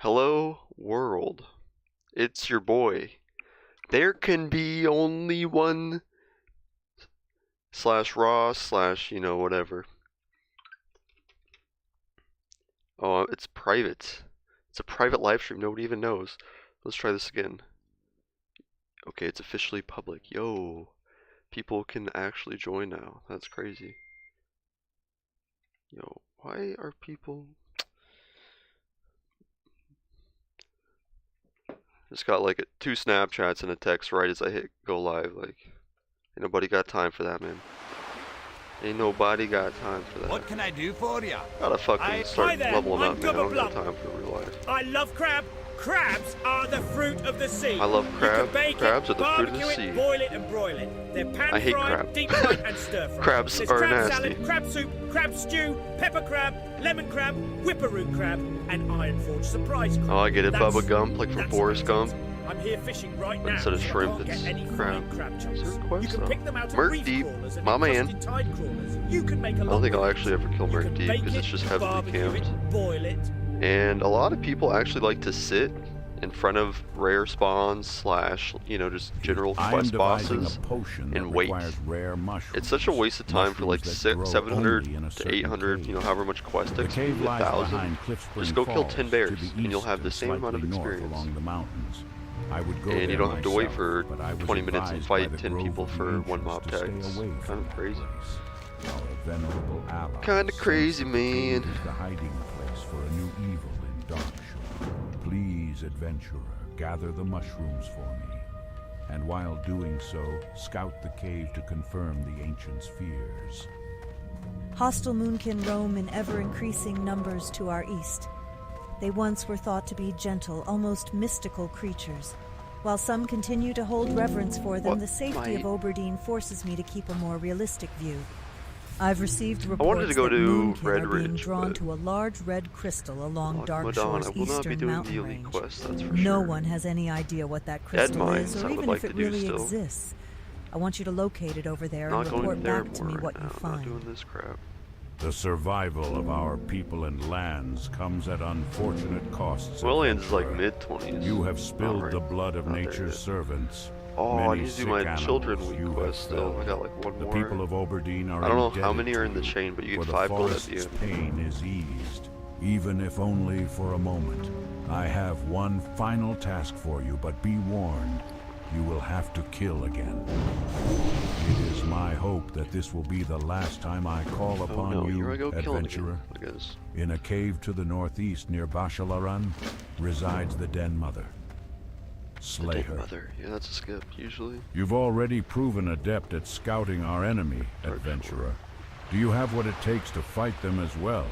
Hello, world. It's your boy. There can be only one /raw/ whatever. Oh, it's private. It's a private live stream. Nobody even knows. Let's try this again. Okay, it's officially public. Yo, people can actually join now. That's crazy. Yo, why are people... Just got like 2 Snapchats and a text right as I hit go live. Like, ain't nobody got time for that, man. Ain't nobody got time for that. What can I do for you? Gotta fucking start leveling up, man. I don't got time for real life. I love crab. Crabs are the fruit of the sea. I love crab. You can bake Crabs it, are the fruit of the barbecue sea. it, boil it, and broil it. They're pan I hate fried, crab. deep fried, and stir fried. Crabs There's are crab nasty. salad, crab soup, crab stew, pepper crab, lemon crab, whipperoo crab, and iron forge surprise crab. Oh, I get it. That's- Bubba Gump, like from that's Forrest amazing. Gump. I'm here fishing right now. Instead of so shrimp, I can't it's get any crab. fine crab chunks. Is there a quest, You can though? pick them out of Murk reef Deep, crawlers and my man. encrusted tide crawlers. You can make a I lot don't think with I'll it. actually ever kill You Murk can Deep bake because it's it, just heavily barbecue camped. it, boil it. And a lot of people actually like to sit in front of rare spawns / just general quest bosses and wait. It's such a waste of time for like 700 to 800, however much quest The takes, cave lies 1,000. behind Cliff Just go kill Falls, 10 bears to the and you'll east have the same amount of slightly north experience. along the mountains. I would go And there you don't have to wait myself, for but I was 20 minutes and advised fight by the 10 grove people of for the one ancients mob to tag. stay It's away kind from of that crazy. place. Our venerable ally Kinda crazy, says that the man. cave is the hiding place for a new evil in Darkshore. Please, adventurer, gather the mushrooms for me. And while doing so, scout the cave to confirm the ancients' fears. Hostile moonkin roam in ever-increasing numbers to our east. They once were thought to be gentle, almost mystical creatures. While some continue to hold reverence for them, What the safety of might- Oberdeen forces me to keep a more realistic view. I've received wanted reports to go that to moonkin Red are being Ridge, drawn but- to a large red crystal along Madonna, Darkshore's I will not be eastern doing the mountain elite range. quest, that's for No sure. one has any idea what that crystal mines, is, I or would even like if to it do really still. exists. I want you to locate it over there Not and going report there back to more me right what now. you Not find. doing this crap. The survival of our people and lands comes at unfortunate costs. Williams is like adventurer. mid-20s. You have spilled Alright. the blood of Oh, there it nature's is. servants. Oh, I Many need to do sick my animals children you week have quest still. I felled. got like one The more. people of Oberdeen are I don't know how indebted many to are in the you, chain, but you for get the 5 gold at forest's the end. pain is eased, even if only for a moment. I have one final task for you, but be warned, you will have to kill again. It is my hope that this will be the last time I call Oh upon no, you, here I go killing adventurer. again, I guess. In a cave to the northeast near Bashalaran resides the Den Mother. Slay her. Mother. Yeah, that's a skip, usually. You've already proven adept at scouting our enemy, adventurer. Do you have what it takes to fight them as well?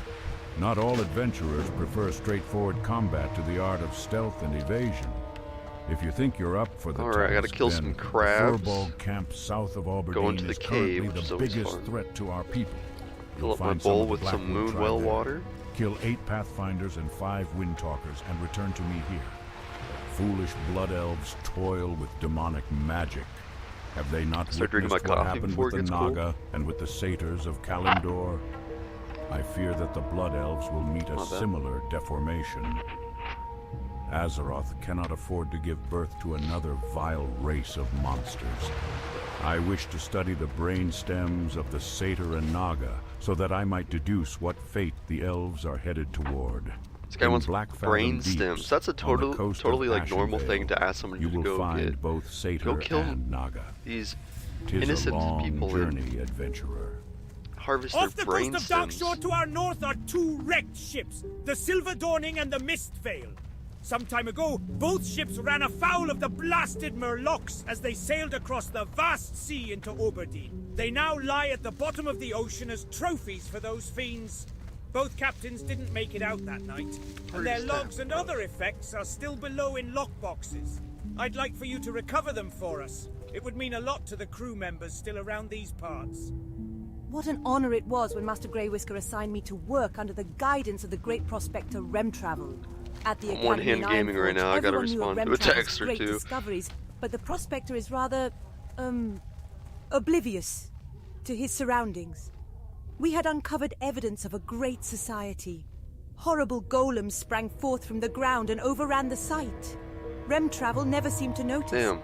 Not all adventurers prefer straightforward combat to the art of stealth and evasion. If you think you're up for the Alright, I gotta task, kill then some crabs. Furball Camp south of Aberdeen Go into the is cave, currently which is the always biggest fun. threat to our people. Fill You'll up my find some bowl of the with some Blackwood tribe Moonwell there. water. Kill 8 Pathfinders and 5 Windtalkers and return to me here. Foolish blood elves toil with demonic magic. Have they not Start drinking witnessed my what coffee happened before with it the gets cold? Naga and with the satyrs of Kalimdor? I fear that the blood elves will meet a Not bad. similar deformation. Azeroth cannot afford to give birth to another vile race of monsters. I wish to study the brain stems of the satyr and Naga so that I might deduce what fate the elves are headed toward. This guy In wants Black brain Fathom stems. Deeps, That's a on the totally coast of normal thing Ashenvale, to ask someone you to will go find get. both satyr kill and Naga. These 'Tis innocent a long people journey, adventurer. harvest Off their the brain coast of stems. Darkshore to our north are 2 wrecked ships, the Silver Dawning and the Mistveil. Some time ago, both ships ran afoul of the blasted Murlocs as they sailed across the vast sea into Oberdeen. They now lie at the bottom of the ocean as trophies for those fiends. Both captains didn't make it out that night, and their Where's logs that and other effects are still below in lockboxes. I'd like for you to recover them for us. It would mean a lot to the crew members still around these parts. What an honor it was when Master Grey Whisker assigned me to work under the guidance of the great prospector Remtravel. At the I'm Academy one-hand in gaming right Ironforge, now. I gotta everyone knew of respond to a Remtravel's text or great two. discoveries, but the prospector is rather, oblivious to his surroundings. We had uncovered evidence of a great society, Horrible golems sprang forth from the ground and overran the site. Rem travel never seemed to notice. Damn.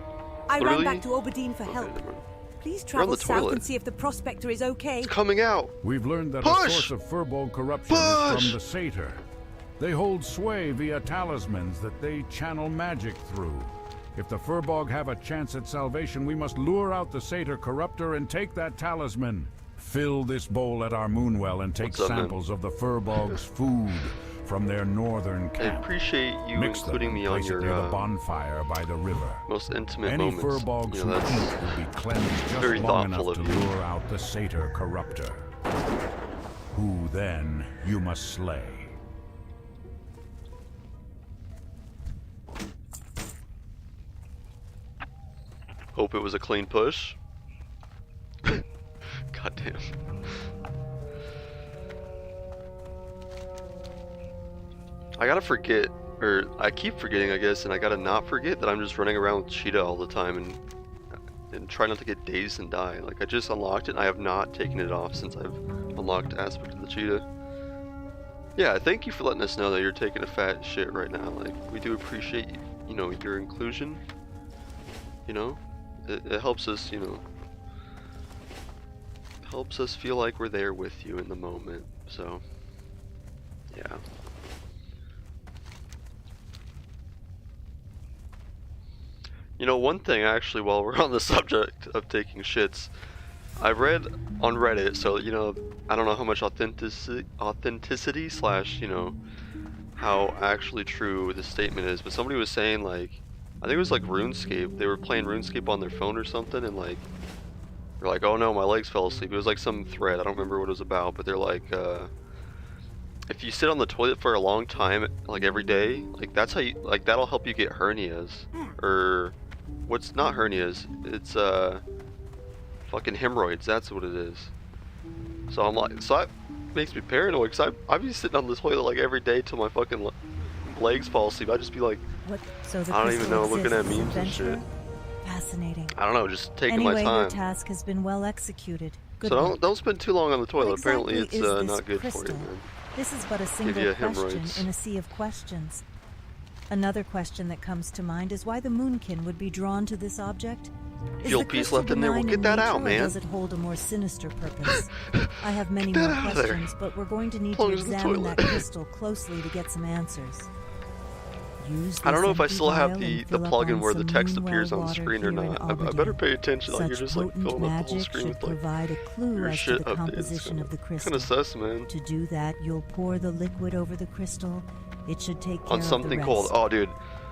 I Literally? ran back to Aberdeen for help. never mind. Please You're on travel the south toilet. and see if the prospector is okay. It's coming out. We've learned that Push! a source of Firbolg corruption is Push! from the Satyr. They hold sway via talismans that they channel magic through. If the Firbolg have a chance at salvation, we must lure out the Satyr corruptor and take that talisman. Fill this bowl at our moonwell and take What's up, man? samples of the Firbolg's food from their northern I camp. appreciate you Mix including them, me on place it your near the bonfire by the river. most intimate Any moments. Firbolgs You know, who eat that's will be cleansed just very long thoughtful enough of to you. lure out the Satyr corruptor, who then you must slay. Hope it was a clean push. Goddamn. I gotta forget, or I keep forgetting, I guess, and I gotta not forget that I'm just running around with Cheetah all the time and try not to get dazed and die. Like, I just unlocked it and I have not taken it off since I've unlocked Aspect of the Cheetah. Yeah, thank you for letting us know that you're taking a fat shit right now. Like, we do appreciate, you know, your inclusion. You know? It helps us, you know, helps us feel like we're there with you in the moment. So, yeah. You know, one thing actually, while we're on the subject of taking shits, I read on Reddit, so, you know, I don't know how much authenticity slash, you know, how actually true the statement is, but somebody was saying, like, I think it was like RuneScape. They were playing RuneScape on their phone or something, and like, they're like, oh no, my legs fell asleep. It was like some thread. I don't remember what it was about, but they're like, if you sit on the toilet for a long time, like every day, like that's how you, like that'll help you get hernias, or what's not hernias? It's fucking hemorrhoids. That's what it is. So I'm like, so that makes me paranoid, because I'd be sitting on the toilet like every day till my fucking legs fall asleep. I'd just be like, What? So the I don't even crystal know, looking at exists, memes and adventurer? shit. Fascinating. I don't know, just taking Anyway, my your time. task has been well executed. Good So work. don't spend too long on the toilet. What Apparently exactly it's is this not good for crystal? you, man. This is but a you single question hemorrhoids. in a sea of questions. Another question that comes to mind is why the Moonkin would be drawn to this object. Is Feel the piece crystal left in there. We'll benign get that nature, out, or man. does it hold a more sinister purpose? I have many Get more out of there. questions, but we're going to need to Plunge in the examine that toilet. crystal closely to get some answers. Use I don't this know if I empty still have vial the and fill up plugin on where the some text moon appears well on water screen or here in not. I Albany. better pay attention. Like, Such you're just like potent filling up the whole magic screen should with like provide a clue your as to shit the updates. composition of the crystal. Kind of sus, man. To do that, you'll pour the liquid over the crystal. It should take care On something of the cold. rest. Oh, dude.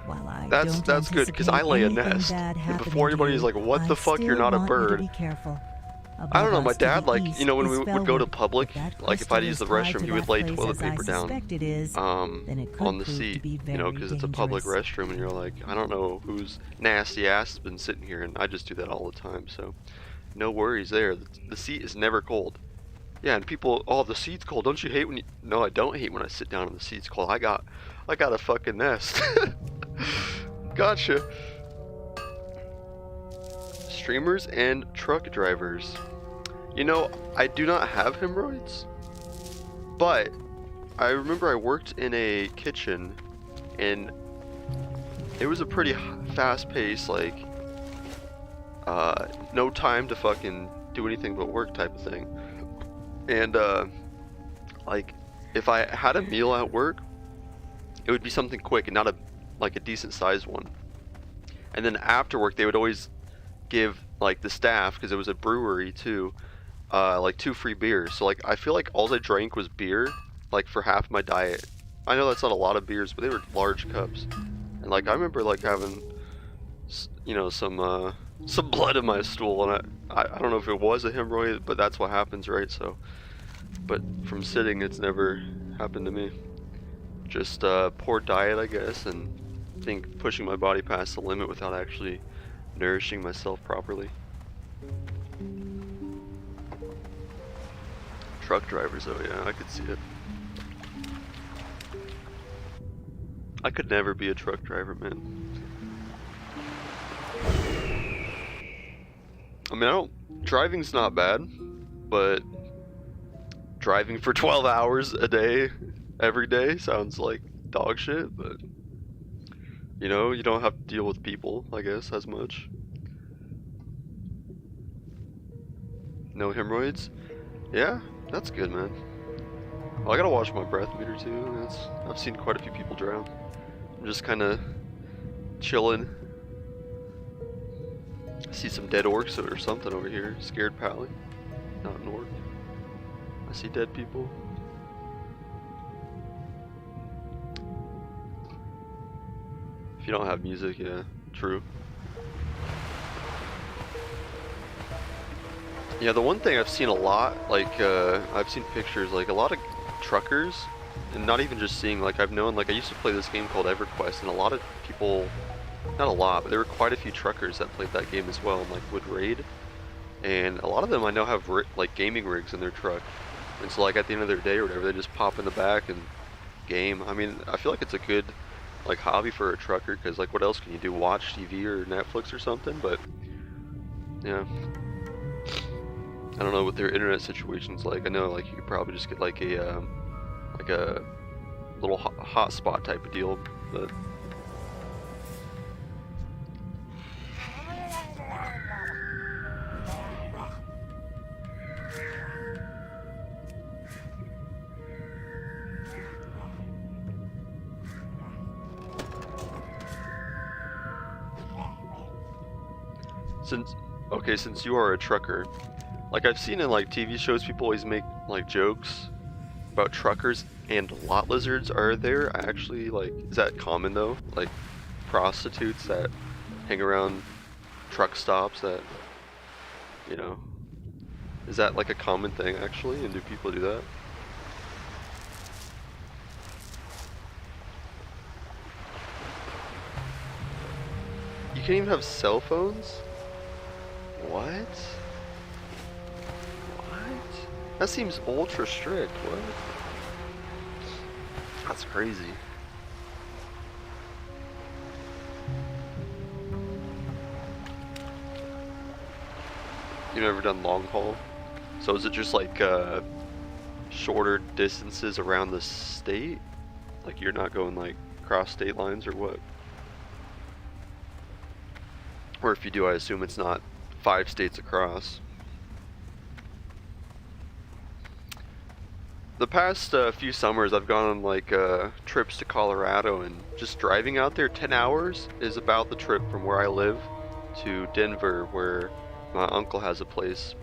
While I That's don't good, because I lay a anticipate nest. anything bad And happening before to anybody's you, like, what the I fuck, you're still not a want you to bird. be careful. I don't know, Above my us to dad, the like, east you know, when is we would go to Felwood. public, If that like, if I'd crystal use the is tied restroom, to he would that lay place toilet as I paper down. suspect it is, then it could On the prove to seat, be you know, very because it's a public dangerous. restroom, and you're like, I don't know whose nasty ass has been sitting here, and I just do that all the time, so no worries there. The seat is never cold. Yeah, and people, oh, the seat's cold. Don't you hate when you? No, I don't hate when I sit down and the seat's cold. I got a fucking nest. Gotcha. Streamers and truck drivers. You know, I do not have hemorrhoids, but I remember I worked in a kitchen, and it was a pretty fast-paced, like, no time to fucking do anything but work type of thing. And, like, if I had a meal at work, it would be something quick and not a decent sized one. And then after work, they would always give, like, the staff, because it was a brewery too, like 2 free beers. So, like, I feel like all I drank was beer, like, for half my diet. I know that's not a lot of beers, but they were large cups. And, like, I remember, like, having, you know, some blood in my stool, and I don't know if it was a hemorrhoid, but that's what happens, right? So, but from sitting, it's never happened to me. Just poor diet, I guess, and I think pushing my body past the limit without actually nourishing myself properly. Truck drivers, oh yeah, I could see it. I could never be a truck driver, man. I mean, driving's not bad, but driving for 12 hours a day every day sounds like dog shit, but you know, you don't have to deal with people, I guess, as much. No hemorrhoids? Yeah, that's good, man. Well, I gotta watch my breath meter too. I've seen quite a few people drown. I'm just kind of chilling. I see some dead orcs or something over here. Scared Pally. Not an orc. I see dead people. If you don't have music, yeah, true. Yeah, the one thing I've seen a lot, like, I've seen pictures, like, a lot of truckers, and not even just seeing, like, I've known, like, I used to play this game called EverQuest, and a lot of people, not a lot, but there were quite a few truckers that played that game as well, and, like, would raid, and a lot of them I know have, like, gaming rigs in their truck, and so, like, at the end of their day or whatever, they just pop in the back and game. I mean, I feel like it's a good, like, hobby for a trucker, because, like, what else can you do, watch TV or Netflix or something, but, yeah. I don't know what their internet situation's like. I know, like, you could probably just get like a little hotspot type of deal, but since you are a trucker. Like, I've seen in, like, TV shows, people always make, like, jokes about truckers and lot lizards. Are there actually, like, is that common, though? Like, prostitutes that hang around truck stops that, you know, is that, like, a common thing, actually? And do people do that? You can't even have cell phones? What? That seems ultra strict. What? That's crazy. You've never done long haul? So is it just like shorter distances around the state? Like you're not going like cross state lines or what? Or if you do, I assume it's not 5 states across. The past few summers I've gone on like trips to Colorado, and just driving out there 10 hours is about the trip from where I live to Denver, where my uncle has a place.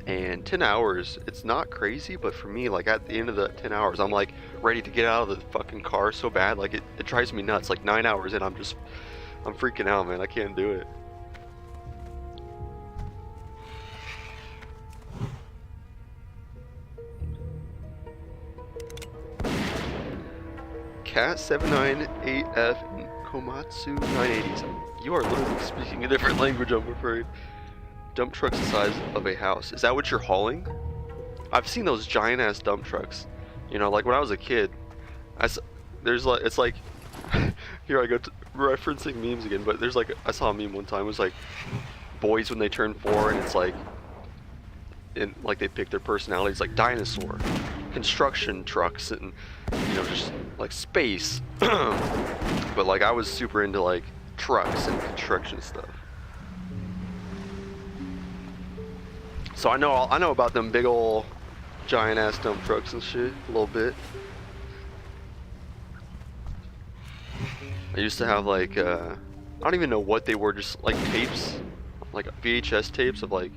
And 10 hours, it's not crazy, but for me, like at the end of the 10 hours, I'm like ready to get out of the fucking car so bad, like it drives me nuts. Like 9 hours in, I'm freaking out, man. I can't do it. Cat 798F and Komatsu 980s. You are literally speaking a different language, I'm afraid. Dump trucks the size of a house. Is that what you're hauling? I've seen those giant ass dump trucks. You know, like when I was a kid, there's like, it's like, here I go referencing memes again, but there's like, I saw a meme one time, it was like, boys when they turn 4, and it's like, like they pick their personalities, like dinosaur, construction trucks, and you know, just like space. But like I was super into like trucks and construction stuff. So I know about them big ol' giant ass dump trucks and shit a little bit. I used to have like I don't even know what they were, just like tapes, like VHS tapes of like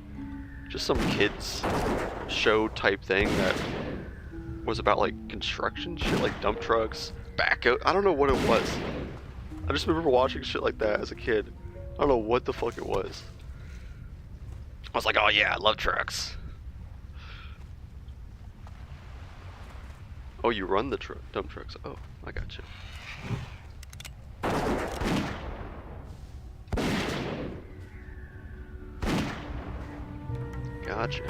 just some kids show type thing that was about like construction shit, like dump trucks, backhoe. I don't know what it was. I just remember watching shit like that as a kid. I don't know what the fuck it was. I was like, oh yeah, I love trucks. Oh, you run the dump trucks. Oh, I got you. Gotcha.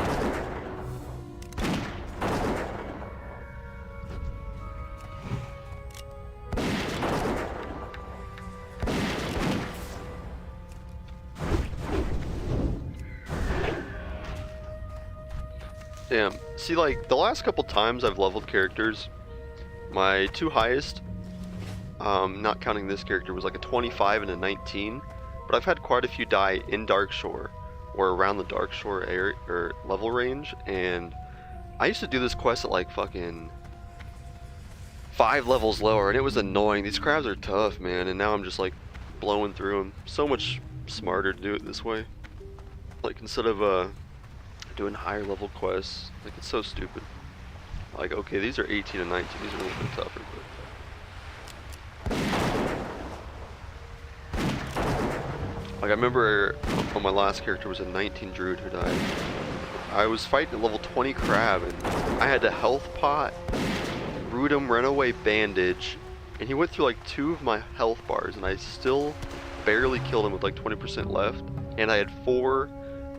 Damn. See, like, the last couple times I've leveled characters, My two highest, not counting this character, was like a 25 and a 19. But I've had quite a few die in Darkshore, or around the Darkshore area or level range, and I used to do this quest at like fucking 5 levels lower, and it was annoying. These crabs are tough, man, and now I'm just like blowing through them. So much smarter to do it this way. Like instead of doing higher level quests, like it's so stupid. Like okay, these are 18 and 19. These are a little bit tougher, but. Like I remember on my last character was a 19 druid who died. I was fighting a level 20 crab and I had a health pot, Rudum runaway bandage, and he went through like 2 of my health bars and I still barely killed him with like 20% left. And I had 4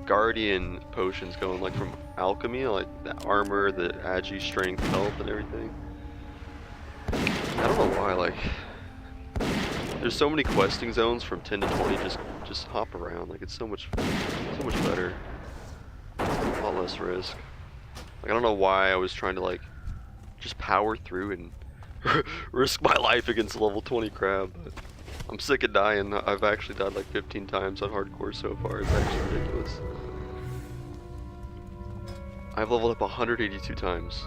guardian potions going, like from alchemy, like the armor, the agi, strength, health, and everything. I don't know why, like there's so many questing zones from 10 to 20, just hop around. Like it's so much better. A lot less risk. Like I don't know why I was trying to like just power through and risk my life against a level 20 crab. But I'm sick of dying. I've actually died like 15 times on hardcore so far. It's actually ridiculous. I've leveled up 182 times.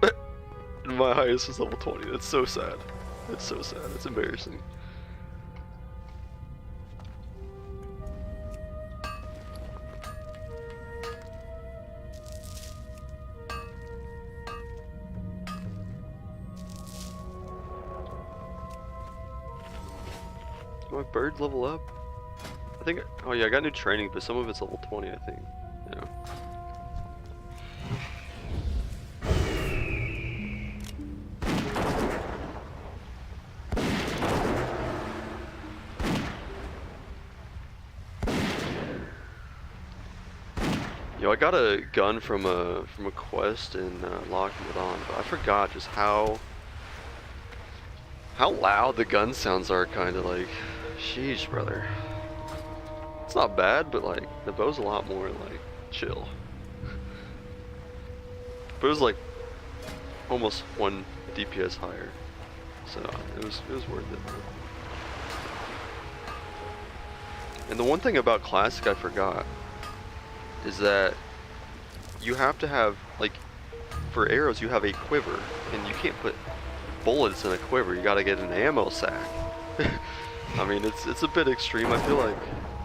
And my highest is level 20. That's so sad. It's so sad. It's embarrassing. Do my birds level up? I think. Oh yeah, I got new training, but some of it's level 20. I think. Yeah. Yo, I got a gun from a quest in Locking It On, but I forgot just how loud the gun sounds are. Kind of like, sheesh, brother. It's not bad, but like the bow's a lot more like chill. But it was like almost 1 DPS higher, so it was worth it. And the one thing about Classic I forgot is that you have to have, like, for arrows you have a quiver, and you can't put bullets in a quiver. You gotta get an ammo sack. I mean, it's a bit extreme, I feel like,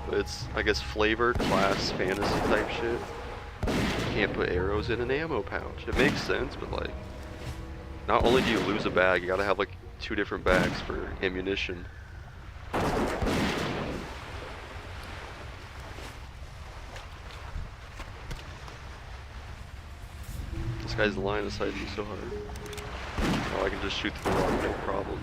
but it's, I guess, flavored class fantasy type shit. You can't put arrows in an ammo pouch. It makes sense, but like, not only do you lose a bag, you gotta have like 2 different bags for ammunition. This guy's line of sight me so hard. Oh, I can just shoot through the rock, no problem.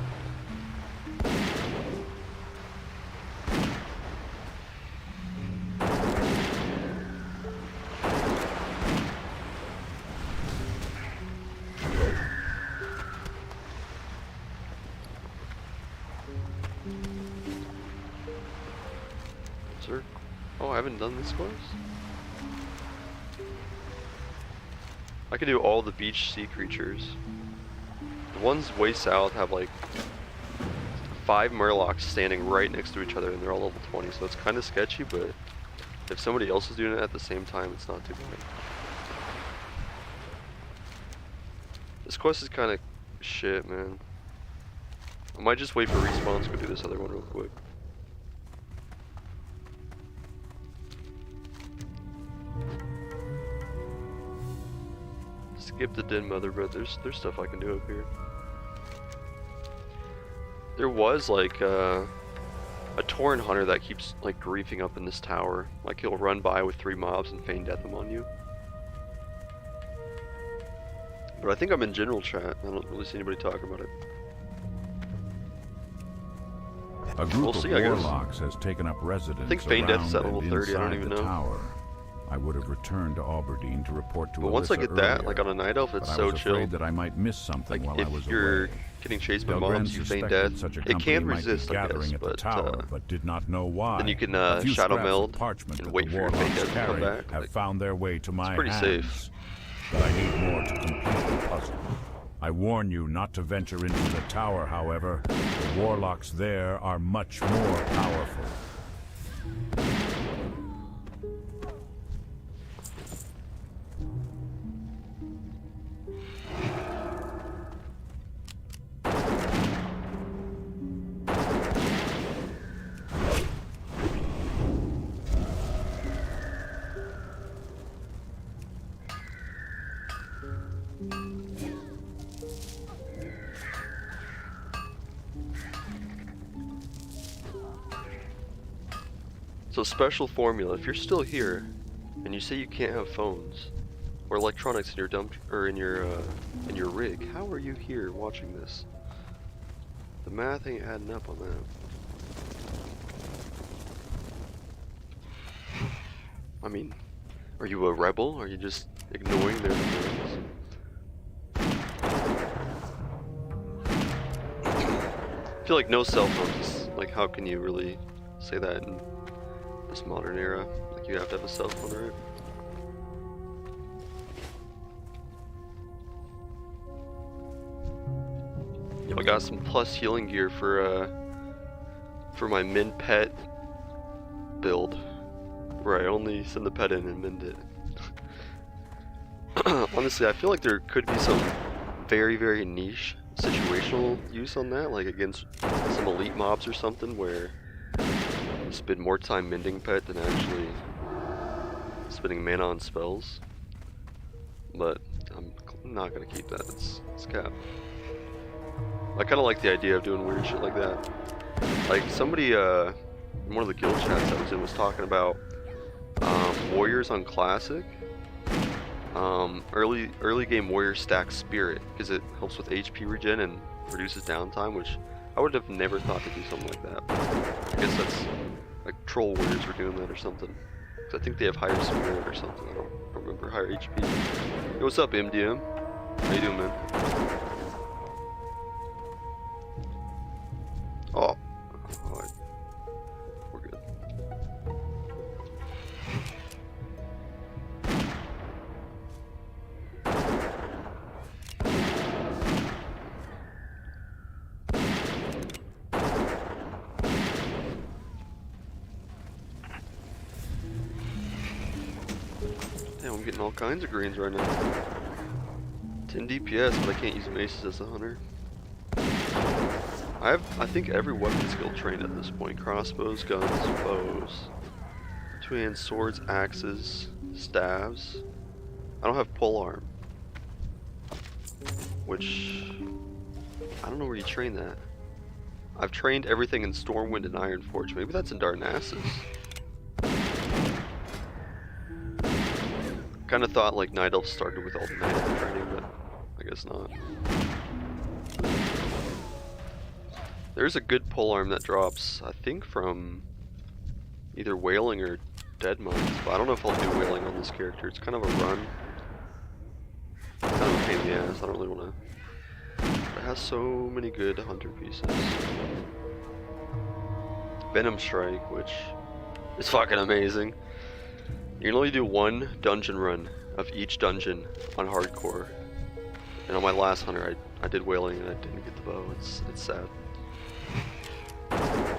Sir? Oh, I haven't done this quest? I can do all the beach sea creatures. The ones way south have like 5 murlocs standing right next to each other and they're all level 20, so it's kind of sketchy, but if somebody else is doing it at the same time, it's not too bad. This quest is kind of shit, man. I might just wait for respawns, go do this other one real quick. Skip the Den Mother, but there's stuff I can do up here. There was like a Tauren hunter that keeps like griefing up in this tower. Like he'll run by with 3 mobs and feign death them on you. But I think I'm in general chat. I don't really see anybody talking about it. A group of warlocks has taken up residence. I think feign death is at level 30. I don't even know. Tower. I would have returned to Alberdine to report to But once I get that, like on a night elf, it's so chill. That I might miss something like while I was if you're away. Getting chased by mobs, you feign death. It can resist, I guess, but did not know why. Then you can shadow meld and wait for your feign death to come back. Have found their way to my it's pretty hands. safe. But I need more to complete the puzzle. I warn you not to venture into the tower, however. The warlocks there are much more powerful. So special formula, if you're still here and you say you can't have phones or electronics in your dump or in your rig, how are you here watching this? The math ain't adding up on that. I mean, are you a rebel? Are you just ignoring their commands? I feel like no cell phones. Like, how can you really say that in this modern era? Like, you have to have a cell phone, right? Yo, I got some plus healing gear for my min pet build, where I only send the pet in and mend it. Honestly, I feel like there could be some very, very niche situational use on that, like against some elite mobs or something, where you spend more time mending pet than actually spending mana on spells. But I'm not gonna keep that. It's cap. I kind of like the idea of doing weird shit like that. Like somebody in one of the guild chats I was in was talking about warriors on classic. Early game warrior stack spirit because it helps with HP regen and reduces downtime, which I would have never thought to do something like that. I guess that's like troll warriors were doing that or something. Cause I think they have higher spirit or something. I don't remember, higher HP. Hey, what's up, MDM? How you doing, man? Oh, we're good. Damn, I'm getting all kinds of greens right now. 10 DPS, but I can't use maces as a hunter. I think every weapon skill trained at this point. Crossbows, guns, bows, two-hand swords, axes, staves. I don't have polearm, which I don't know where you train that. I've trained everything in Stormwind and Ironforge. Maybe that's in Darnassus. Kind of thought like Night Elf started with all the Night Elf training, but I guess not. There's a good polearm that drops, I think, from either Wailing or Dead Mines, but I don't know if I'll do Wailing on this character. It's kind of a run. Kind of a pain in the ass, I don't really want to. It has so many good hunter pieces. Venom Strike, which is fucking amazing. You can only do one dungeon run of each dungeon on hardcore. And on my last hunter, I did Wailing and I didn't get the bow. It's sad.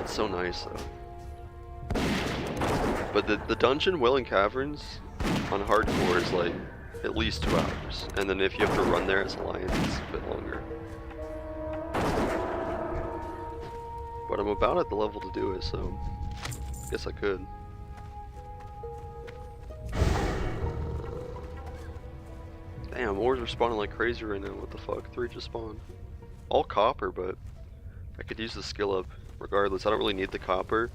It's so nice though. But the dungeon Wailing Caverns on hardcore is like at least 2 hours. And then if you have to run there as Alliance, it's a bit longer. But I'm about at the level to do it, so I guess I could. Damn, ores are spawning like crazy right now. What the fuck? 3 just spawned. All copper, but I could use the skill up regardless. I don't really need the copper.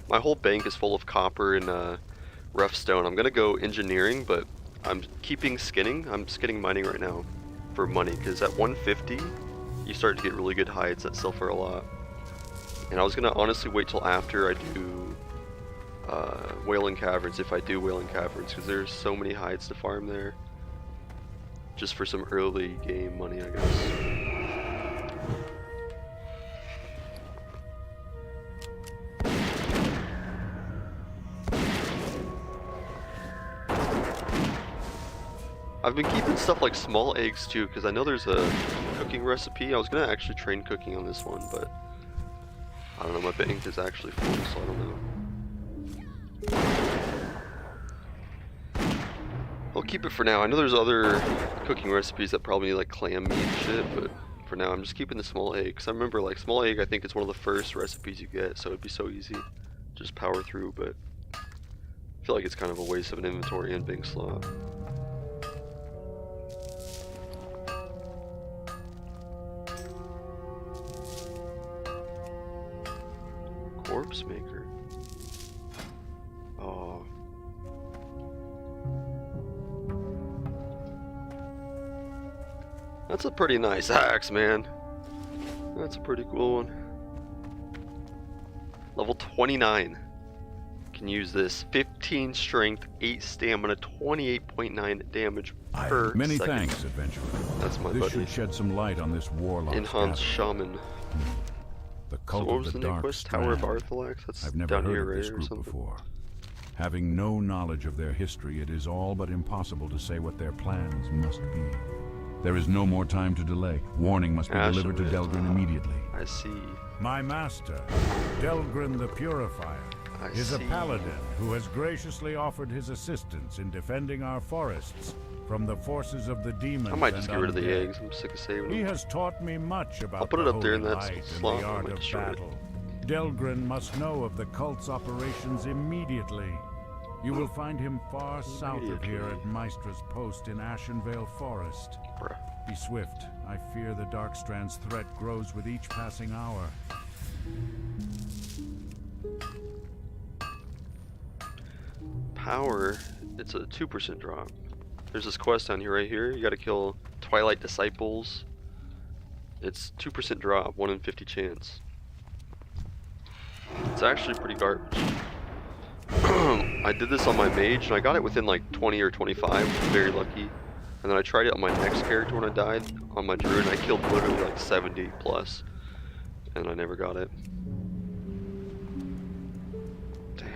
My whole bank is full of copper and rough stone. I'm gonna go engineering, but I'm keeping skinning. I'm skinning mining right now for money, because at 150 you start to get really good hides that sell for a lot. And I was gonna honestly wait till after I do Wailing Caverns, if I do Wailing Caverns, because there's so many hides to farm there. Just for some early game money, I guess. I've been keeping stuff like small eggs too, because I know there's a cooking recipe. I was gonna actually train cooking on this one, but I don't know, my bank is actually full, so I don't know. I'll keep it for now. I know there's other cooking recipes that probably need like clam meat and shit, but for now I'm just keeping the small egg. Because I remember like small egg, I think it's one of the first recipes you get, so it'd be so easy to just power through, but I feel like it's kind of a waste of an inventory and being slot. Corpse maker. Oh. That's a pretty nice axe, man. That's a pretty cool one. Level 29. Can use this. 15 strength, 8 stamina, 28.9 damage per Many second. thanks, adventurer. That's my This buddy. should shed some light on this warlock. Enhanced Shaman. The So cult what of was the the new dark quest? Tower of Strand. Arthalax? That's I've never down heard here, of right? this Or group something. before. Having no knowledge of their history, it is all but impossible to say what their plans must be. There is no more time to delay. Warning must be delivered to Delgrin immediately. I see. My master, Delgrin the Purifier, I is a see. paladin who has graciously offered his assistance in defending our forests from the forces of the demons. I might just and get rid of the undead. eggs. I'm sick of saving He them. has taught me much about I'll put it the up there holy in that light and slot. the I art might of destroy it. battle. Delgrin must know of the cult's operations immediately. You will find him far south of here at Maestra's post in Ashenvale Forest. Bruh. Be swift. I fear the Darkstrand's threat grows with each passing hour. Power, it's a 2% drop. There's this quest down here, right here. You gotta kill Twilight Disciples. It's 2% drop, 1 in 50 chance. It's actually pretty garbage. I did this on my mage and I got it within like 20 or 25, very lucky. And then I tried it on my next character when I died, on my druid, and I killed literally like 70 plus. And I never got it. Damn.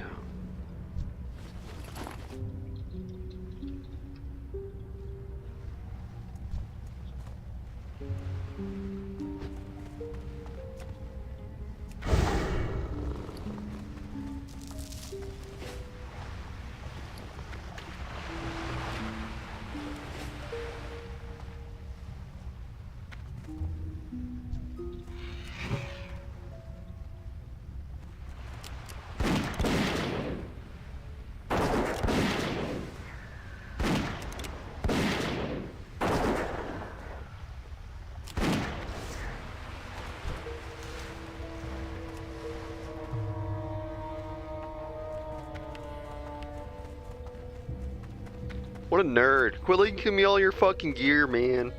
What a nerd. Quit leaking me all your fucking gear, man.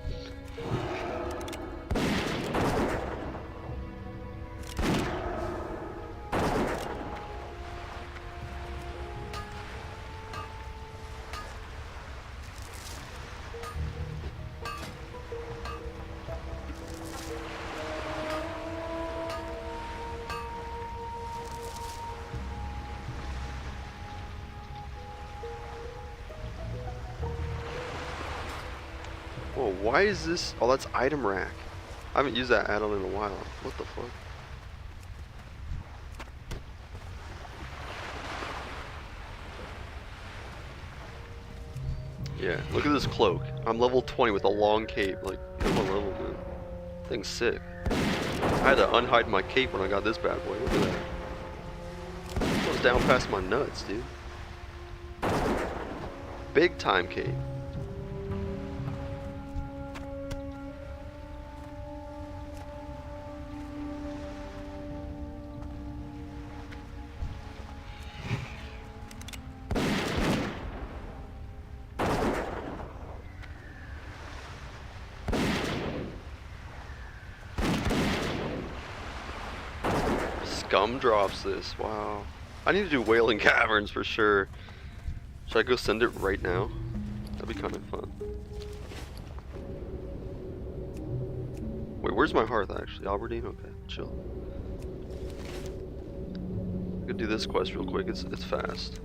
Whoa, why is this? Oh, that's item rack. I haven't used that add-on in a while. What the fuck? Yeah, look at this cloak. I'm level 20 with a long cape. Like, I'm on level, man. Thing's sick. I had to unhide my cape when I got this bad boy. Look at that. It goes down past my nuts, dude. Big time cape. Scum drops this. Wow. I need to do Wailing Caverns for sure. Should I go send it right now? That'd be kind of fun. Wait, where's my hearth actually? Aberdeen? Okay, chill. I could do this quest real quick. It's fast.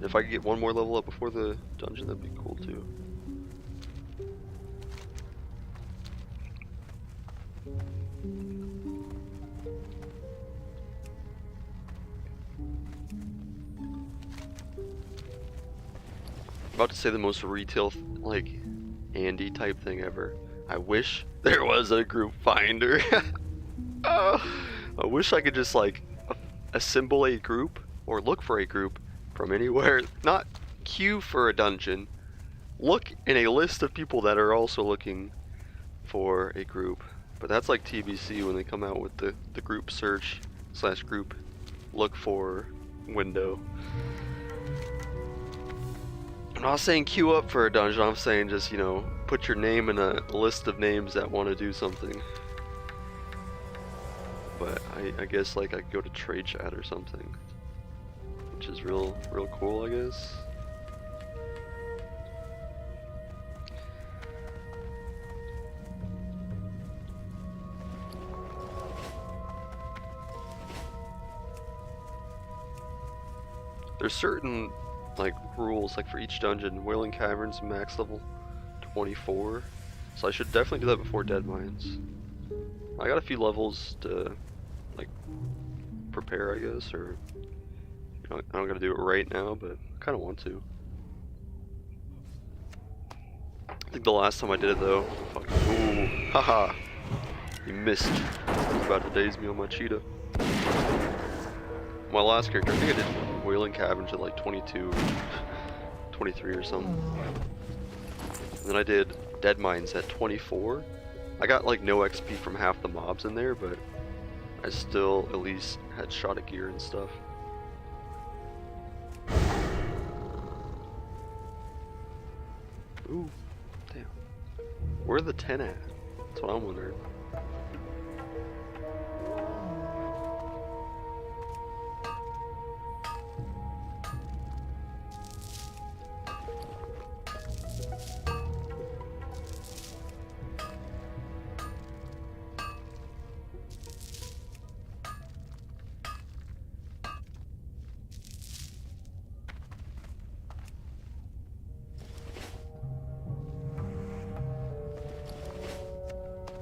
If I could get one more level up before the dungeon, that'd be cool too. About to say the most retail, like, Andy type thing ever. I wish there was a group finder. I wish I could just, like, assemble a group or look for a group from anywhere. Not queue for a dungeon. Look in a list of people that are also looking for a group. But that's like TBC when they come out with the group search / group look for window. I'm not saying queue up for a dungeon, I'm saying just, you know, put your name in a list of names that want to do something. But I guess like I could go to trade chat or something, which is real cool, I guess. There's certain like rules, like for each dungeon. Wailing Caverns max level 24, so I should definitely do that before Dead Mines. I got a few levels to like prepare, I guess, or you know, I don't gotta do it right now, but I kind of want to. I think the last time I did it though, fucking, ooh, haha, you missed. He's about to daze me on my cheetah. My last character, I think I did Wailing Caverns at like 22, 23 or something. And then I did Dead Mines at 24. I got like no XP from half the mobs in there, but I still at least had shot of gear and stuff. Ooh, damn. Where the 10 at? That's what I'm wondering.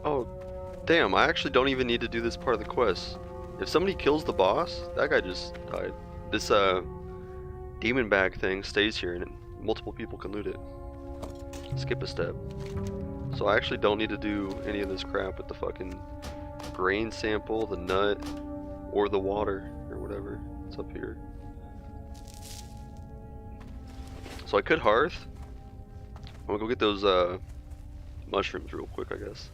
Oh, damn, I actually don't even need to do this part of the quest. If somebody kills the boss, that guy just died. This, demon bag thing stays here and multiple people can loot it. Skip a step. So I actually don't need to do any of this crap with the fucking grain sample, the nut, or the water, or whatever. It's up here. So I could hearth. I'm gonna go get those, mushrooms real quick, I guess.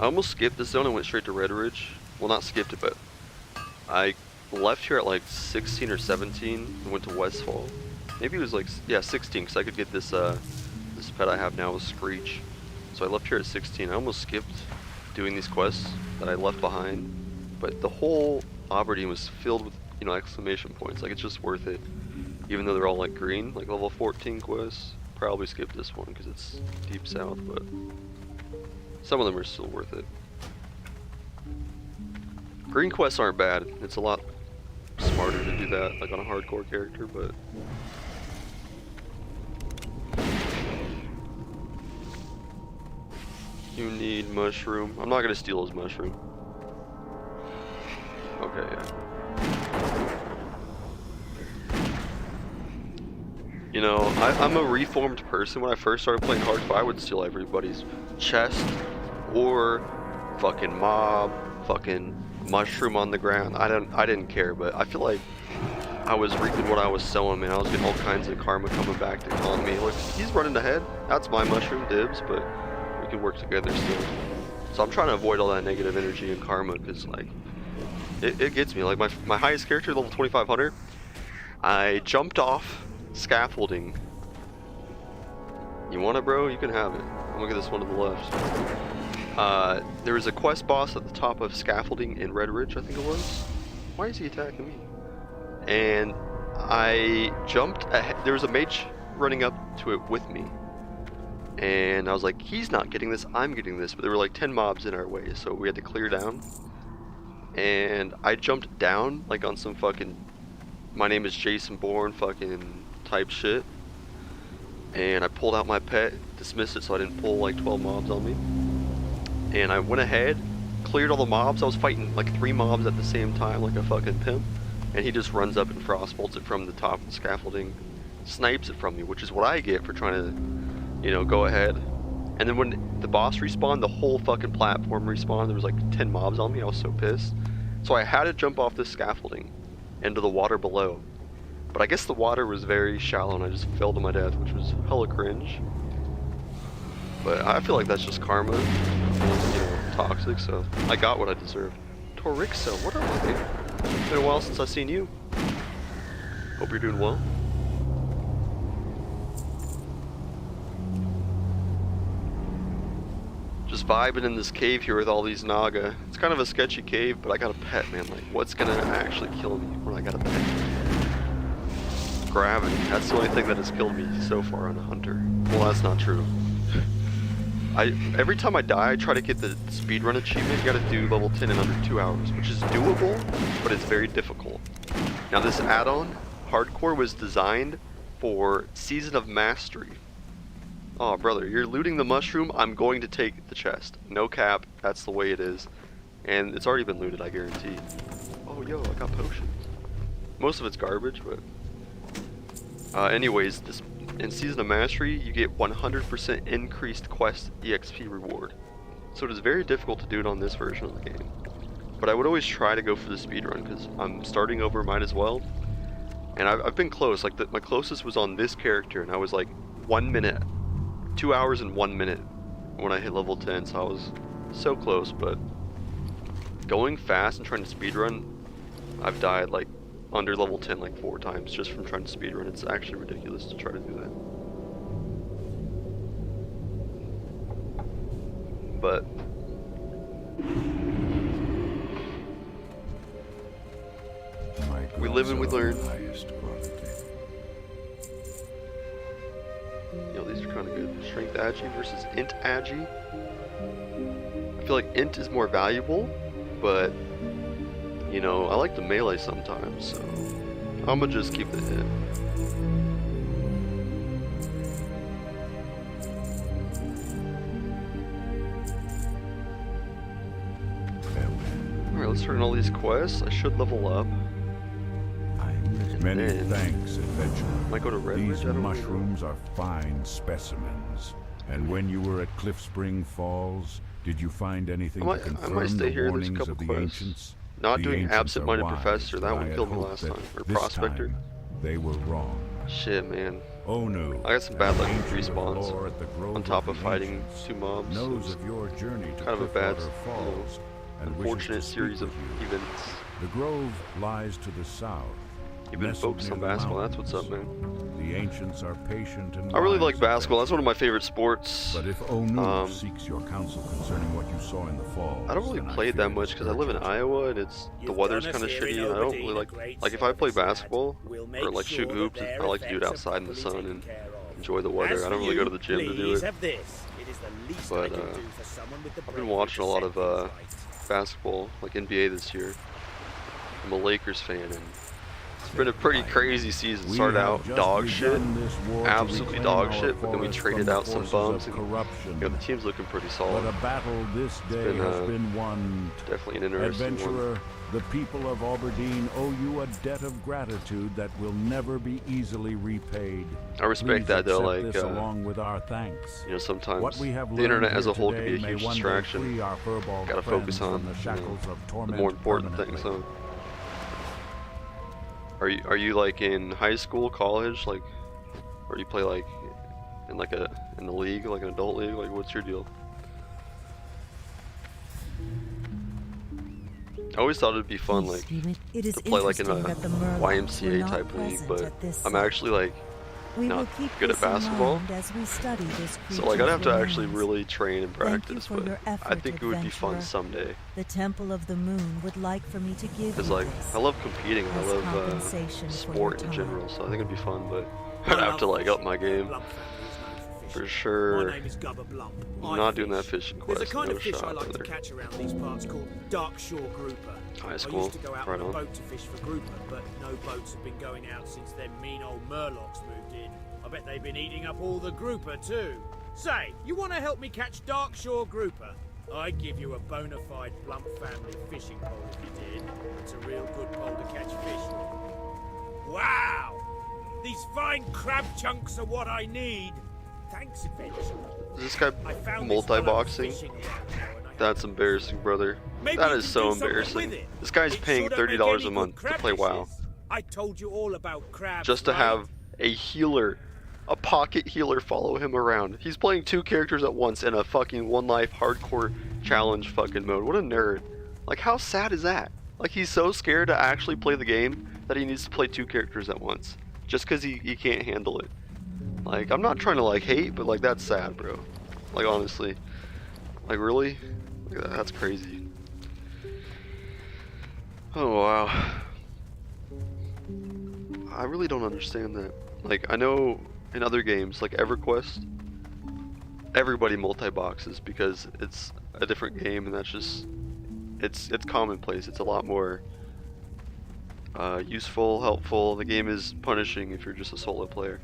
I almost skipped this zone and went straight to Red Ridge. Well, not skipped it, but I left here at like 16 or 17 and went to Westfall. Maybe it was like, yeah, 16, because I could get this this pet I have now with Screech. So I left here at 16. I almost skipped doing these quests that I left behind, but the whole Aberdeen was filled with, you know, exclamation points. Like, it's just worth it, even though they're all like green, like level 14 quests. Probably skip this one because it's deep south, but some of them are still worth it. Green quests aren't bad. It's a lot smarter to do that, like on a hardcore character, but you need mushroom. I'm not gonna steal his mushroom. Okay, yeah. You know, I'm a reformed person. When I first started playing hardcore, I would steal everybody's chest or fucking mob, fucking mushroom on the ground. I didn't care, but I feel like I was reaping what I was sowing, man. I was getting all kinds of karma coming back to calling me. Look, he's running ahead. That's my mushroom, dibs, but we can work together still. So I'm trying to avoid all that negative energy and karma, because like it gets me. Like my highest character, level 2500, I jumped off scaffolding. You want it, bro? You can have it. I'm gonna get this one to the left. There was a quest boss at the top of scaffolding in Red Ridge, I think it was. Why is he attacking me? And I jumped ahead. There was a mage running up to it with me, and I was like, he's not getting this, I'm getting this. But there were like 10 mobs in our way, so we had to clear down. And I jumped down like on some fucking my name is Jason Bourne fucking type shit. and I pulled out my pet, dismissed it so I didn't pull like 12 mobs on me. And I went ahead, cleared all the mobs. I was fighting like 3 mobs at the same time like a fucking pimp. And he just runs up and frostbolts it from the top of the scaffolding, snipes it from me, which is what I get for trying to, you know, go ahead. And then when the boss respawned, the whole fucking platform respawned. There was like 10 mobs on me. I was so pissed. So I had to jump off this scaffolding into the water below. But I guess the water was very shallow and I just fell to my death, which was hella cringe. But I feel like that's just karma, and, you know, toxic, so I got what I deserved. Torixa, what are you, babe? It's been a while since I've seen you. Hope you're doing well. Just vibing in this cave here with all these Naga. It's kind of a sketchy cave, but I got a pet, man. Like, what's gonna actually kill me when I got a pet? Gravity. That's the only thing that has killed me so far on a hunter. Well, that's not true. Every time I die, I try to get the speedrun achievement. You gotta do level 10 in under 2 hours, which is doable, but it's very difficult. Now this add-on, Hardcore, was designed for Season of Mastery. Oh, brother, you're looting the mushroom, I'm going to take the chest. No cap, that's the way it is. And it's already been looted, I guarantee. Oh, yo, I got potions. Most of it's garbage, but... anyways, in Season of Mastery, you get 100% increased quest EXP reward. So it is very difficult to do it on this version of the game. But I would always try to go for the speedrun, because I'm starting over, might as well. And I've been close, like my closest was on this character, and I was like 1 minute, 2 hours and 1 minute when I hit level 10, so I was so close, but going fast and trying to speedrun, I've died like under level 10 like 4 times just from trying to speedrun. It's actually ridiculous to try to do that. But we live and we learn. You know, these are kind of good. Strength Agi versus Int Agi. I feel like Int is more valuable, but you know, I like the melee sometimes, so I'm gonna just keep the hit. Alright, let's turn all these quests. I should level up. Many thanks, adventurer. Might go to Red These Ridge? mushrooms are fine specimens. And when you were at Cliff Spring Falls, did you find anything to confirm stay the here. There's a warnings couple of the quests. ancients? Not The doing ancients Absent-Minded are wise, Professor. That but one I killed me had last hoped time. Or that this Prospector. time They were wrong. Shit, man. Oh no. I got some bad luck with Ancient respawns. lore at the Grove On top of of the fighting Ancients 2 mobs. knows of your journey to kind of a bad, Cliffwater Falls and wishes unfortunate to speak series of with you. events. The Grove lies to the south. You've been nestled focused near on the basketball. That's what's mountains. up, man. The ancients are patient and I really wise like basketball. That's one of my adventurers. favorite sports. But if Onu seeks your counsel concerning what you saw in the falls, I don't really then play it fear that much because I live in urgent. Iowa and the weather's kind of shitty, and I don't really like if I play basketball or like shoot hoops, I like to do it outside in the sun and enjoy the weather. I don't really go to the gym to do it. But I've been watching a lot of basketball, like NBA this year. I'm a Lakers fan, and it's been a pretty crazy season. Started out dog shit, absolutely dog shit, but then we traded out some bums, and you know, the team's looking pretty solid. But a battle this day has been won. Definitely an interesting Adventurer, one. the people of Aberdeen owe you a debt of gratitude that will never be easily repaid. I respect that though, Please accept like this along with our thanks. you know, sometimes What we have the internet learned as a here whole can today be a may huge one day distraction. free our furball Gotta focus friends on from the you know, shackles of the torment more important permanently. things. So, are you like in high school, college, like, or do you play like in the league, like an adult league? Like, what's your deal? I always thought it'd be fun, like, It is to play like in a interesting that the Murlocs were YMCA not type league, present but at this I'm site. actually like We will not keep good at this in basketball. mind as we study this So like I'd have to creature's actually remains. really train and Thank you practice, for but your I effort, think it would be fun adventurer. someday. The Temple of the Moon would like for me to give Cause you like this. I love competing, and I as love compensation for sport your in time. general, so I think it'd be fun, but I'd have to like up my game for sure. My name is Gubba Blump. I'm I not doing that fish. fishing There's a quest. kind No of fish I shot, like to brother. catch around these parts called dark shore grouper. High I school, used to go out right on a on. boat to fish for grouper, but no boats have been going out since them mean old Murlocs moved in. I bet they've been eating up all the grouper too. Say, you want to help me catch Darkshore grouper? I'd give you a bona fide Plump family fishing pole if you did. It's a real good pole to catch fish with. Wow! These fine crab chunks are what I need. Thanks, adventurer. Is this guy multi-boxing? That's embarrassing, brother. That is so embarrassing. This guy's paying $30 a month to play WoW. I told you all about crabs, just to have a healer, a pocket healer, follow him around. He's playing 2 characters at once in a fucking one life hardcore challenge fucking mode. What a nerd. Like, how sad is that? Like, he's so scared to actually play the game that he needs to play 2 characters at once. Just because he can't handle it. Like, I'm not trying to like hate, but like, that's sad, bro. Like, honestly. Like, really? Like, that's crazy. Oh, wow. I really don't understand that. Like, I know in other games, like EverQuest, everybody multi-boxes because it's a different game, and that's just, it's commonplace. It's a lot more useful, helpful. The game is punishing if you're just a solo player.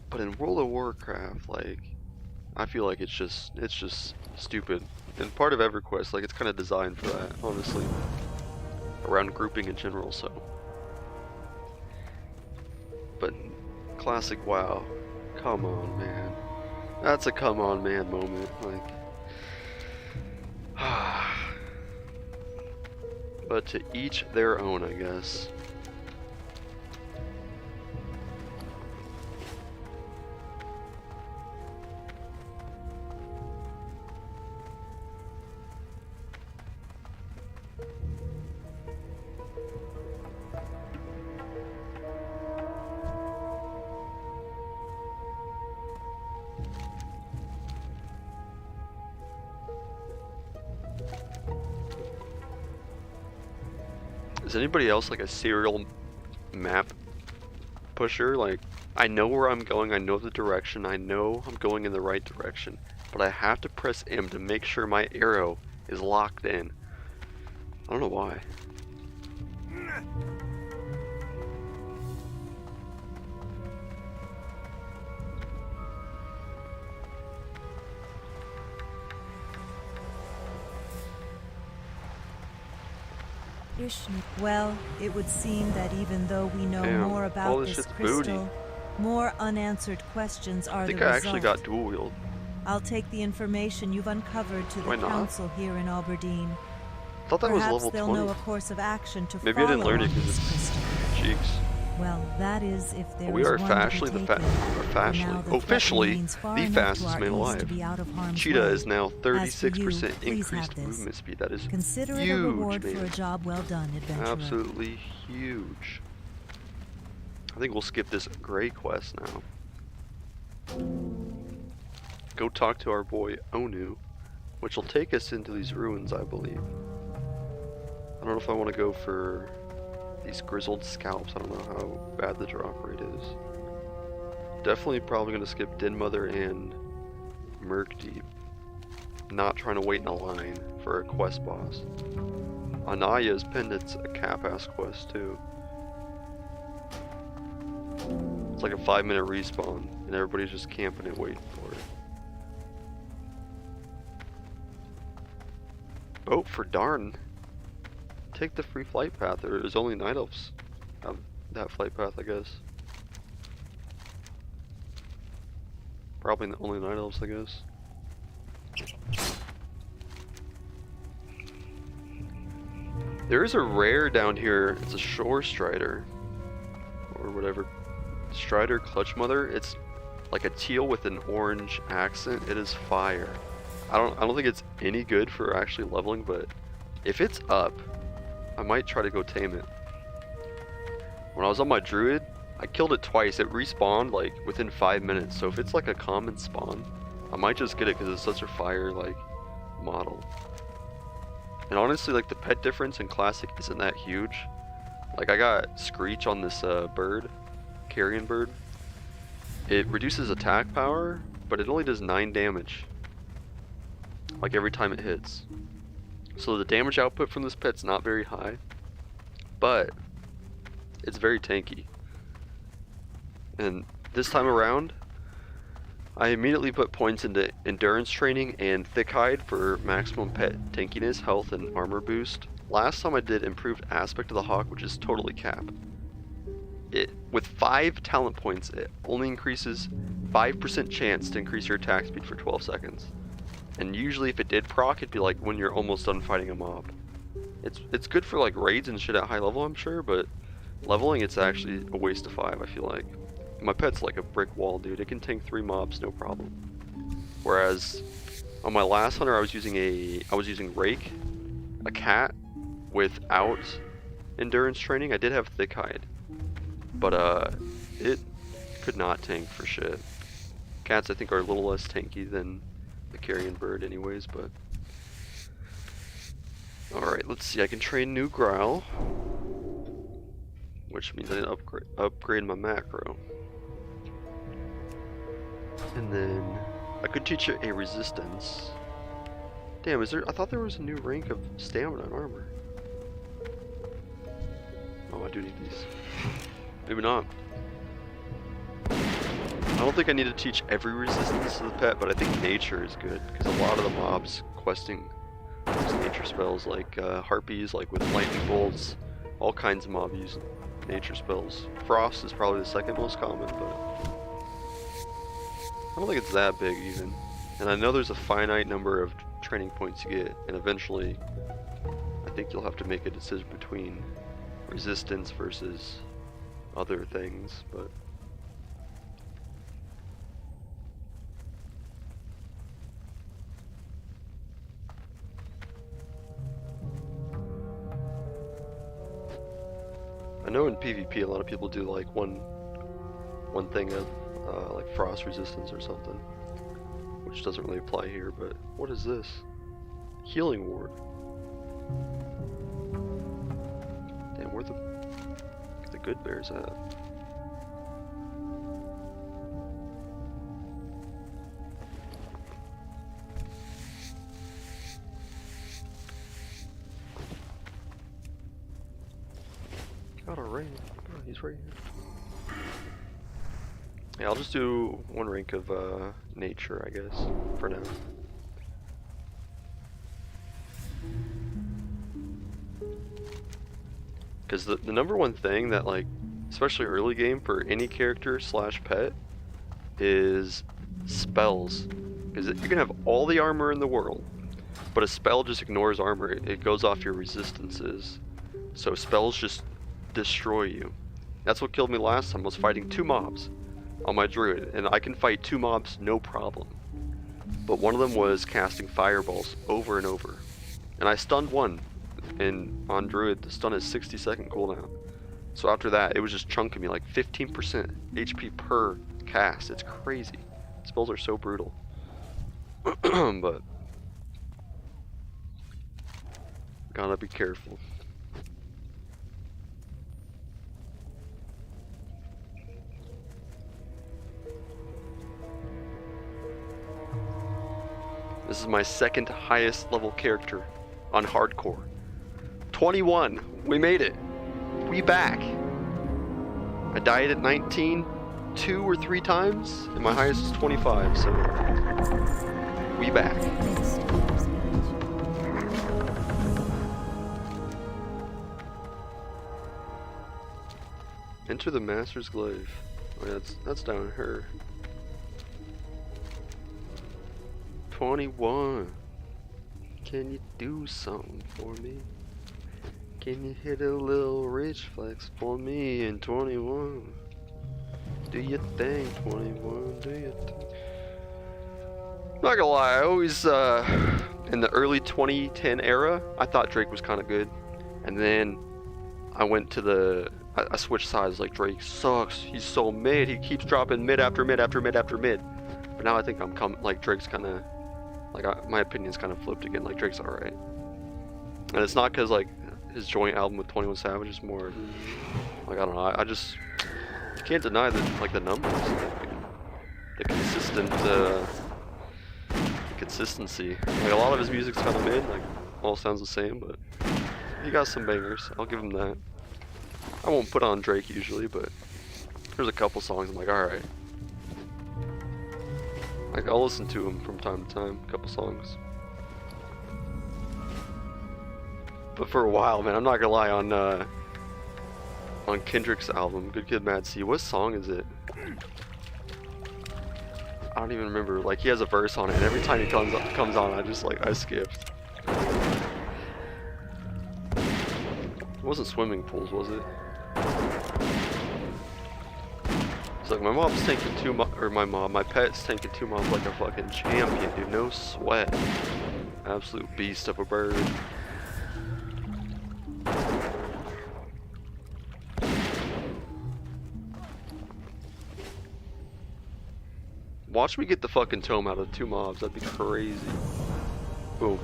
But in World of Warcraft, like, I feel like it's just stupid. And part of EverQuest, like, it's kind of designed for that, honestly, around grouping in general. So, but classic WoW, come on, man. That's a come on, man moment. Like, but to each their own, I guess. Is anybody else like a serial map pusher? Like, I know where I'm going, I know the direction, I know I'm going in the right direction, but I have to press M to make sure my arrow is locked in. I don't know why. Well, it would seem that even though we know more about this crystal, more unanswered questions are the result. I think I actually got dual wield. I'll take the information you've uncovered to the council here in Aberdeen. I thought that was level 20. Perhaps they'll know a course of action to Maybe I didn't learn it because it's cheeks. Well, that is if there we is are one officially the fastest man alive. Cheetah is now 36% increased movement speed. That is Consider huge, it a reward man. for a job well done, adventurer. Absolutely huge. I think we'll skip this gray quest now. Go talk to our boy Onu, which will take us into these ruins, I believe. I don't know if I want to go for these grizzled scalps. I don't know how bad the drop rate is. Definitely probably going to skip Den Mother and Murk Deep. Not trying to wait in a line for a quest boss. Anaya's Pendant's a cap-ass quest too. It's like a 5-minute respawn and everybody's just camping and waiting for it. Vote for Darn. Take the free flight path. There's only night elves have that flight path, I guess. Probably the only night elves, I guess. There is a rare down here. It's a shore strider, or whatever. Strider Clutch Mother. It's like a teal with an orange accent. It is fire. I don't think it's any good for actually leveling, but if it's up, I might try to go tame it. When I was on my druid, I killed it twice. It respawned like within 5 minutes. So if it's like a common spawn, I might just get it because it's such a fire like model. And honestly, like the pet difference in classic isn't that huge. Like I got Screech on this bird, carrion bird. It reduces attack power, but it only does 9 damage. Like every time it hits. So the damage output from this pet's not very high, but it's very tanky. And This time around, I immediately put points into endurance training and thick hide for maximum pet tankiness, health, and armor boost. Last time I did improved aspect of the hawk, which is totally cap. With 5 talent points, it only increases 5% chance to increase your attack speed for 12 seconds. And usually if it did proc, it'd be like when you're almost done fighting a mob. It's good for like raids and shit at high level, I'm sure, but leveling it's actually a waste of 5, I feel like. My pet's like a brick wall, dude. It can tank 3 mobs, no problem. Whereas on my last hunter I was using Rake, a cat, without endurance training. I did have thick hide, but it could not tank for shit. Cats I think are a little less tanky than the carrion bird anyways, but alright, let's see. I can train new growl, which means I need to upgrade my macro. And then I could teach it a resistance. Damn, is there? I thought there was a new rank of stamina and armor. Oh, I do need these. Maybe not. I don't think I need to teach every resistance to the pet, but I think nature is good because a lot of the mobs questing use nature spells, like harpies, like with lightning bolts. All kinds of mobs use nature spells. Frost is probably the second most common, but I don't think it's that big even. And I know there's a finite number of training points you get, and eventually I think you'll have to make a decision between resistance versus other things, but I know in PvP a lot of people do like one thing of like frost resistance or something, which doesn't really apply here. But what is this? Healing ward. Damn, where the good bears at? Got a ring. Oh, he's right here. Yeah, I'll just do one rank of nature, I guess, for now. Because the number one thing that, like, especially early game for any character slash pet is spells. Because you can have all the armor in the world, but a spell just ignores armor. It goes off your resistances. So spells just destroy you. That's what killed me last time. I was fighting 2 mobs on my druid, and I can fight 2 mobs no problem. But one of them was casting fireballs over and over, and I stunned one. And on druid, the stun is 60-second cooldown. So after that, it was just chunking me like 15% HP per cast. It's crazy. Spells are so brutal. But gotta be careful. This is my second highest level character on hardcore. 21. We made it. We back. I died at 19 2 or 3 times, and my highest is 25, so we back. Enter the Master's Glaive. Oh, yeah, that's down here. 21. Can you do something for me? Can you hit a little rich flex for me in 21? Do you think 21? Do you think? Not gonna lie, I always in the early 2010 era, I thought Drake was kind of good, and then I went to I switched sides. Like, Drake sucks. He's so mid. He keeps dropping mid after mid after mid after mid. But now I think like Drake's kind of like my opinion's kind of flipped again. Like, Drake's alright, and it's not because like his joint album with 21 Savage is more like, I don't know. I just you can't deny that, like, the numbers, the consistency. Like, a lot of his music's kind of mid. Like, all sounds the same, but he got some bangers. I'll give him that. I won't put on Drake usually, but there's a couple songs I'm like, alright, Like, I'll listen to him from time to time, a couple songs. But for a while, man, I'm not gonna lie, on Kendrick's album, Good Kid, Mad City, what song is it? I don't even remember. Like, he has a verse on it, and every time he comes on, I just, like, I skipped. It wasn't swimming pools, was it? It's like, my pet's tanking 2 mobs like a fucking champion, dude. No sweat. Absolute beast of a bird. Watch me get the fucking tome out of 2 mobs. That'd be crazy. Boom.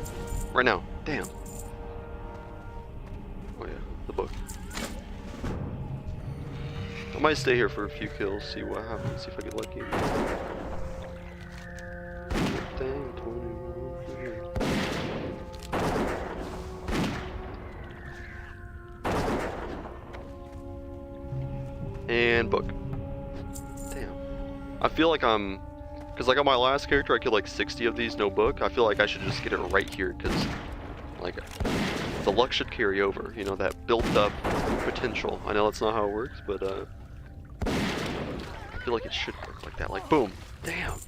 Right now. Damn. Oh yeah, the book. I might stay here for a few kills, see what happens, see if I get lucky. And book. Damn. I feel like I'm... Because like on my last character, I killed like 60 of these, no book. I feel like I should just get it right here, because like the luck should carry over. You know, that built up potential. I know that's not how it works, but I feel like it should work like that. Like, boom. Damn.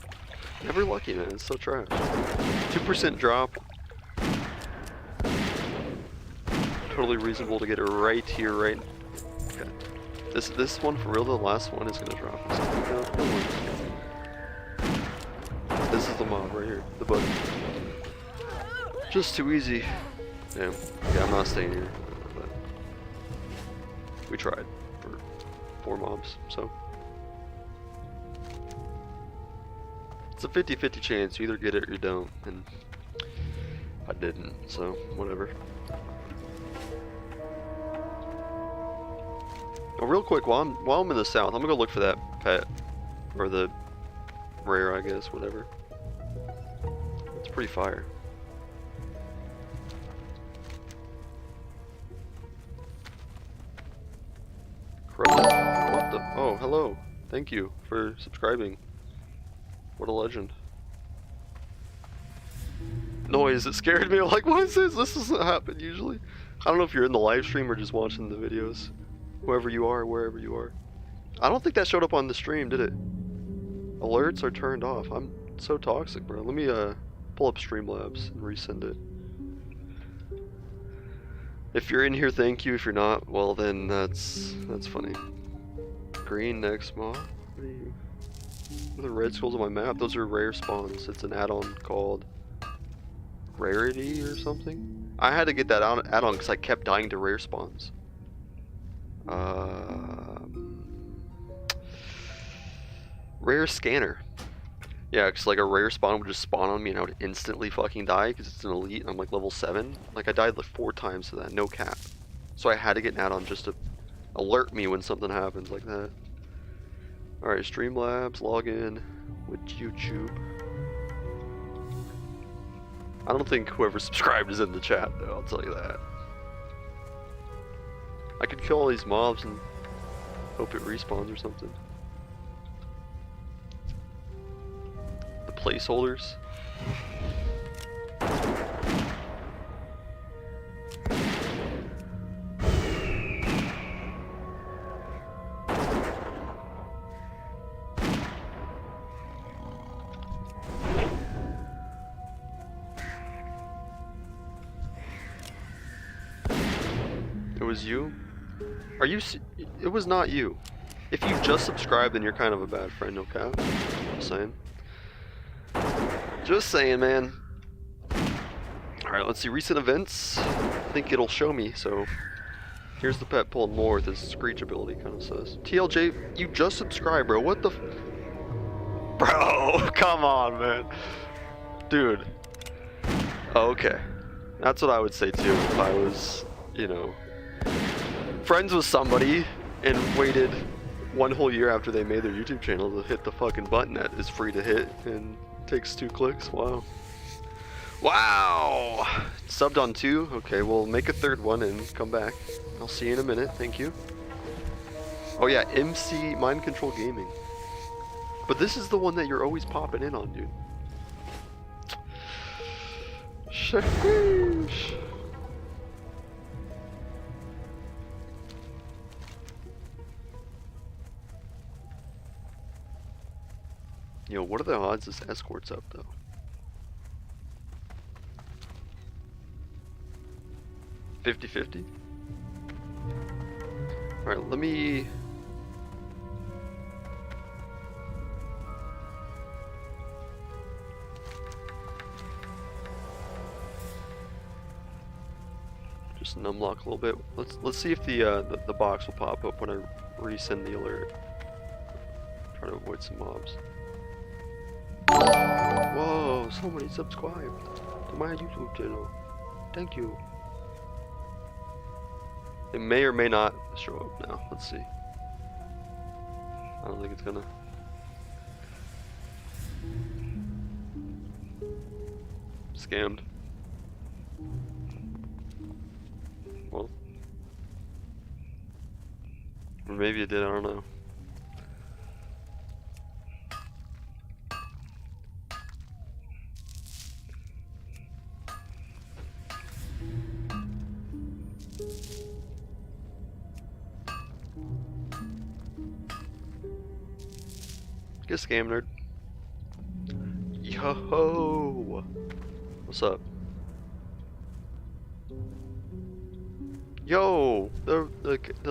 Never lucky, man. It's so trash. 2% drop. Totally reasonable to get it right here, right. Okay. This one for real, the last one is gonna drop. This is the mob right here, the book. Just too easy. Damn. Yeah, I'm not staying here. But we tried for 4 mobs, so. It's a 50-50 chance. You either get it or you don't. And I didn't, so whatever. Oh, real quick, while I'm in the south, I'm gonna go look for that pet. Or the rare, I guess, whatever. It's pretty fire. What the? Oh, hello. Thank you for subscribing. What a legend. Noise, it scared me. I'm like, what is this? This doesn't happen usually. I don't know if you're in the live stream or just watching the videos. Whoever you are, wherever you are. I don't think that showed up on the stream, did it? Alerts are turned off. I'm so toxic, bro. Let me pull up Streamlabs and resend it. If you're in here, thank you. If you're not, well then that's funny. Green next mob. What are you? The red skulls on my map. Those are rare spawns. It's an add-on called Rarity or something. I had to get that add-on because I kept dying to rare spawns. Rare scanner. Yeah, because like a rare spawn would just spawn on me and I would instantly fucking die because it's an elite and I'm like level 7. Like I died like 4 times to that, no cap. So I had to get an add-on just to alert me when something happens like that. Alright, Streamlabs, log in with YouTube. I don't think whoever subscribed is in the chat though, I'll tell you that. I could kill all these mobs and hope it respawns or something. The placeholders. It was you? Are you? It was not you. If you just subscribed, then you're kind of a bad friend, okay? Just saying. Just saying, man. Alright, let's see. Recent events. I think it'll show me, so. Here's the pet pulling more with his screech ability, kind of says. TLJ, you just subscribed, bro. What the Bro, come on, man. Dude. Oh, okay. That's what I would say, too, if I was, you know, friends with somebody and waited 1 whole year after they made their YouTube channel to hit the fucking button that is free to hit and takes 2 clicks. Wow. Wow! Subbed on 2? Okay, we'll make a 3rd one and come back. I'll see you in a minute. Thank you. Oh yeah, MC Mind Control Gaming. But this is the one that you're always popping in on, dude. Sheesh. Yo, what are the odds this escort's up, though? $50-50? Alright, let me... just numlock a little bit. Let's see if the box will pop up when I resend the alert. Try to avoid some mobs. Whoa, somebody subscribed to my YouTube channel. Thank you. It may or may not show up now. Let's see. I don't think it's gonna. Scammed. Well. Or maybe it did, I don't know. Get scam nerd. Yo, what's up? Yo, the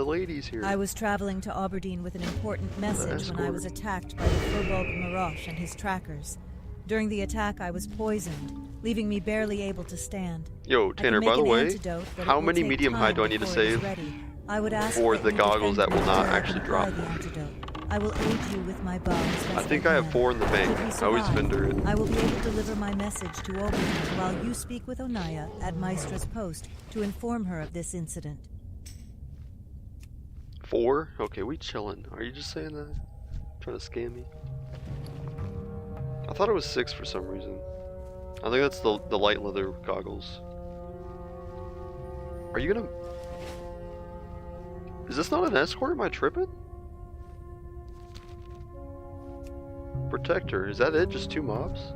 ladies here. I was traveling to Aberdeen with an important message when I was attacked by the Furbolg Marash and his trackers. During the attack, I was poisoned, leaving me barely able to stand. Yo, Tanner, by the way, how many medium high do I need to save for the goggles that will not actually drop? I will aid you with my bombs. I think I have 4 in the bank. I always vendor it. I will be able to deliver my message to Aberdeen while you speak with Onaya at Maestra's post to inform her of this incident. 4? Okay, we chillin'. Are you just saying that? Trying to scam me? I thought it was 6 for some reason. I think that's the light leather goggles. Are you gonna... Is this not an escort? Am I tripping? Protector, is that it? Just 2 mobs?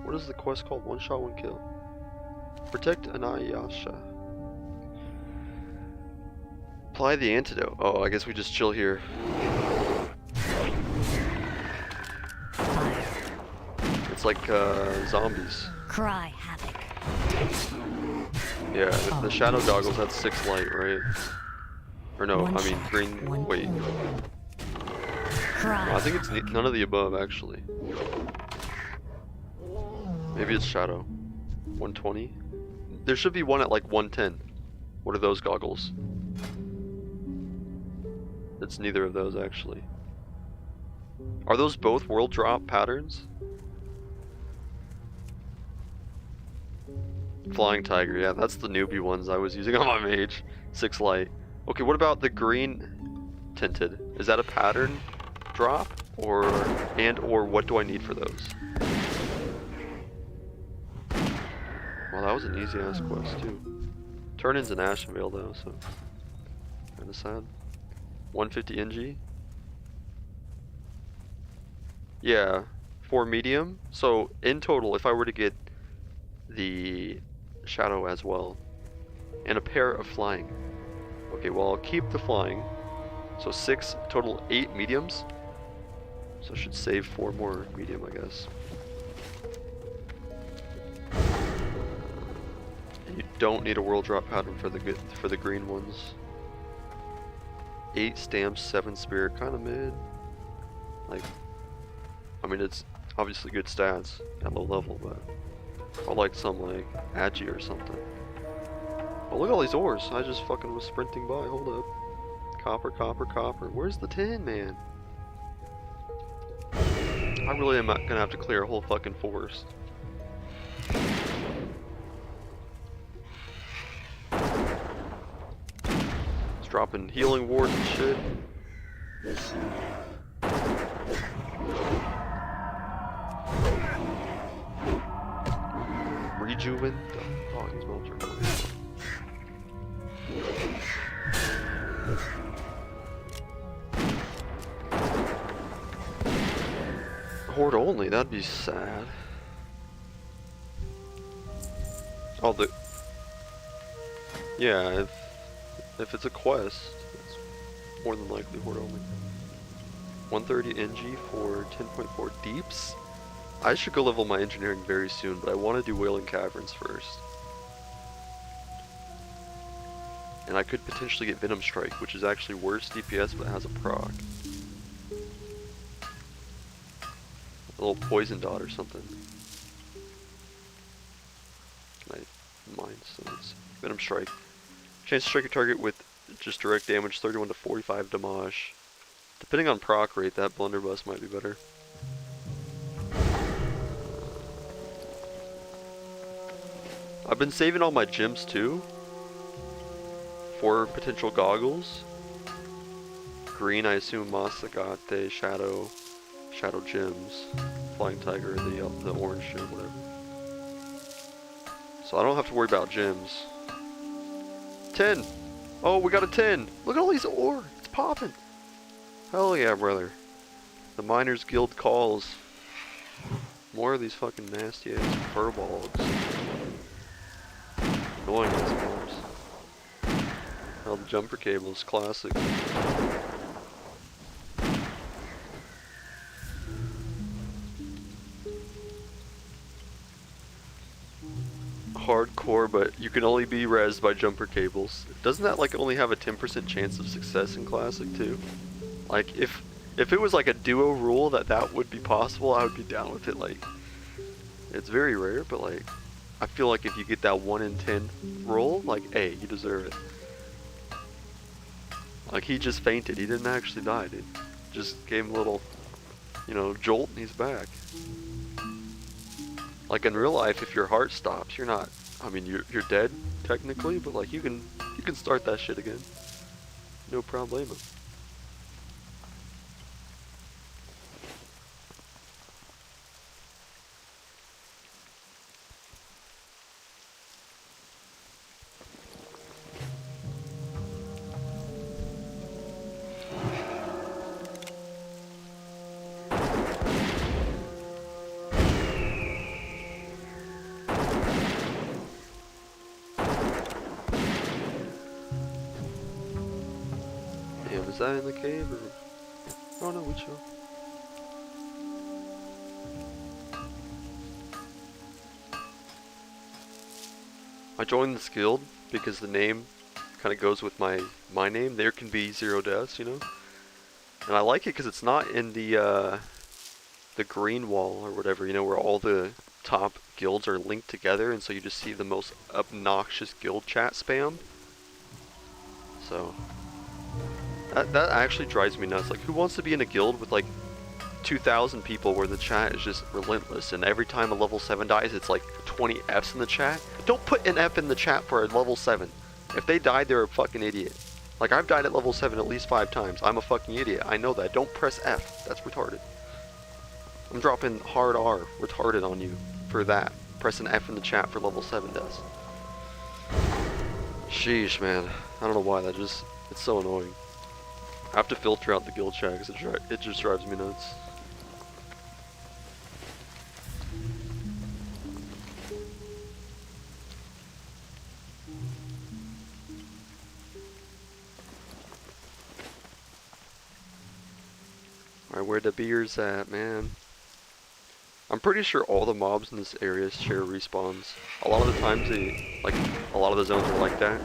What is the quest called? 1 shot, 1 kill. Protect Anayasha. Apply the antidote. Oh, I guess we just chill here. It's like zombies. Cry havoc. Yeah, the shadow goggles had 6 light, right? Or no, I mean green. Wait. I think it's none of the above, actually. Maybe it's shadow. 120? There should be one at like 110. What are those goggles? It's neither of those, actually. Are those both world drop patterns? Flying Tiger, yeah, that's the newbie ones I was using on my mage. 6 light. Okay, what about the green tinted? Is that a pattern drop, or what do I need for those? Well, that was an easy ass quest too. Turn-in's in Ashenvale though, so kinda sad. 150 NG. Yeah, for medium. So in total, if I were to get the shadow as well, and a pair of flying. Okay, well I'll keep the flying. So 6 total, 8 mediums. So I should save 4 more medium, I guess. And you don't need a world drop pattern for the green ones. 8 stamps, 7 spirit, kind of mid. Like, I mean, it's obviously good stats at low level, but I like some like Agi or something. Oh, look at all these ores! I just fucking was sprinting by. Hold up. Copper, copper, copper. Where's the tin, man? I really am not gonna have to clear a whole fucking forest. It's dropping healing wards and shit. Rejuven? Oh, these mobs are annoying. Horde only, that'd be sad. Oh, yeah, if it's a quest, it's more than likely Horde only. 130 NG for 10.4 deeps. I should go level my engineering very soon, but I want to do Wailing Caverns first. And I could potentially get Venom Strike, which is actually worse DPS but has a proc. A little poison dot or something. Can I mine stones? Venom Strike. Chance to strike your target with just direct damage, 31 to 45 damage. Depending on proc rate, that blunderbuss might be better. I've been saving all my gems too for potential goggles. Green, I assume Masagate, Shadow gems, Flying Tiger, the orange gem, whatever. So I don't have to worry about gems. 10! Oh, we got a 10! Look at all these ore! It's popping! Hell yeah, brother. The Miners Guild calls. More of these fucking nasty ass furballs. Annoying ass mobs. Oh, the jumper cables, classic. Hardcore, but you can only be rezzed by jumper cables. Doesn't that like only have a 10% chance of success in Classic too? Like if it was like a duo rule that would be possible, I would be down with it. Like it's very rare, but like I feel like if you get that 1 in 10 roll, like hey, you deserve it. Like he just fainted, he didn't actually die, dude. Just gave him a little, you know, jolt and he's back. Like in real life, if your heart stops, you're not, I mean, you're dead technically, but like you can start that shit again. No problemo. Damn, is that in the cave or? Oh no, we chill. I joined this guild because the name kind of goes with my name. There can be 0 deaths, you know. And I like it because it's not in the green wall or whatever, you know, where all the top guilds are linked together, and so you just see the most obnoxious guild chat spam. So that actually drives me nuts. Like, who wants to be in a guild with like 2,000 people where the chat is just relentless, and every time a level 7 dies, it's like 20 Fs in the chat? Don't put an F in the chat for a level 7. If they died, they're a fucking idiot. Like, I've died at level 7 at least 5 times. I'm a fucking idiot. I know that. Don't press F. That's retarded. I'm dropping hard R, retarded on you for that. Press an F in the chat for level 7 does. Sheesh, man. I don't know why that just, it's so annoying. I have to filter out the guild chat because it just drives me nuts. Alright, where the beers at, man? I'm pretty sure all the mobs in this area share respawns. A lot of the times a lot of the zones are like that.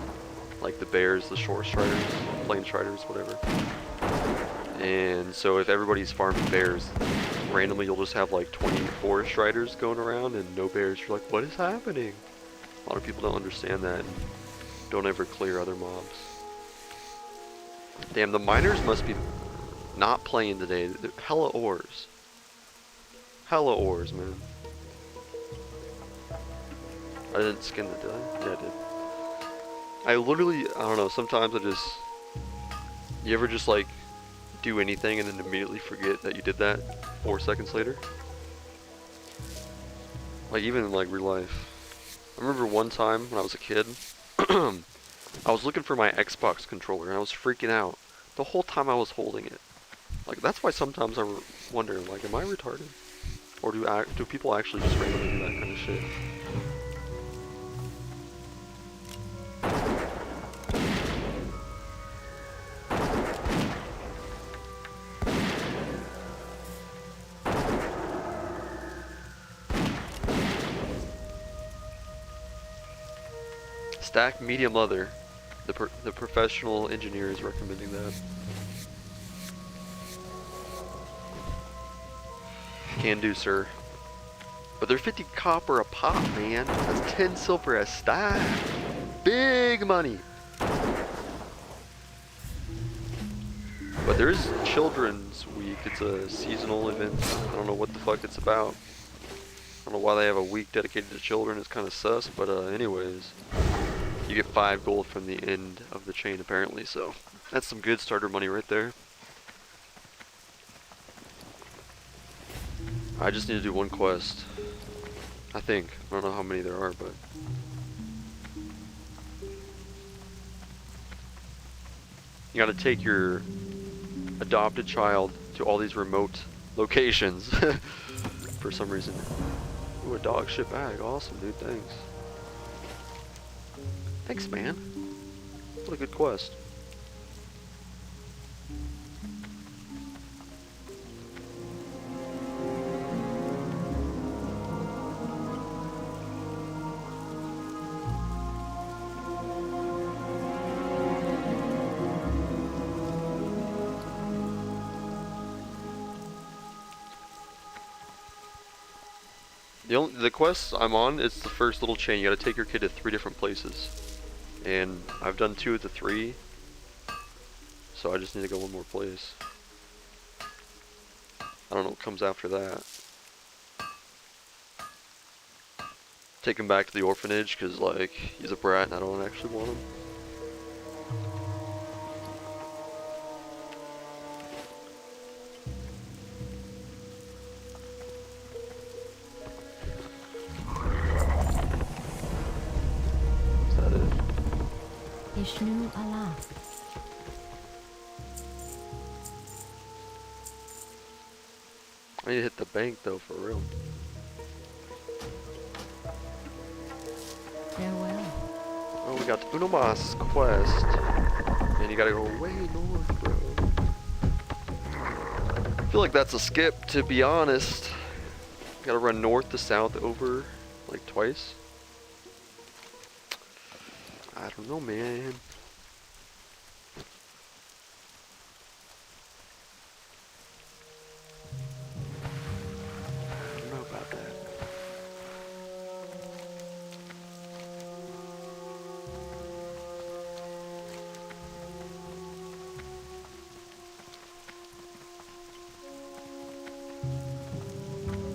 Like the bears, the shore striders, plain striders, whatever. And so if everybody's farming bears, randomly you'll just have like 24 striders going around and no bears. You're like, what is happening? A lot of people don't understand that and don't ever clear other mobs. Damn, the miners must be not playing today. Hella ores. Hella ores, man. I didn't skin it, did I? Yeah, I did. I literally, I don't know, sometimes I just... You ever just like do anything and then immediately forget that you did that 4 seconds later? Like even in like real life. I remember one time when I was a kid, I was looking for my Xbox controller and I was freaking out the whole time I was holding it. Like that's why sometimes I wonder, like, am I retarded? Or do people actually just randomly do that kind of shit? Stacked medium leather. The professional engineer is recommending that. Can do, sir. But they're 50 copper a pop, man. That's 10 silver a stack. Big money. But there is Children's Week. It's a seasonal event. I don't know what the fuck it's about. I don't know why they have a week dedicated to children. It's kind of sus, but anyways. You get 5 gold from the end of the chain, apparently, so that's some good starter money right there. I just need to do one quest. I think. I don't know how many there are, but... You gotta take your adopted child to all these remote locations. For some reason. Ooh, a dog shit bag. Awesome, dude. Thanks. Thanks, man. What a good quest. The quest I'm on, it's the first little chain. You gotta take your kid to 3 different places. And I've done 2 of the 3. So I just need to go one more place. I don't know what comes after that. Take him back to the orphanage, because, like, he's a brat and I don't actually want him. Ishnu Allah. I need to hit the bank though, for real. Farewell. Oh, we got the Unomas quest. And you gotta go way north, bro. I feel like that's a skip, to be honest. You gotta run north to south over, like, twice. I don't know, man. I don't know about that.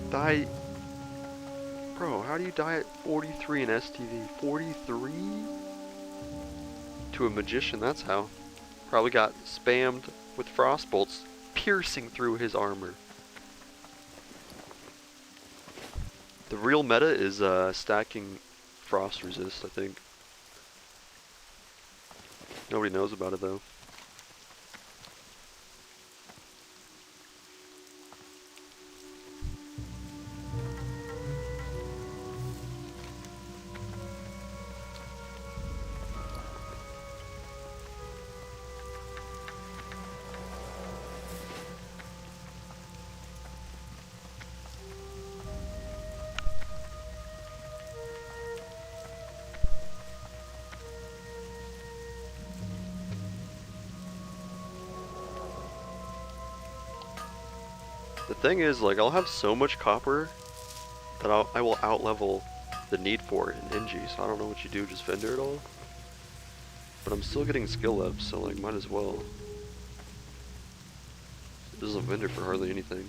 Die. Bro, how do you die at 43 in STV? 43? To a magician, that's how. Probably got spammed with frost bolts piercing through his armor. The real meta is stacking frost resist, I think. Nobody knows about it though. The thing is, like, I'll have so much copper that I will outlevel the need for it in NG, so I don't know what you do, just vendor it all. But I'm still getting skill ups, so, like, might as well. It doesn't vendor for hardly anything.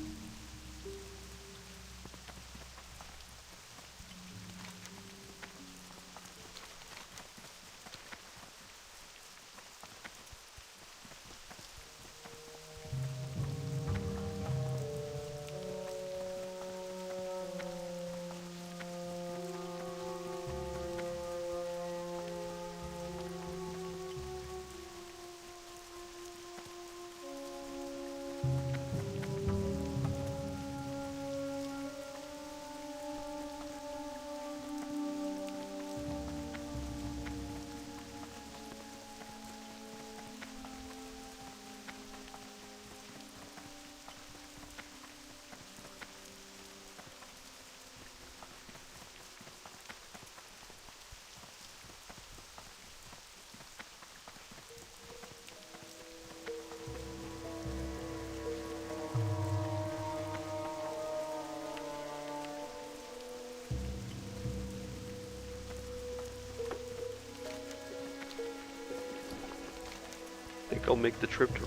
think I'll make the trip to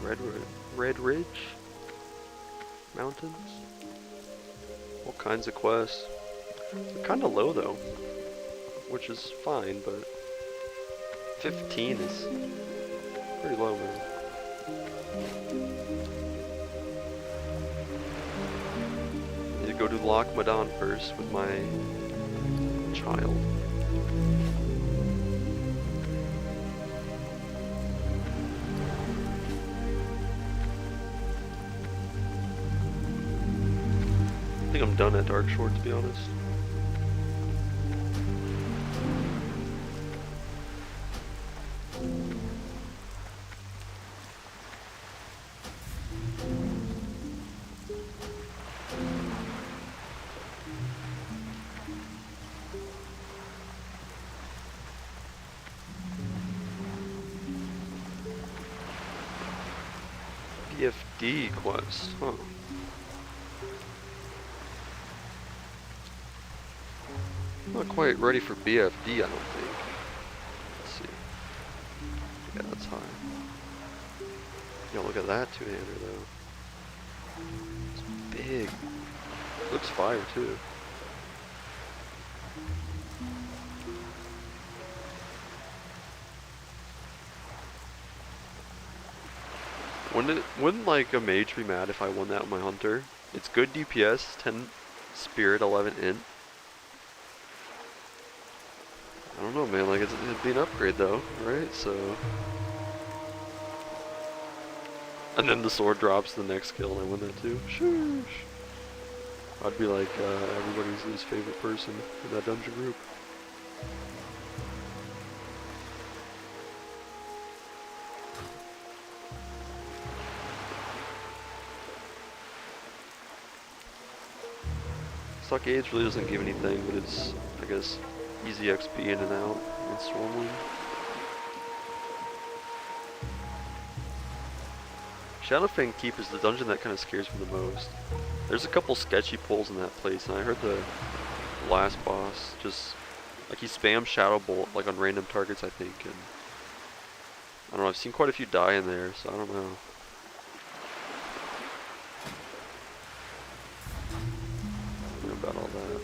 Red Ridge Mountains. All kinds of quests. They're kind of low though, which is fine, but 15 is pretty low, man. Need to go to Loch Madon first with my child. I think I'm done at Darkshore, to be honest. BFD quest, huh? Not quite ready for BFD, I don't think. Let's see. Yeah, that's high. Yo, look at that two-hander though. It's big. Looks fire too. Wouldn't like a mage be mad if I won that with my hunter? It's good DPS, 10 spirit, 11 int. I don't know, man, like it'd be an upgrade though, right? So, and then the sword drops the next kill and I win that too. Sheesh. I'd be like everybody's least favorite person in that dungeon group. Stock Age really doesn't give anything, but it's, I guess, easy XP in and out in Stormwind. Shadowfang Keep is the dungeon that kind of scares me the most. There's a couple sketchy pulls in that place, and I heard the last boss just, like he spams Shadow Bolt like on random targets, I think, and I don't know, I've seen quite a few die in there, so I don't know. About all that.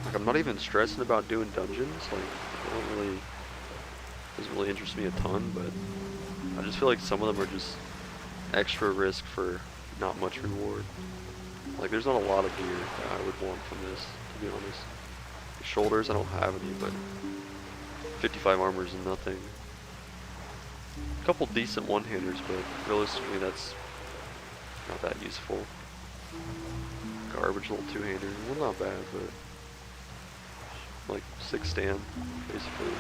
Like I'm not even stressing about doing dungeons, like it doesn't really interest me a ton, but I just feel like some of them are just extra risk for not much reward. Like there's not a lot of gear that I would want from this, to be honest. The shoulders I don't have any, but 55 armor is nothing. A couple decent one-handers, but realistically that's not that useful. Garbage little two-hander. Well, not bad, but like 6 stam, basically.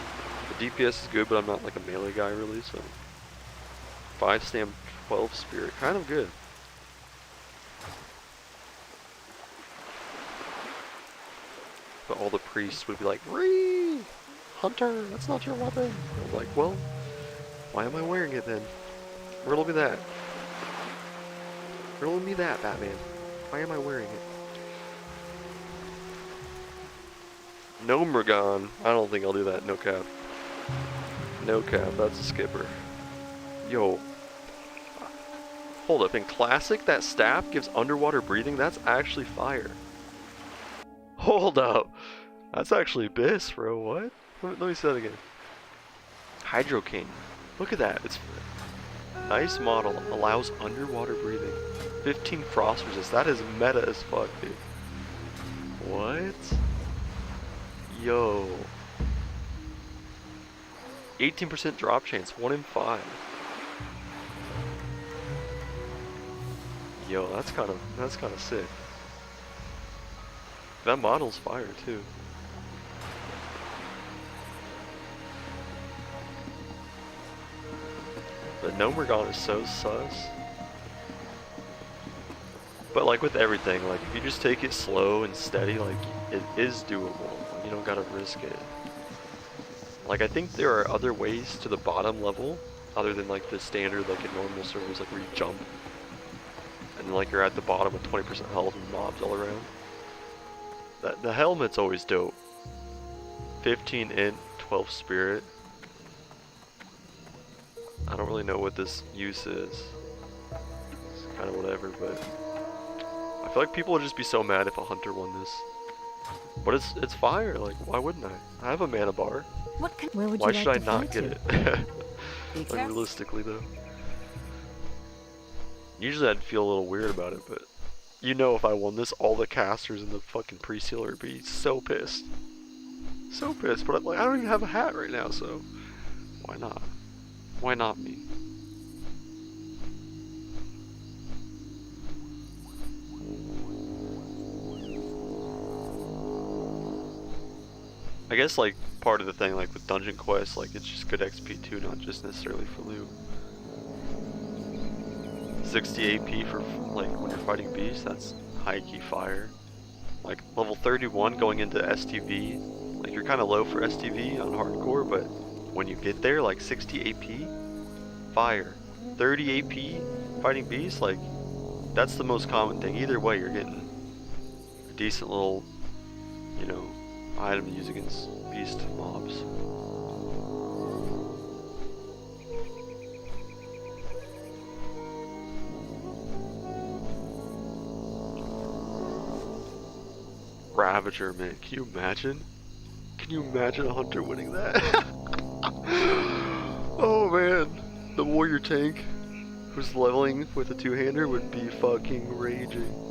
The DPS is good, but I'm not like a melee guy really, so 5 stam, 12 spirit, kind of good. But all the priests would be like, "Ree, Hunter, that's not your weapon." I'm like, well, why am I wearing it then? Riddle me that. Riddle me that, Batman. Why am I wearing it? No Murgon. I don't think I'll do that. No cap. No cap. That's a skipper. Yo. Hold up. In Classic, that staff gives underwater breathing? That's actually fire. Hold up. That's actually Biss, bro. What? Let me say that again. Hydro King. Look at that. It's nice model. Allows underwater breathing. 15 frost resist. That is meta as fuck, dude. What? Yo. 18% drop chance. 1 in 5. Yo, that's kind of sick. That model's fire too. But Nomergon is so sus. But like with everything, like if you just take it slow and steady, like it is doable. You don't gotta risk it. Like I think there are other ways to the bottom level, other than like the standard, like in normal servers, like where you jump, and then like you're at the bottom with 20% health and mobs all around. The helmet's always dope. 15 int, 12 spirit. I don't really know what this use is. It's kind of whatever, but I feel like people would just be so mad if a hunter won this. But it's fire. Like, why wouldn't I? I have a mana bar. Where would Why you should like I to not fly get to? it? Like, realistically though. Usually I'd feel a little weird about it, but you know, if I won this, all the casters in the fucking pre-sealer would be so pissed. So pissed, but like, I don't even have a hat right now, so why not? Why not me? I guess like part of the thing, like with dungeon quests, like it's just good XP too, not just necessarily for loot. 60 AP for like when you're fighting beasts, that's high key fire. Like level 31 going into STV, like you're kind of low for STV on hardcore, but when you get there, like 60 AP, fire. 30 AP fighting beasts, like that's the most common thing. Either way, you're getting a decent little, you know, item to use against beast mobs. Ravager, man, can you imagine? Can you imagine a hunter winning that? Oh man, the warrior tank who's leveling with a two-hander would be fucking raging.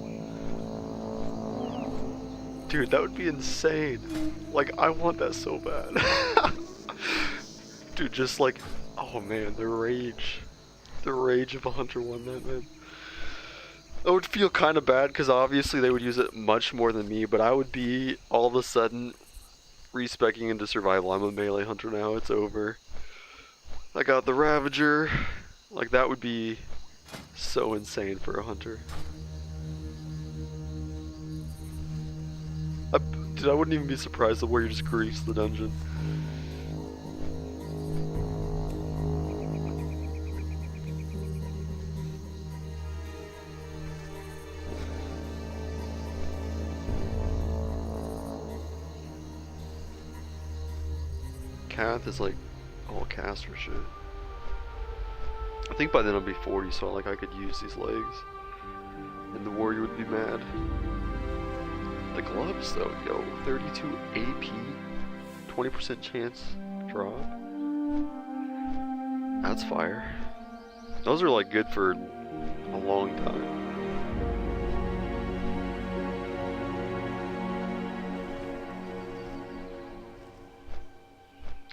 Dude, that would be insane. Like, I want that so bad. Dude, just like, oh man, the rage. The rage if a hunter won that, man. I would feel kind of bad because obviously they would use it much more than me, but I would be all of a sudden respecing into survival. I'm a melee hunter now, it's over. I got the Ravager. Like, that would be so insane for a hunter. Dude, I wouldn't even be surprised the warrior just griefs the dungeon. Cath is like all caster shit. I think by then I'll be 40, so like I could use these legs. And the warrior would be mad. The gloves though, yo, 32 AP, 20% chance drop. That's fire. Those are like good for a long time.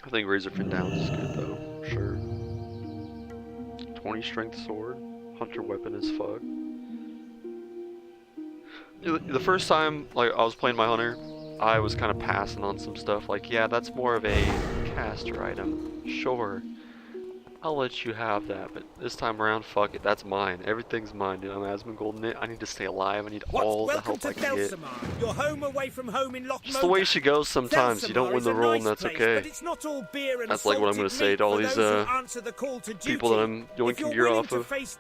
I think Razorfin Downs is good though, for sure. 20 strength sword, hunter weapon as fuck. The first time like I was playing my hunter, I was kind of passing on some stuff like, yeah, that's more of a caster item. Sure, I'll let you have that, but this time around, fuck it, that's mine. Everything's mine, dude. I'm Asmongold. I need to stay alive. I need all the help I can get. Your home away from home in It's the way she goes sometimes. You don't win the role, and that's okay. That's like what I'm going to say to all these people that I'm yoinking gear off of. It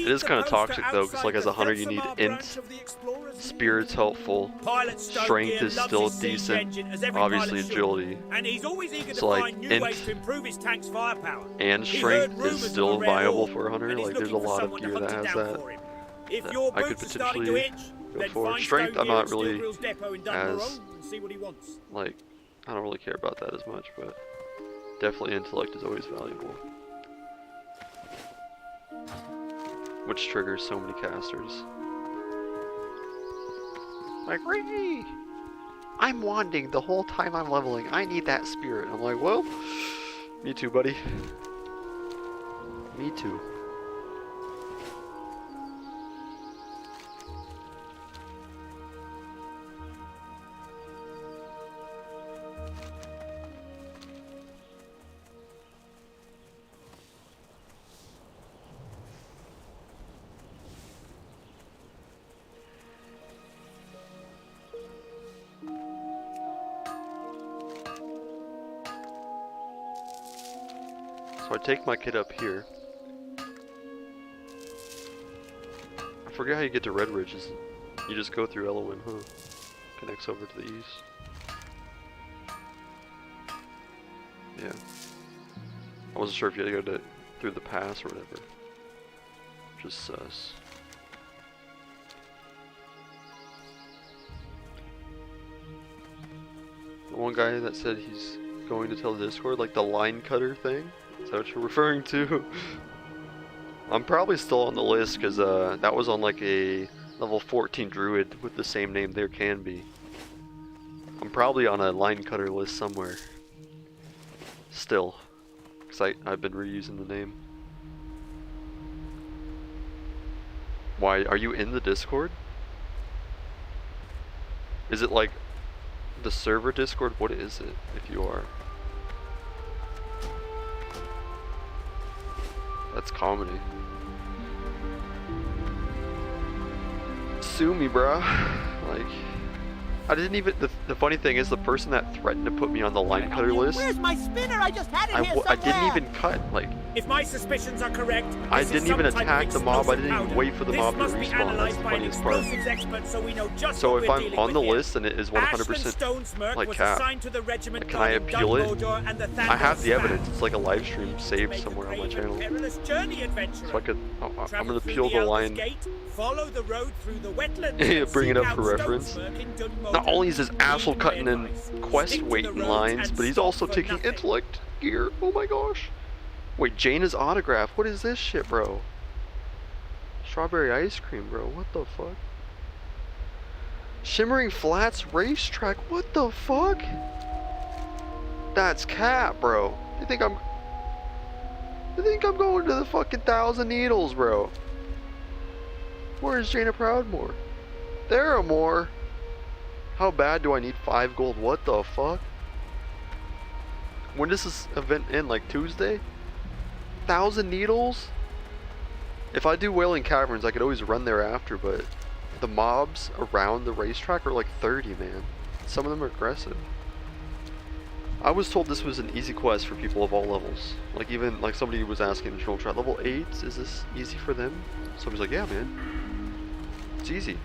is kind of toxic though, because like as a hunter you need int, spirit's helpful, strength is still decent, obviously agility. So like int and strength is still viable for a hunter. Like there's a lot of gear that has that I could potentially go for. Strength I'm not really as, like, I don't really care about that as much, but definitely intellect is always valuable. Which triggers so many casters. Like, Ray! I'm wanding the whole time I'm leveling. I need that spirit. I'm like, well, me too, buddy. Me too. So I take my kid up here. I forget how you get to Red Ridge. You just go through Elowin, huh? Connects over to the east. Yeah. I wasn't sure if you had to go through the pass or whatever. Just sus. The one guy that said he's going to tell the Discord, like the line cutter thing. Is that what you're referring to? I'm probably still on the list because that was on like a level 14 druid with the same name, Therecanbe. I'm probably on a line cutter list somewhere. Still. Because I've been reusing the name. Why? Are you in the Discord? Is it like the server Discord? What is it if you are? That's comedy. Sue me, bruh. Like, I didn't even. The funny thing is, the person that threatened to put me on the line cutter list. Where's my spinner? I just had it here somewhere. I didn't even cut. Like, if my suspicions are correct, I didn't even attack the mob. I didn't even wait for the mob to respawn. That's the funniest part. So if I'm on the list and it is 100% like cap, like, can I appeal it? I have the evidence. It's like a live stream saved somewhere on my channel. So I could. I'm gonna appeal the line. Follow the road through the wetlands. Bring it up for reference. Not only is this asshole cutting in quest waiting lines, but he's also taking intellect gear. Oh my gosh. Wait, Jaina's autograph. What is this shit, bro? Strawberry ice cream, bro. What the fuck? Shimmering Flats racetrack. What the fuck? That's cap, bro. You think I'm going to the fucking 1,000 Needles, bro? Where's Jaina Proudmore? There are more. How bad do I need 5 gold? What the fuck? When does this event end? Like Tuesday? 1,000 Needles? If I do Wailing Caverns, I could always run there after, but the mobs around the racetrack are like 30, man. Some of them are aggressive. I was told this was an easy quest for people of all levels. Like, even like somebody was asking in the general chat, level 8, is this easy for them? Somebody's like, yeah, man. It's easy.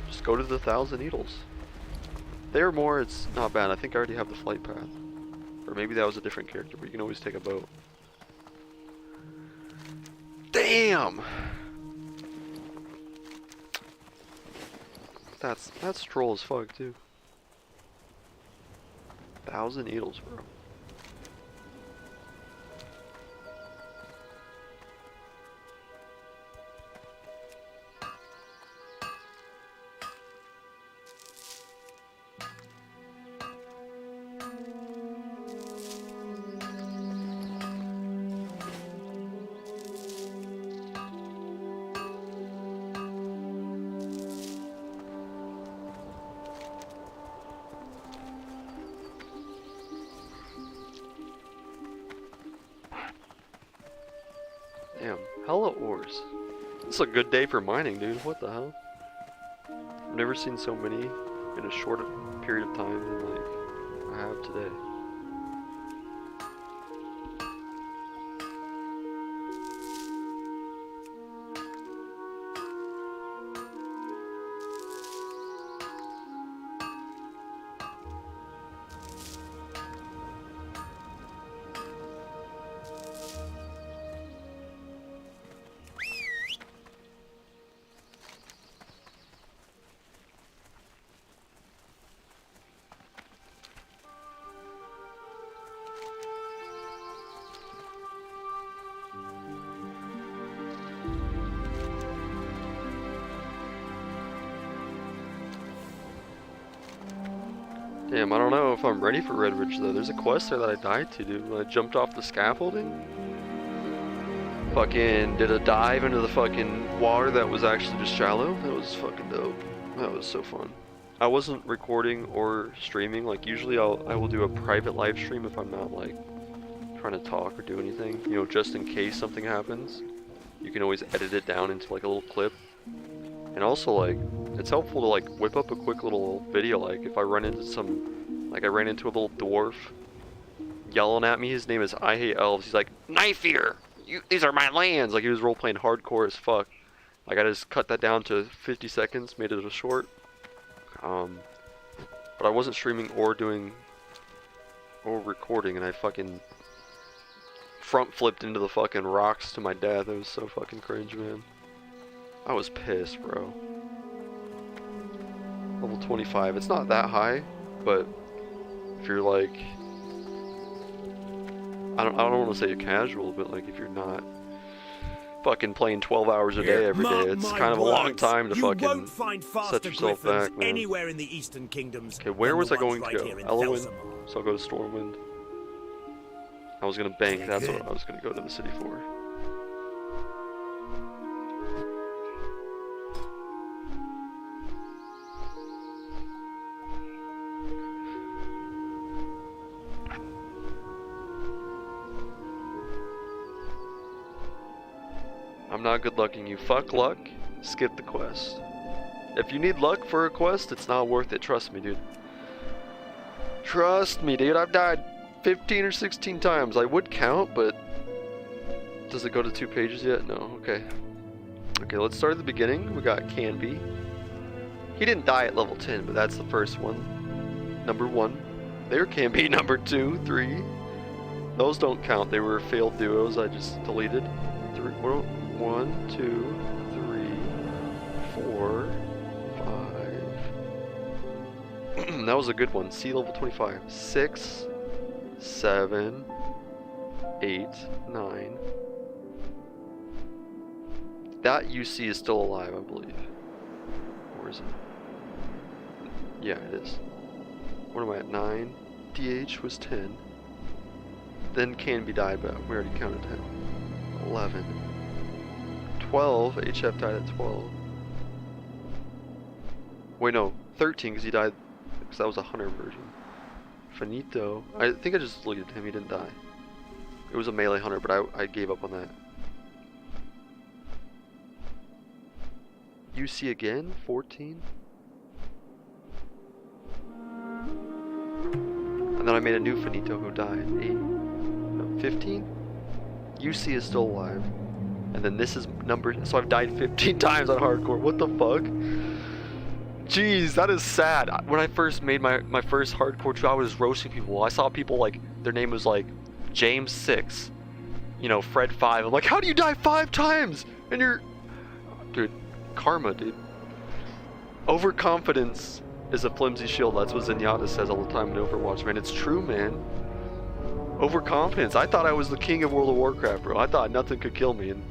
Just go to the 1,000 Needles. There more, it's not bad. I think I already have the flight path. Or maybe that was a different character, but you can always take a boat. Damn! That's troll as fuck, too. 1,000 Needles, bro. Damn, hella ores. This is a good day for mining, dude. What the hell? I've never seen so many in a short period of time than like I have today. Damn, I don't know if I'm ready for Redridge though. There's a quest there that I died to, dude. When I jumped off the scaffolding. Fucking did a dive into the fucking water that was actually just shallow. That was fucking dope. That was so fun. I wasn't recording or streaming. Like usually I will do a private live stream if I'm not like trying to talk or do anything. You know, just in case something happens. You can always edit it down into like a little clip. And also like, it's helpful to like whip up a quick little video, like if I run into some, like I ran into a little dwarf yelling at me, his name is I Hate Elves, he's like, knife eater, these are my lands, like he was role playing hardcore as fuck. Like I just cut that down to 50 seconds, made it a short. But I wasn't streaming or recording, and I fucking front flipped into the fucking rocks to my death. It was so fucking cringe, man. I was pissed, bro. Level 25. It's not that high, but if you're like, I don't want to say casual, but like if you're not fucking playing 12 hours a day every day, it's kind of a long time to fucking set yourself back, man. Anywhere in the Eastern Kingdoms. Okay, where was I going to go? Elwyn, so I'll go to Stormwind. I was gonna bank, that's what I was gonna go to the city for. I'm not good lucking you. Fuck luck. Skip the quest. If you need luck for a quest, it's not worth it. Trust me, dude. Trust me, dude. I've died 15 or 16 times. I would count, but does it go to 2 pages yet? No. Okay. Okay, let's start at the beginning. We got Canby. He didn't die at level 10, but that's the first one. Number 1. Therecanbe. Number 2, 3. Those don't count. They were failed duos. I just deleted. 3. 1, 2, 3, 4, 5. That was a good one. C level 25. 6, 7, 8, 9. That UC is still alive, I believe. Or is it? Yeah, it is. What am I at? 9. DH was 10. Then Canby died, but we already counted him. 11. 12. HF died at 12. Wait, no. 13, because he died, because that was a hunter version. Finito. I think I just deleted him, he didn't die. It was a melee hunter, but I gave up on that. UC again? 14? And then I made a new Finito who died. 8. No, 15? UC is still alive. And then this is number, so I've died 15 times on hardcore. What the fuck? Jeez, that is sad. When I first made my first hardcore too, I was roasting people. I saw people like, their name was like James 6, you know, Fred 5. I'm like, how do you die 5 times? And you're, dude, karma, dude. Overconfidence is a flimsy shield. That's what Zenyatta says all the time in Overwatch, man. It's true, man. Overconfidence. I thought I was the king of World of Warcraft, bro. I thought nothing could kill me, and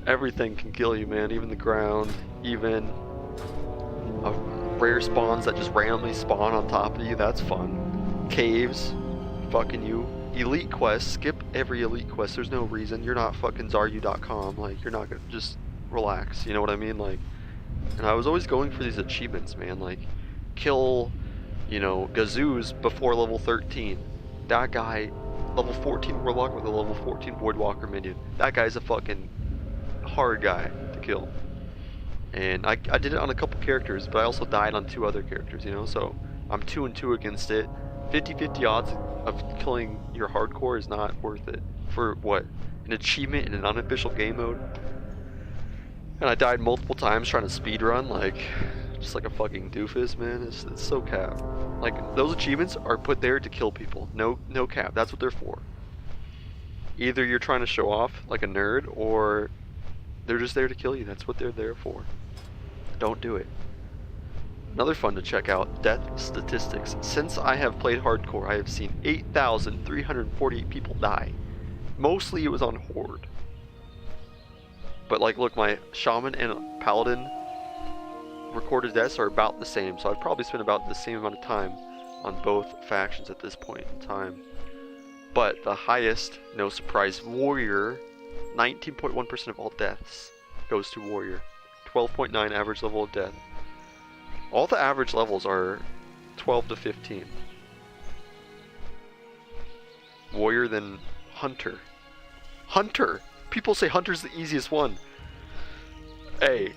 everything can kill you, man. Even the ground, even rare spawns that just randomly spawn on top of you. That's fun. Caves, fucking you. Elite quests. Skip every elite quest. There's no reason. You're not fucking Zaryu.com. Like, you're not gonna just relax. You know what I mean? Like, and I was always going for these achievements, man. Like, kill, you know, Gazoos before level 13. That guy, level 14 Warlock with a level 14 Voidwalker minion. That guy's a fucking hard guy to kill. And I did it on a couple characters, but I also died on 2 other characters, you know? So I'm 2-2 against it. 50-50 odds of killing your hardcore is not worth it. For what? An achievement in an unofficial game mode? And I died multiple times trying to speedrun, like, just like a fucking doofus, man. It's so cap. Like, those achievements are put there to kill people. No cap. That's what they're for. Either you're trying to show off like a nerd, or they're just there to kill you. That's what they're there for. Don't do it. Another fun to check out, death statistics. Since I have played hardcore, I have seen 8,348 people die. Mostly it was on Horde. But like, look, my Shaman and Paladin recorded deaths are about the same, so I've probably spent about the same amount of time on both factions at this point in time. But the highest, no surprise, Warrior, 19.1% of all deaths goes to Warrior. 12.9 average level of death. All the average levels are 12 to 15. Warrior, then Hunter. Hunter! People say Hunter's the easiest one. Hey,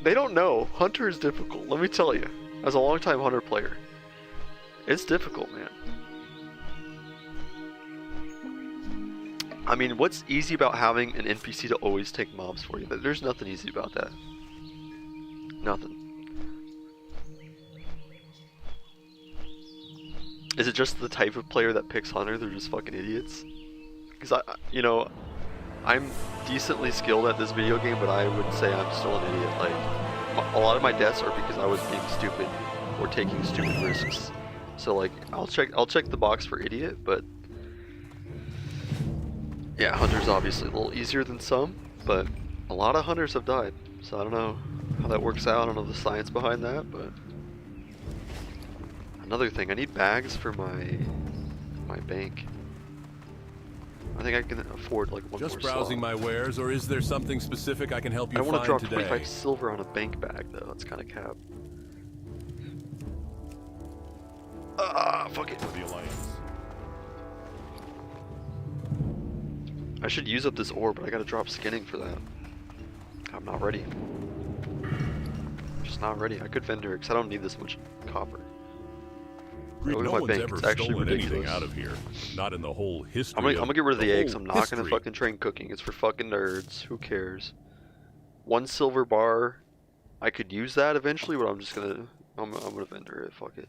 they don't know. Hunter is difficult, let me tell you. As a longtime Hunter player, it's difficult, man. I mean, what's easy about having an NPC to always take mobs for you? There's nothing easy about that. Nothing. Is it just the type of player that picks Hunter? They're just fucking idiots? because you know, I'm decently skilled at this video game, but I would say I'm still an idiot. Like, a lot of my deaths are because I was being stupid or taking stupid risks. So like, I'll check the box for idiot, but yeah, hunter's obviously a little easier than some, but a lot of hunters have died. So I don't know how that works out. I don't know the science behind that, but another thing, I need bags for my bank. I think I can afford like one more Just browsing slot. my wares, or is there something specific I can help you I want to find drop today? 25 silver on a bank bag though. That's kind of cap. Fuck it. For the Alliance. I should use up this ore, but I gotta drop skinning for that. I'm not ready. I'm just not ready. I could vendor because I don't need this much copper. No Look at my one's bank. ever It's actually stolen anything ridiculous. out of here. Not in the whole history. I'm gonna get rid of the eggs. whole I'm not gonna history. fucking train cooking. It's for fucking nerds. Who cares? 1 silver bar. I could use that eventually, but I'm just gonna. I'm gonna vendor it. Fuck it.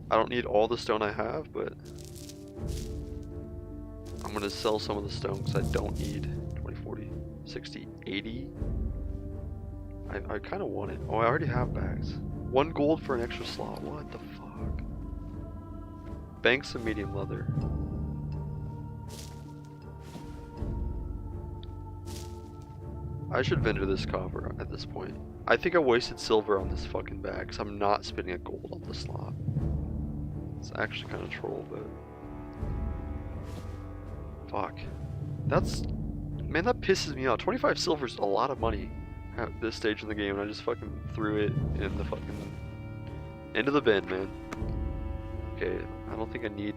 I don't need all the stone I have, but I'm gonna sell some of the stone because I don't need 20, 40, 60, 80. I kind of want it. Oh, I already have bags. 1 gold for an extra slot. What the fuck? Banks of medium leather. I should vendor this copper at this point. I think I wasted silver on this fucking bag because I'm not spending a gold on the slot. It's actually kind of troll, but fuck. That's, man, that pisses me off. 25 silver is a lot of money at this stage in the game, and I just fucking threw it in the fucking into the bin, man. Okay, I don't think I need.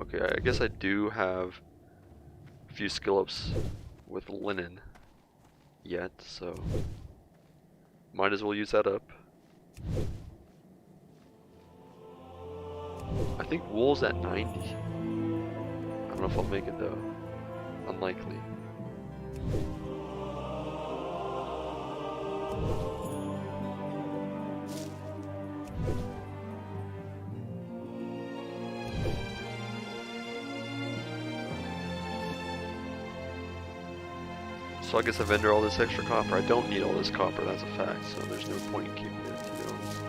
Okay, I guess I do have a few skill ups with linen yet, so might as well use that up. I think wool's at 90. I don't know if I'll make it though. Unlikely. So I guess I vendor all this extra copper. I don't need all this copper, that's a fact, so there's no point in keeping it, to be honest.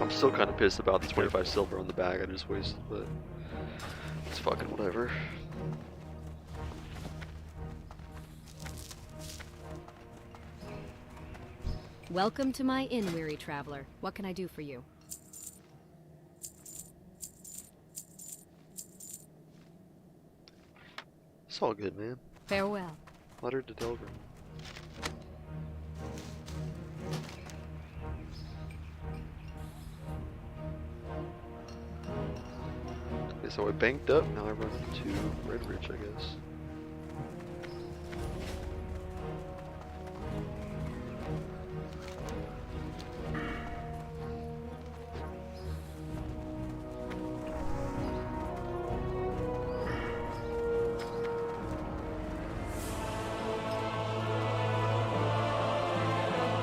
I'm still kind of pissed about the 25 silver on the bag I just wasted, but it's fucking whatever. Welcome to my inn, weary traveler. What can I do for you? It's all good, man. Farewell. Letter to Delgrim. Okay, so I banked up, now I run into Red Ridge, I guess.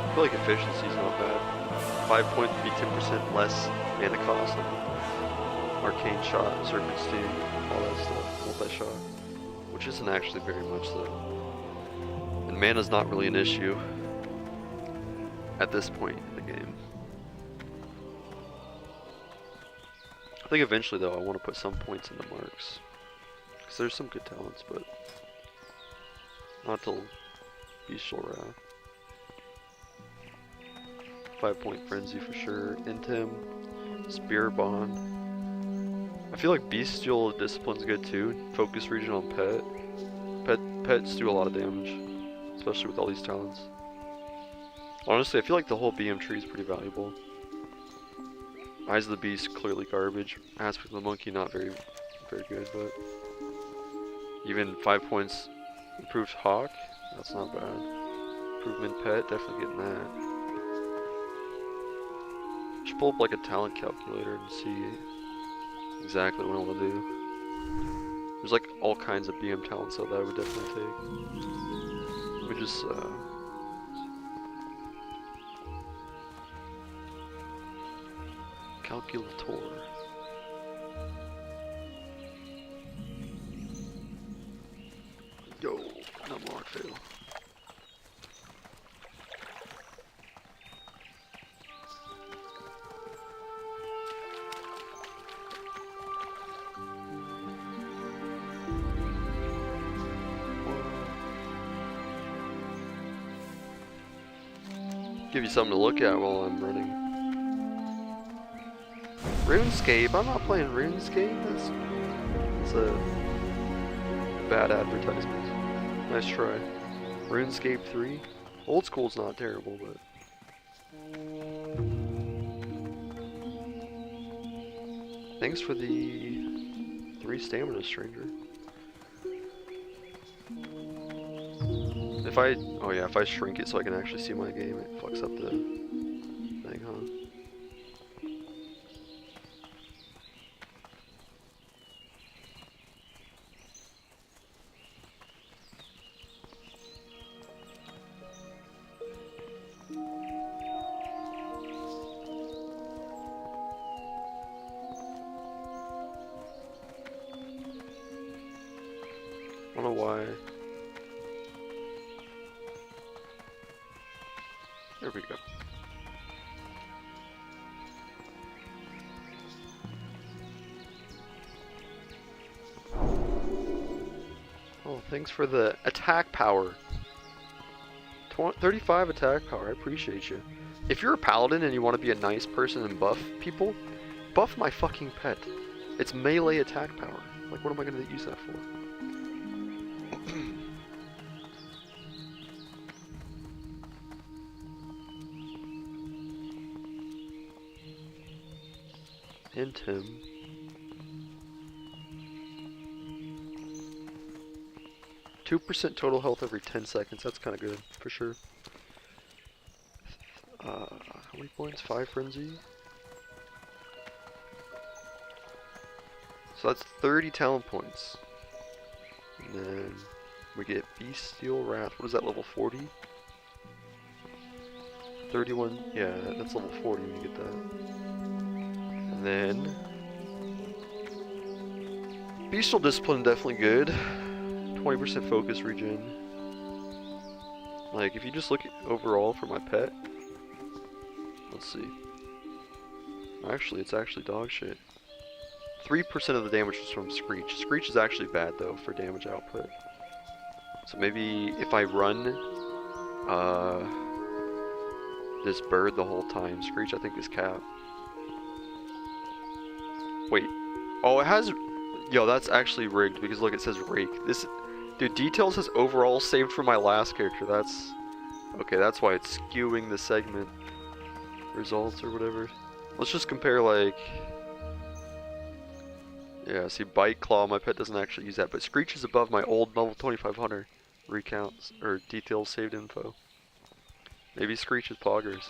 I feel like efficiency's not bad. 5 points would be 10% less mana cost on Arcane Shot, Serpent Sting, all that stuff, multi-shot. Which isn't actually very much though. And mana's not really an issue at this point in the game. I think eventually though I want to put some points into marks. Because there's some good talents, but not till Bestial Wrath. 5-point Frenzy for sure. Intim, Spear Bond. I feel like Bestial Discipline's good too. Focus Region on Pet. Pets do a lot of damage, especially with all these talents. Honestly, I feel like the whole BM tree is pretty valuable. Eyes of the Beast, clearly garbage. Aspect of the Monkey, not very good, but even 5 points improved Hawk, that's not bad. Improvement Pet, definitely getting that. Just pull up like a talent calculator and see exactly what I want to do. There's like all kinds of BM talents that I would definitely take. Let me just Calculator. Yo, no more fail. Give you something to look at while I'm running. RuneScape? I'm not playing RuneScape. That's a bad advertisement. Nice try. RuneScape 3? Old school's not terrible, but... Thanks for the 3 stamina, stranger. If I, oh yeah, if I shrink it so I can actually see my game, it fucks up the thing, huh? I don't know why. There we go. Oh, thanks for the attack power. 35 attack power, I appreciate you. If you're a paladin and you want to be a nice person and buff people, buff my fucking pet. It's melee attack power. Like, what am I going to use that for? Hint him. Two 2% total health every 10 seconds. That's kind of good, for sure. How many points? 5 frenzy. So that's 30 talent points. And then we get Bestial Wrath. What is that, level 40? 31. Yeah, that's level 40 when you get that. And then Bestial Discipline, definitely good. 20% focus regen. Like, if you just look at overall for my pet, let's see. Actually, it's actually dog shit. 3% of the damage was from Screech. Screech is actually bad though for damage output. So maybe if I run this bird the whole time, Screech I think is cap. Wait. Oh, it has... Yo, that's actually rigged because look, it says rake. This... Dude, details says overall saved for my last character. That's... Okay, that's why it's skewing the segment results or whatever. Let's just compare, like... Yeah, see, Bite Claw, my pet doesn't actually use that, but Screech is above my old level 2500 recounts, or details saved info. Maybe Screech is poggers.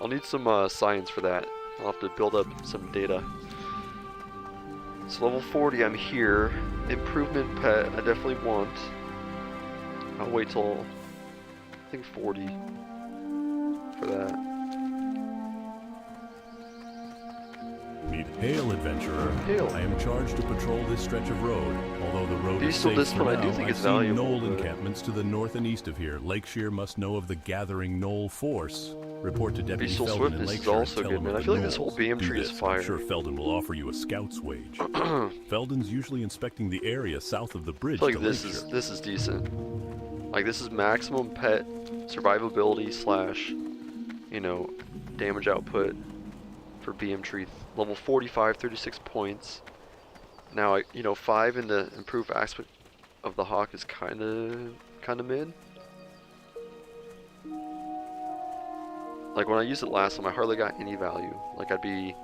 I'll need some science for that. I'll have to build up some data. So level 40, I'm here. Improvement pet, I definitely want. I'll wait till, I think 40 for that. Meet Hail, adventurer. Hail. I am charged to patrol this stretch of road. Although the road is safe Discipline, for I do now, think I've it's seen valuable, knoll but... encampments to the north and east of here. Lakeshire must know of the gathering knoll force. Report to Deputy Bestial Felden in Swiftness is Lakeshire also and tell good, him man. of I the feel like this whole knolls. BM Do tree is this, fire. I'm sure Felden will offer you a scout's wage. Felden's usually inspecting the area south of the bridge I feel to like Lakeshire. this is decent. Like, this is maximum pet survivability slash, you know, damage output for BM tree. Level 45, 36 points. Now, you know, 5 in the improved aspect of the hawk is kind of mid. Like, when I used it last time, I hardly got any value. Like, I'd be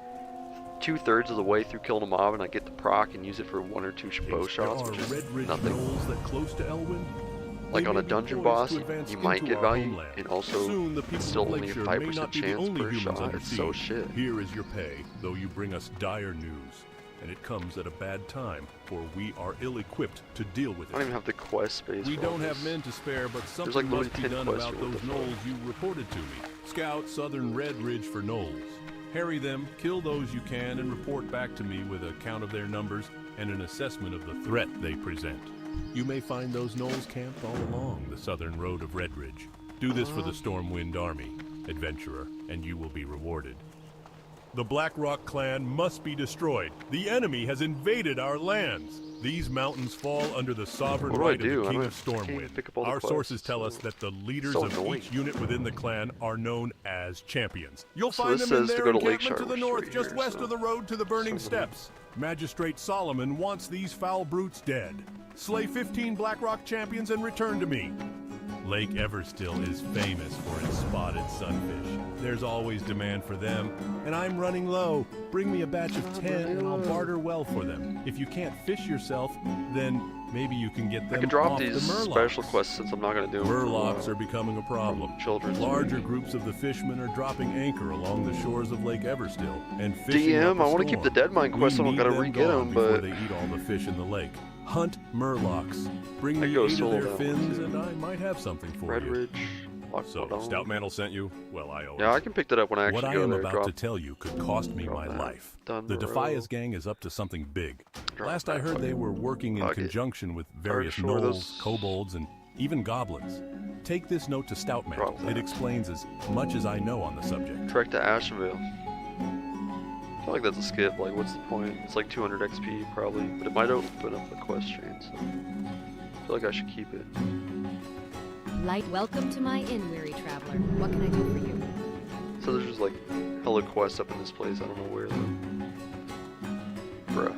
2/3 of the way through killing a mob, and I'd get the proc and use it for 1 or 2 bow shots, which is nothing. That close to Elwyn. Like, They on a may be dungeon poised boss, to advance you might into get our value, homeland. and also, Soon the people it's still of only a Lakeshire may 5% not be the chance only per humans shot. under It's so siege. shit. Here is your pay, though you bring us dire news. And it comes at a bad time, for we are ill-equipped to deal with I don't it. even have the quest space We for all don't have this. men to spare, but something like must be literally 10 done quests about or what those the fuck. knolls you reported to me. Scout Southern Red Ridge for knolls. Harry them, kill those you can, and report back to me with a count of their numbers and an assessment of the threat they present. You may find those gnolls camped all along the southern road of Redridge. Do this for the Stormwind Army, adventurer, and you will be rewarded. The Blackrock clan must be destroyed. The enemy has invaded our lands. These mountains fall under the sovereign right of the King of Stormwind. Our sources tell us that the leaders of each unit within the clan are known as champions. You'll find them in their encampment to the north, just west of the road to the Burning Steps. Magistrate Solomon wants these foul brutes dead. Slay 15 Blackrock champions and return to me. Lake Everstill is famous for its spotted sunfish. There's always demand for them, and I'm running low. Bring me a batch of 10 and I'll barter well for them. If you can't fish yourself, then maybe you can get them I can drop off these the Murlocs. special quests since I'm not going to do them. Murlocs are becoming a problem. Children's Larger groups of the fishermen are dropping anchor along the shores of Lake Everstill and fishing DM, up a I want to keep the storm. Deadmine quest, so I don't got to re-get them, before but they eat all the fish in the lake. Hunt Murlocs. Bring me go 8 of solo their that one, fins, too. and I might have something for you. Redridge. So, Stoutmantle sent you? Well, I owe it. Yeah, I can pick that up when I actually What I go am there. about to tell you could cost me my that. life. Done The row. Defias gang is up to something big. Last I that heard, they were working in Fuck it. conjunction with various sure, gnolls, those- kobolds, and even goblins. Take this note to Drop Stoutmantle. that. It explains as much as I know on the subject. Trek to Ashenvale. I feel like that's a skip. Like, what's the point? It's like 200 XP probably, but it might open up the quest chain. So I feel like I should keep it. Light welcome to my inn, weary traveler. What can I do for you? So there's just like hella quests up in this place. I don't know where though. Bruh.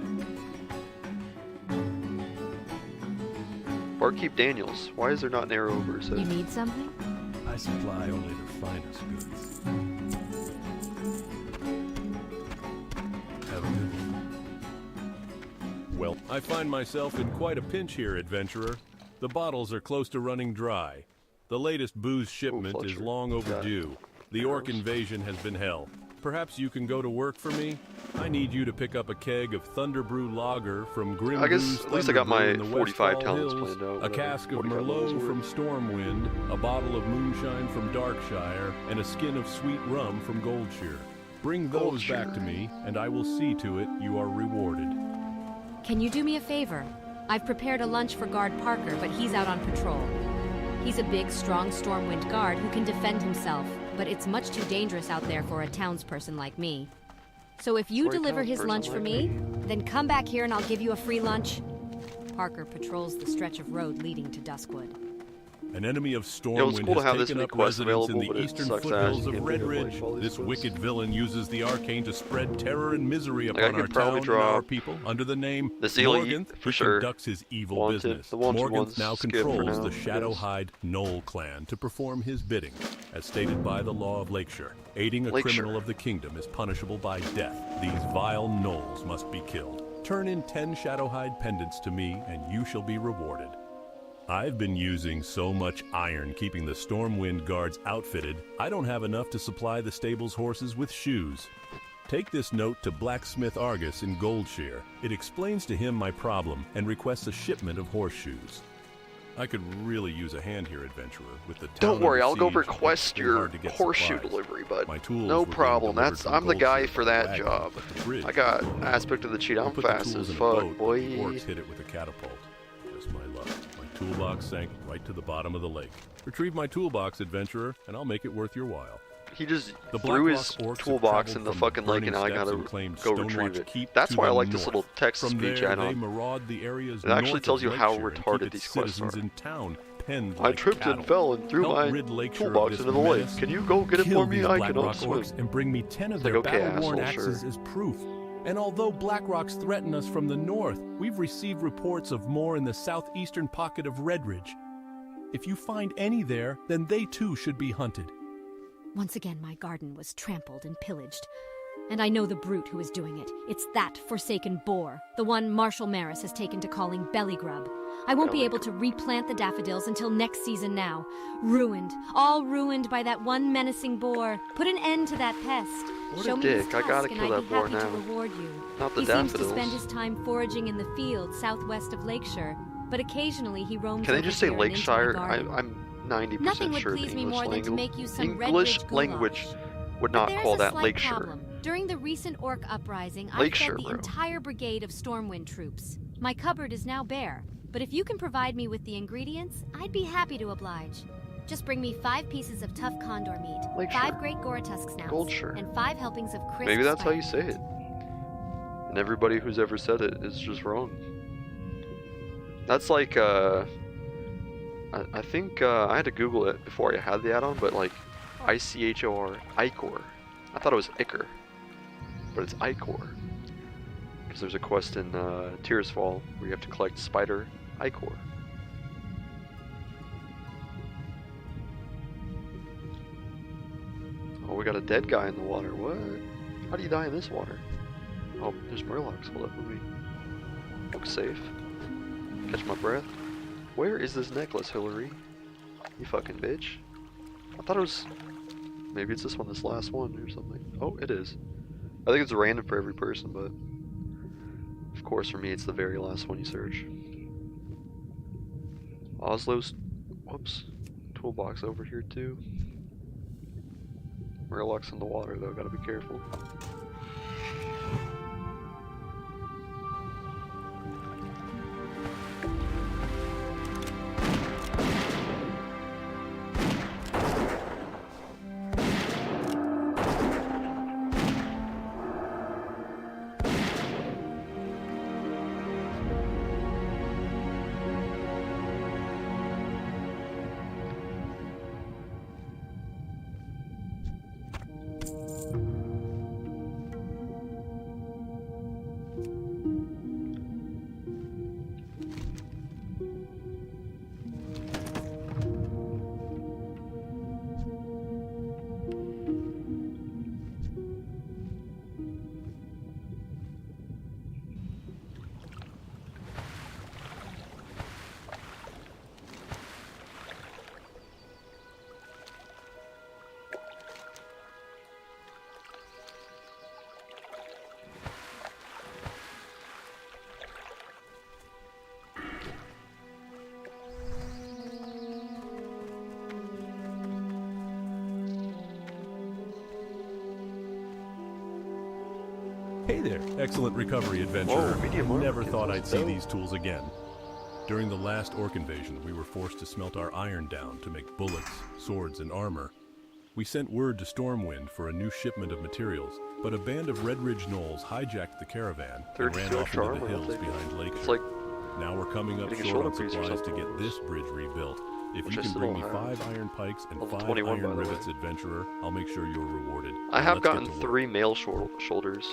Barkeep Daniels. Why is there not an arrow over his You head? need something? I supply only the finest goods. Have a good one. Well, I find myself in quite a pinch here, adventurer. The bottles are close to running dry. The latest booze shipment is Fletcher. long overdue. The orc invasion has been hell. Perhaps you can go to work for me? I need you to pick up a keg of Thunderbrew lager from Grim I guess Brew's at least I got my Thunderbrew in the 45 Westfall talents Hills, planned out, a whatever cask of 45 Merlot levels from Stormwind, a bottle of moonshine from Darkshire, and a skin of sweet rum from Goldshear. Bring those back to me, and I will see to it you are rewarded. Can you do me a favor? I've prepared a lunch for Guard Parker, but he's out on patrol. He's a big, strong Stormwind guard who can defend himself, but it's much too dangerous out there for a townsperson like me. So if you For a deliver his townsperson lunch for like me, then come back here and I'll give you a free lunch. Parker patrols the stretch of road leading to Duskwood. An enemy of Yo, it's Stormwind cool to have has this taken many up quests residence in available, the but it eastern sucks foothills ass of you can't pick up, like, Redridge. all these This quests. wicked villain uses the arcane to spread terror and misery I upon could our probably town and our drop people under the name this elite, Morganth. for He sure. conducts his evil Wanted. business. The wanted Morganth ones now skip for controls now, the I guess. Shadowhide Gnoll clan to perform his bidding, as stated by the law of Lakeshire. Aiding a Lakeshire. criminal of the kingdom is punishable by death. These vile gnolls must be killed. Turn in 10 Shadowhide pendants to me, and you shall be rewarded. I've been using so much iron keeping the Stormwind guards outfitted, I don't have enough to supply the stable's horses with shoes. Take this note to Blacksmith Argus in Goldshear. It explains to him my problem and requests a shipment of horseshoes. I could really use a hand here, adventurer. With the town Don't worry, under I'll go siege, it's request been your hard to get horseshoe supplies. delivery, bud. My tools No were being problem. delivered That's from I'm the guy Goldshear for by that wagon, job. but the bridge I got was blown. aspect of the cheat. I I'm put the fast tools as in a fuck, boat, boy. but the orcs hit it with a catapult. Just my luck. My toolbox sank right to the bottom of the lake. Retrieve my toolbox, adventurer, and I'll make it worth your while. He just The threw his Blackrock orcs have toolbox in traveled the from fucking lake, Burning and I Steps gotta and claimed go Stonewatch retrieve it. Keep That's to why I the like this north. little text From speech there, add they on. maraud the areas It actually north tells of you how Lakeshire and keep retarded its these quests citizens are. in town penned I like tripped cattle. and fell and threw Help my rid Lakeshire of toolbox this into the lake. menace. Can you go get it Kill for me? these I cannot Blackrock swim. orcs and bring me 10 of It's their like, okay, battle-worn asshole, axes sure. as proof. And although Blackrocks threaten us from the north, we've received reports of more in the southeastern pocket of Redridge. If you find any there, then they too should be hunted. Once again, my garden was trampled and pillaged. And I know the brute who is doing it. It's that forsaken boar, the one Marshal Maris has taken to calling Bellygrub. I won't be able to replant the daffodils until next season now. Ruined, all ruined by that one menacing boar. Put an end to that pest. What a Show me his dick. I gotta tusk and kill I'd that be boar happy to now. reward you. Not the He seems to daffodils. spend his time foraging in the fields southwest of Lakeshire, but occasionally he roams Can they over just say here and into my Lakeshire? garden. I'm 90% Nothing would sure please the me more English than to make you some English Redridge language goulash. would But not there's call a that slight Lakeshire. problem. During the recent orc uprising, I Lakeshore, fed the bro. entire brigade of Stormwind troops. My cupboard is now bare, but if you can provide me with the ingredients, I'd be happy to oblige. Just bring me 5 pieces of tough condor meat, Lakeshore. 5 great Goratusk snouts, Goldshire. and 5 helpings of crisp Maybe that's how you spider say it. And everybody who's ever said it is just wrong. That's like, I think I had to Google it before I had the add-on, but like, ICHOR, Ichor. I thought it was Ichor, but it's Ichor. Because there's a quest in Tears Fall where you have to collect Spider Ichor. Oh, we got a dead guy in the water. What? How do you die in this water? Oh, there's Murlocs. Hold up, let me look safe. Catch my breath. Where is this necklace, Hillary? You fucking bitch. I thought it was... Maybe it's this one, this last one or something. Oh, it is. I think it's random for every person, but... Of course, for me, it's the very last one you search. Oslo's... Whoops. Toolbox over here, too. Murlocs in the water, though. Gotta be careful. Hey there, excellent recovery adventurer. Whoa, medium armor Never kit, thought that's I'd see dope. these tools again. During the last orc invasion, we were forced to smelt our iron down to make bullets, swords, and armor. We sent word to Stormwind for a new shipment of materials, but a band of Red Ridge Gnolls hijacked the caravan and ran 32 off extra into the armor, hills I'll take it. behind Lakeshore. It's like Now we're coming up getting a short shoulder on piece or supplies to something. get this bridge rebuilt. If Which you I can still bring me don't have. 5 iron pikes and Level 5 21, by iron the way. rivets, adventurer, I'll make sure you're rewarded. I Now have let's get gotten to work. 3 male shoulders,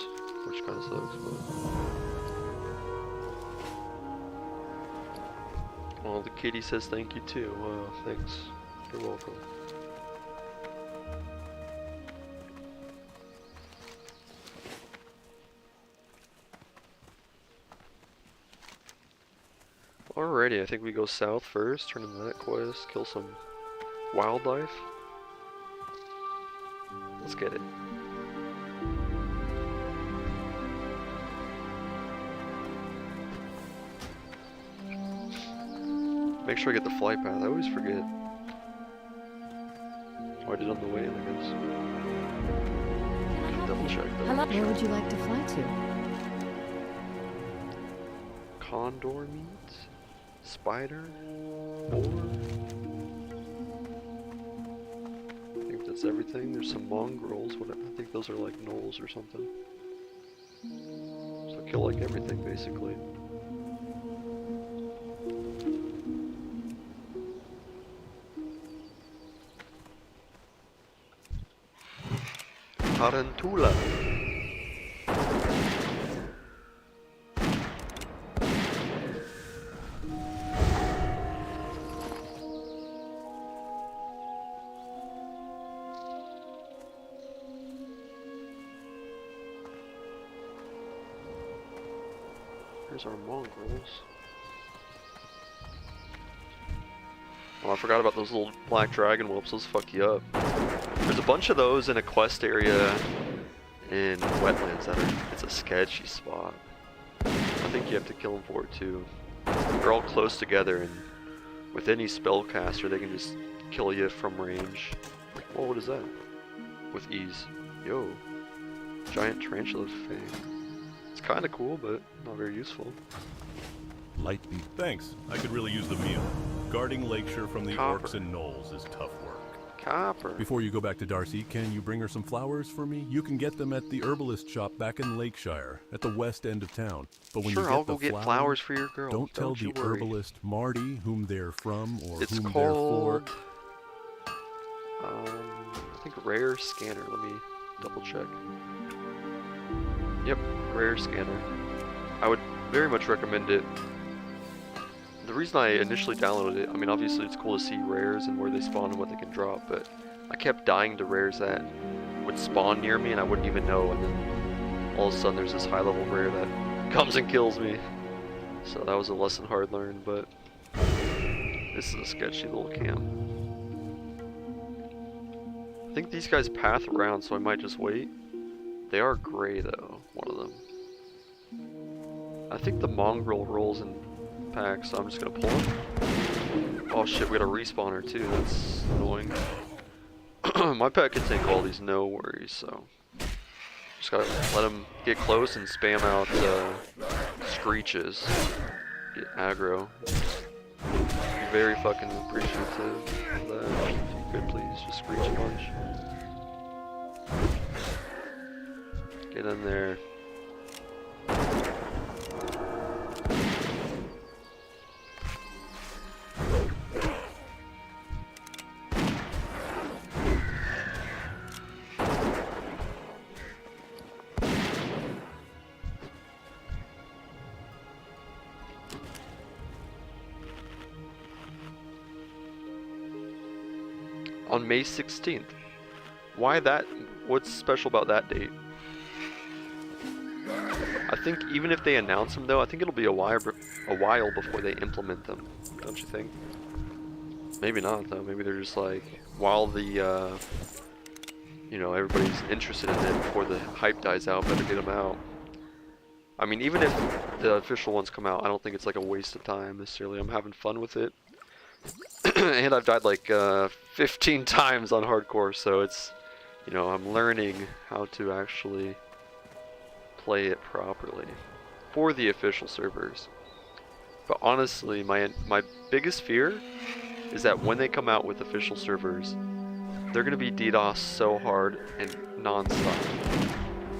which kind of sucks, but... Well, the kitty says thank you too. Thanks. You're welcome. Alrighty, I think we go south first, turn in that quest, kill some wildlife. Let's get it. Make sure I get the flight path. I always forget. Oh, I did on the way in, I guess. Double check. Hello. Where would you like to fly to? Condor meat? Spider? Boar? I think that's everything. There's some mongrels. I think those are like gnolls or something. So kill like everything basically. Tarantula. Here's our mongrels. Oh, I forgot about those little black dragon whelps. Those fuck you up. There's a bunch of those in a quest area in wetlands that are, it's a sketchy spot. I think you have to kill them for it too. They're all close together, and with any spellcaster they can just kill you from range. Whoa, what is that? With ease. Yo. giant tarantula fang. It's kind of cool, but not very useful. Lightning. Thanks. I could really use the meal. Guarding Lakeshire from the Copper. orcs and gnolls is tough work. Copper. Before you go back to Darcy, can you bring her some flowers for me? You can get them at the herbalist shop back in Lakeshire, at the west end of town. But when Sure, you get I'll go get flowers for your girl. don't tell you the worry. herbalist Marty whom they're from or It's whom called... they're for. I think Rare Scanner. Let me double check. Yep, Rare Scanner. I would very much recommend it. The reason I initially downloaded it, I mean obviously it's cool to see rares and where they spawn and what they can drop, but I kept dying to rares that would spawn near me and I wouldn't even know, and then all of a sudden there's this high level rare that comes and kills me. So that was a lesson hard learned, but this is a sketchy little camp. I think these guys path around, so I might just wait. They are gray though, one of them. I think the mongrel rolls in packs, so I'm just gonna pull him. Oh shit, we got a respawner too, that's annoying. My pack can take all these, no worries, so. Just gotta let him get close and spam out screeches. Get aggro. Be very fucking appreciative of that. If you could please just screech a bunch. Get in there. On May 16th. Why that? What's special about that date? I think even if they announce them though, I think it'll be a while before they implement them. Don't you think? Maybe not though. Maybe they're just like, while the, you know, everybody's interested in it before the hype dies out, better get them out. I mean, even if the official ones come out, I don't think it's like a waste of time necessarily. I'm having fun with it. And I've died like 15 times on hardcore, so it's, you know, I'm learning how to actually play it properly for the official servers. But honestly, my biggest fear is that when they come out with official servers, they're going to be DDoS so hard and non-stop.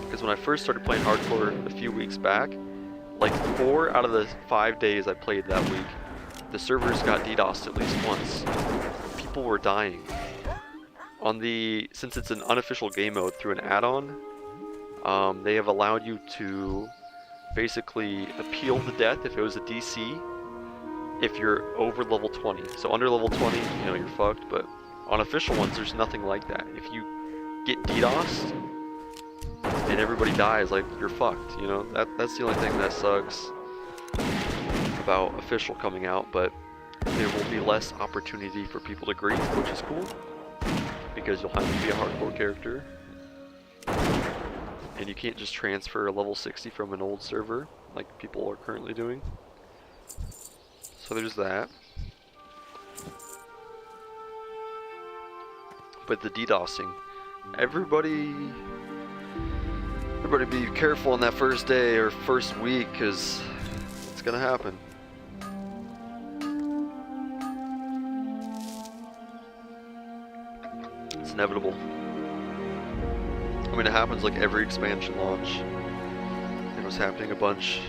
Because when I first started playing hardcore a few weeks back, like 4 out of the 5 days I played that week, the servers got DDoSed at least once. People were dying. On the, since it's an unofficial game mode through an add-on, they have allowed you to basically appeal the death if it was a DC if you're over level 20. So under level 20, you know, you're fucked, but on official ones, there's nothing like that. If you get DDoSed and everybody dies, like, you're fucked, you know? That's the only thing that sucks about official coming out, but there will be less opportunity for people to grief, which is cool, because you'll have to be a hardcore character, and you can't just transfer a level 60 from an old server like people are currently doing. So there's that. But the DDoSing, everybody be careful on that first day or first week, because it's gonna happen. It's inevitable. I mean, it happens like every expansion launch. It was happening a bunch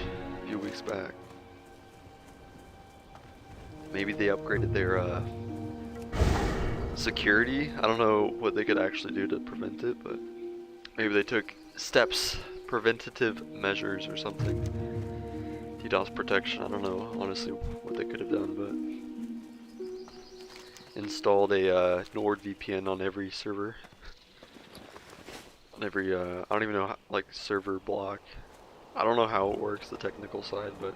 a few weeks back. Maybe they upgraded their security. I don't know what they could actually do to prevent it, but maybe they took steps, preventative measures or something. DDoS protection, I don't know honestly what they could have done, but installed a NordVPN on every server. On every, I don't even know how, like, server block. I don't know how it works, the technical side, but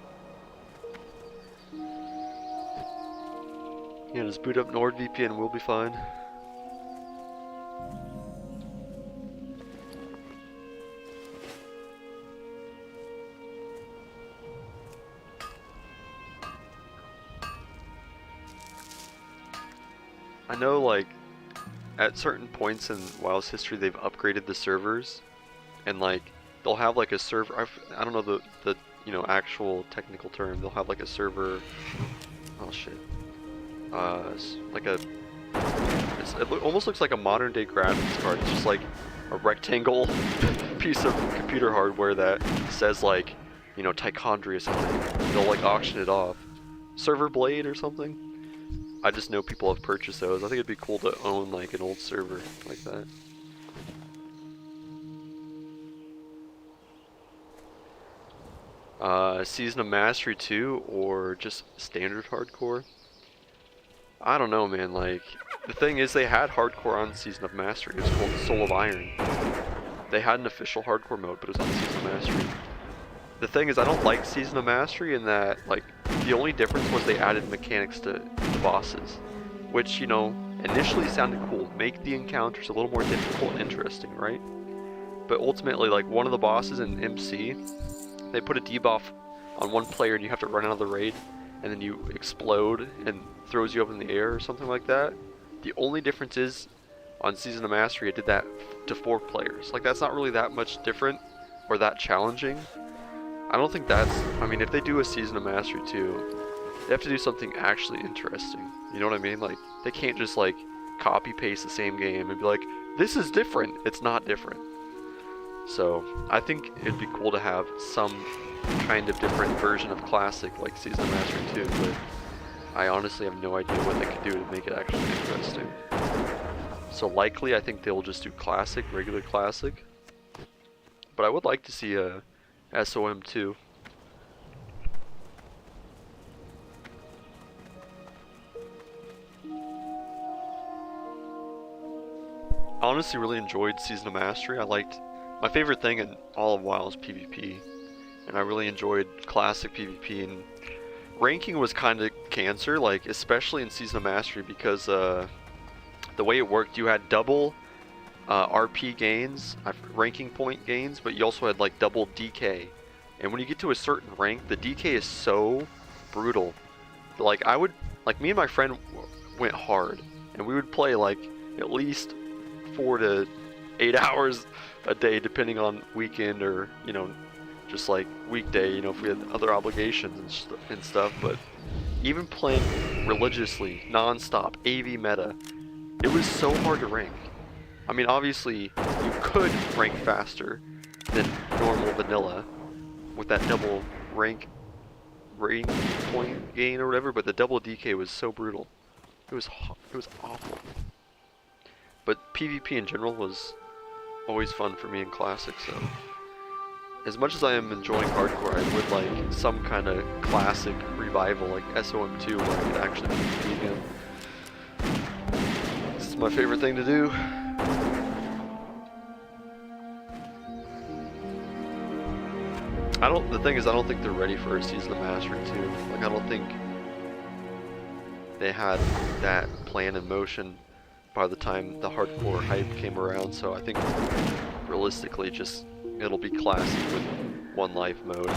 yeah, just boot up NordVPN, we'll be fine. I know, like, at certain points in WoW's history, they've upgraded the servers and like they'll have like a server. I don't know the you know actual technical term. They'll have like a server. Oh shit. Like a. It almost looks like a modern day graphics card. It's just like a rectangle piece of computer hardware that says like, you know, Tichondrius on it. They'll like auction it off. Server Blade or something. I just know people have purchased those. I think it'd be cool to own like an old server like that. Season of Mastery 2 or just standard hardcore? I don't know, man. Like, the thing is, they had hardcore on Season of Mastery. It was called Soul of Iron. They had an official hardcore mode, but it was on Season of Mastery. The thing is, I don't like Season of Mastery in that, like, the only difference was they added mechanics to the bosses, which, you know, initially sounded cool. Make the encounters a little more difficult and interesting, right? But ultimately, like, one of the bosses in MC, they put a debuff on one player and you have to run out of the raid, and then you explode and throws you up in the air or something like that. The only difference is, on Season of Mastery, it did that to 4 players. Like, that's not really that much different or that challenging. I don't think that's... I mean, if they do a Season of Mastery 2, they have to do something actually interesting. You know what I mean? Like, they can't just, like, copy-paste the same game and be like, this is different. It's not different. So, I think it'd be cool to have some kind of different version of Classic, like Season of Mastery 2, but I honestly have no idea what they could do to make it actually interesting. So likely, I think they'll just do Classic, regular Classic. But I would like to see a SOM 2. I honestly really enjoyed Season of Mastery. My favorite thing in all of WoW is PvP. And I really enjoyed Classic PvP, and ranking was kind of cancer, like especially in Season of Mastery, because the way it worked, you had double RP gains, ranking point gains, but you also had like double DK. And when you get to a certain rank, the DK is so brutal. Like me and my friend went hard, and we would play like at least 4 to 8 hours a day, depending on weekend or, you know, just like weekday, you know, if we had other obligations and stuff. But even playing religiously, non-stop, AV meta, it was so hard to rank. I mean, obviously, you could rank faster than normal vanilla with that double rank point gain or whatever, but the double DK was so brutal. It was awful. But PvP in general was always fun for me in Classic, so... As much as I am enjoying hardcore, I would like some kind of Classic revival, like SOM2, where I could actually PvP again. This is my favorite thing to do. The thing is, I don't think they're ready for a Season of Mastery 2. Like, I don't think they had that plan in motion by the time the hardcore hype came around, so I think realistically just it'll be Classic with One Life mode.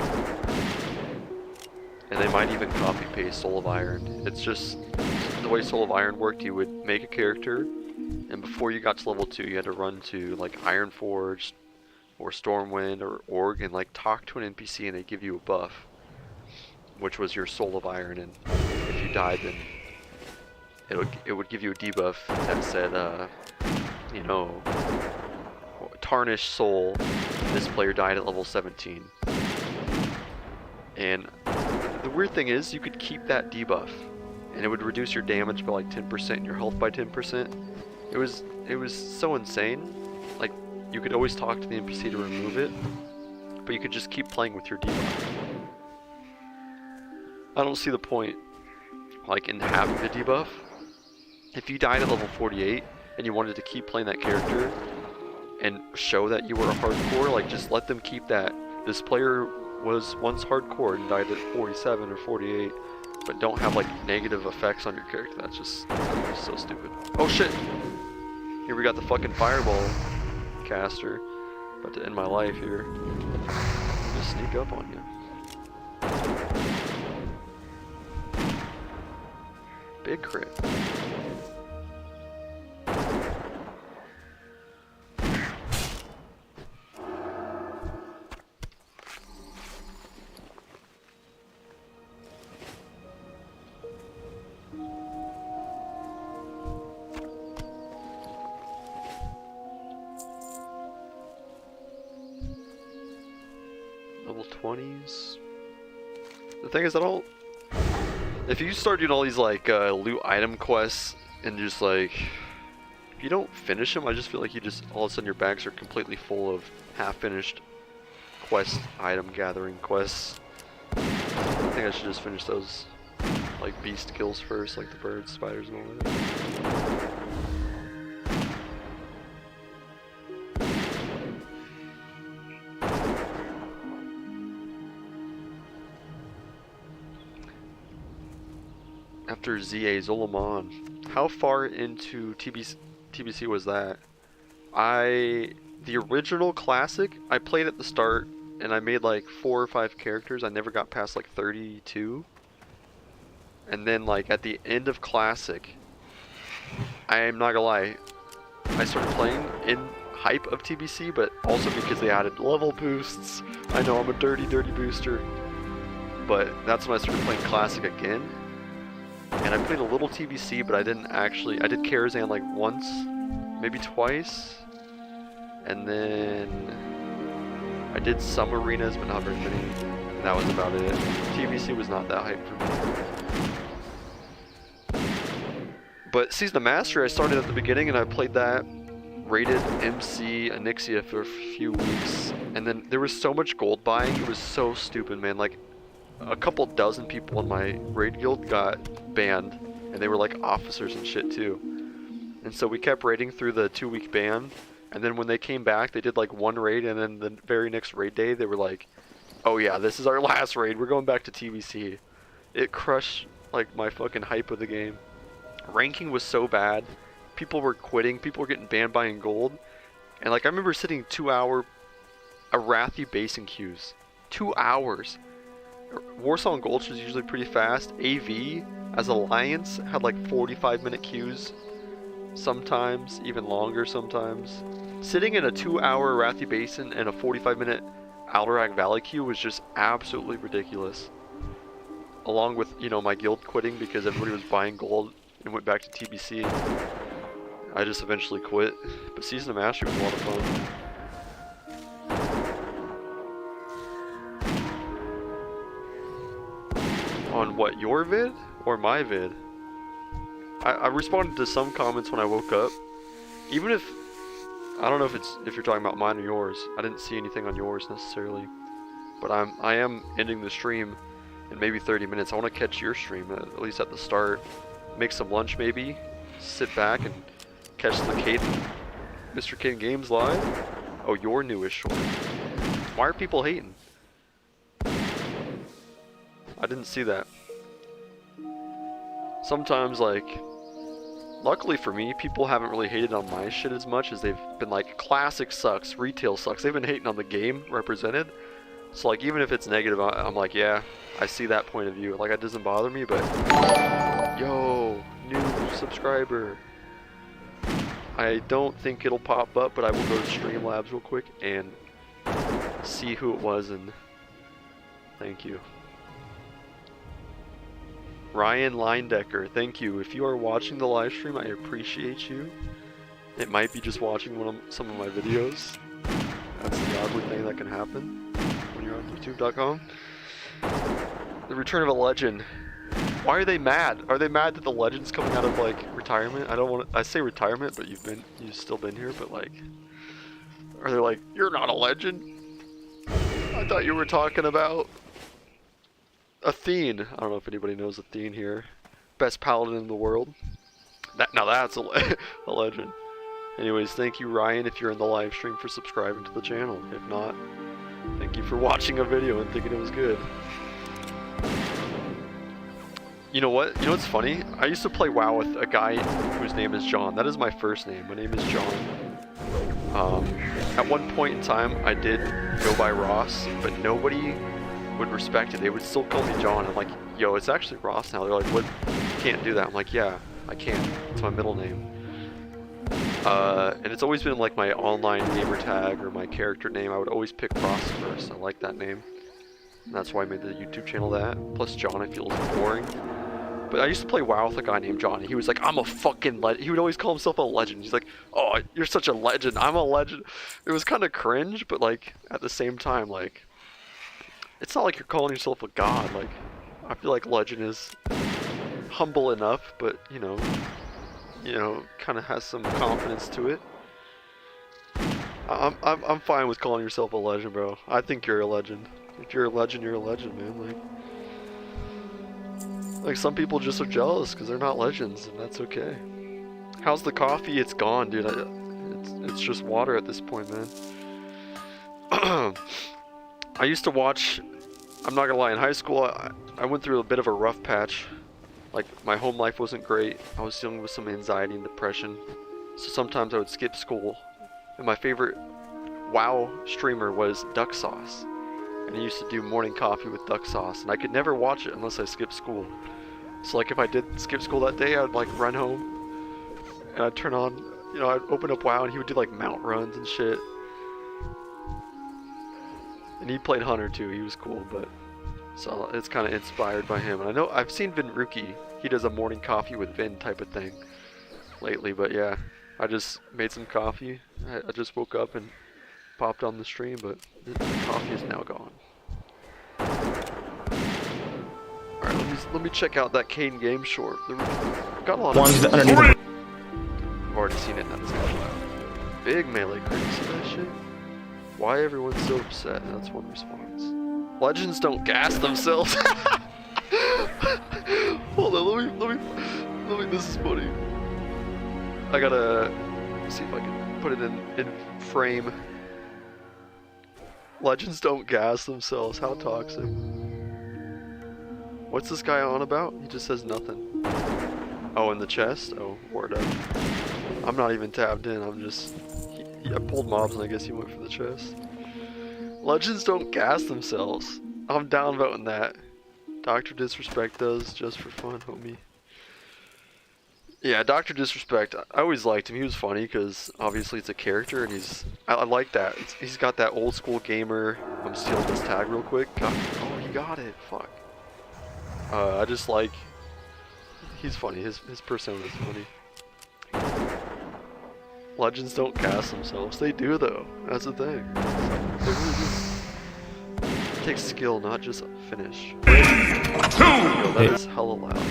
And they might even copy paste Soul of Iron. It's just the way Soul of Iron worked. You would make a character, and before you got to level 2 you had to run to like Ironforge or Stormwind or Org and like talk to an NPC, and they give you a buff, which was your Soul of Iron, and if you died then it would give you a debuff that said you know, Tarnished Soul, this player died at level 17. And the weird thing is, you could keep that debuff, and it would reduce your damage by like 10% and your health by 10%. It was so insane. Like, you could always talk to the NPC to remove it, but you could just keep playing with your debuff. I don't see the point, like, in having the debuff. If you died at level 48 and you wanted to keep playing that character and show that you were a hardcore, like, just let them keep that. This player was once hardcore and died at 47 or 48, but don't have like negative effects on your character. That's just so stupid. Oh shit! Here we got the fucking fireball caster. About to end my life here. Just sneak up on you. Big crit. 20s. The thing is, I don't... If you start doing all these like loot item quests and just like... If you don't finish them, I just feel like you just... All of a sudden your bags are completely full of half-finished quest item gathering quests. I think I should just finish those like beast kills first, like the birds, spiders, and all that. After ZA Zolomon, how far into TBC was that? The original classic, I played at the start and I made like 4 or 5 characters. I never got past like 32. And then like at the end of classic, I am not gonna lie, I started playing in hype of TBC, but also because they added level boosts. I know I'm a dirty booster, but that's when I started playing classic again. And I played a little TBC, but I didn't actually, I did Karazhan like once, maybe twice. And then I did some arenas, but not very many. And that was about it. TBC was not that hype for me. But Season of Mastery, I started at the beginning and I played that. Rated MC Onyxia for a few weeks. And then there was so much gold buying, it was so stupid, man. Like, a couple dozen people in my raid guild got banned. And they were like officers and shit too. And so we kept raiding through the 2-week ban. And then when they came back, they did like 1 raid, and then the very next raid day, they were like, oh yeah, this is our last raid, we're going back to TBC. It crushed like my fucking hype of the game. Ranking was so bad, people were quitting, people were getting banned buying gold. And like I remember sitting 2-hour Arathi basing queues. 2 hours. Warsaw and Gulch was usually pretty fast. AV as Alliance had like 45-minute queues. Sometimes, even longer sometimes. Sitting in a 2-hour Arathi Basin and a 45-minute Alderac Valley queue was just absolutely ridiculous. Along with, you know, my guild quitting because everybody was buying gold and went back to TBC. I just eventually quit. But Season of Mastery was a lot of fun. On what, your vid? Or my vid? I responded to some comments when I woke up. Even if, I don't know if you're talking about mine or yours. I didn't see anything on yours necessarily. But I am ending the stream in maybe 30 minutes. I want to catch your stream, at least at the start. Make some lunch maybe. Sit back and catch the Mr. Caden Games live. Oh, your newest short. Why are people hating? I didn't see that. Sometimes, like, luckily for me, people haven't really hated on my shit as much as they've been like, classic sucks, retail sucks. They've been hating on the game represented. So like, even if it's negative, I'm like, yeah, I see that point of view. Like, it doesn't bother me, but yo, new subscriber. I don't think it'll pop up, but I will go to Streamlabs real quick and see who it was, and thank you. Ryan Leindecker, thank you. If you are watching the live stream, I appreciate you. It might be just watching some of my videos. That's the oddly thing that can happen when you're on YouTube.com. The return of a legend. Why are they mad? Are they mad that the legend's coming out of like retirement? I don't want to. I say retirement, but you've still been here. But like, are they like, you're not a legend? I thought you were talking about Athene. I don't know if anybody knows Athene here. Best paladin in the world. Now that's a legend. Anyways, thank you Ryan if you're in the live stream for subscribing to the channel. If not, thank you for watching a video and thinking it was good. You know what? You know what's funny? I used to play WoW with a guy whose name is John. That is my first name. My name is John. At one point in time, I did go by Ross, but nobody would respect it. They would still call me John. I'm like, yo, it's actually Ross now. They're like, what? You can't do that. I'm like, yeah, I can. It's my middle name. And it's always been like my online gamer tag or my character name. I would always pick Ross first. I like that name. And that's why I made the YouTube channel that. Plus John, I feel, is boring. But I used to play WoW with a guy named John. He was like, I'm a fucking legend. He would always call himself a legend. He's like, oh, you're such a legend. I'm a legend. It was kind of cringe, but like, at the same time, like, It's not like you're calling yourself a god. Like, I feel like legend is humble enough, but you know, kind of has some confidence to it. I'm fine with calling yourself a legend, bro. I think you're a legend. If you're a legend, you're a legend, man. Like some people just are jealous because they're not legends, and that's okay. How's the coffee? It's gone, dude. It's just water at this point, man. I used to watch. I'm not gonna lie. In high school, I went through a bit of a rough patch. Like my home life wasn't great. I was dealing with some anxiety and depression. So sometimes I would skip school. And my favorite WoW streamer was Duck Sauce. And he used to do morning coffee with duck sauce. And I could never watch it unless I skipped school. So like if I did skip school that day, I would like run home. And I'd turn on, you know, I'd open up WoW and he would do like mount runs and shit. And he played Hunter too, he was cool, but... So it's kind of inspired by him. And I know, I've seen Vinruki. He does a morning coffee with Vin type of thing lately, but yeah. I just made some coffee. I just woke up and popped on the stream, but the coffee is now gone. Alright, let me check out that Kane game short. Got a lot of I've already seen it, that's not loud. Big melee crit, see that shit? Why everyone's so upset? That's one response. Legends don't gas themselves. Hold on, let me, this is funny. I gotta see if I can put it in frame. Legends don't gas themselves. How toxic. What's this guy on about? He just says nothing. Oh, in the chest? Oh, word up. I'm not even tabbed in. I'm just... I pulled mobs and I guess he went for the chest. Legends don't gas themselves. I'm down voting that. Dr. Disrespect does just for fun, homie. Yeah, Dr. Disrespect, I always liked him. He was funny because obviously it's a character and I like that. He's got that old school gamer. I'm stealing this tag real quick. Oh, he got it. Fuck. I just like, he's funny. His persona is funny. Legends don't cast themselves. They do though. That's the thing. They really do. It takes skill, not just a finish. Yo, that is hella loud.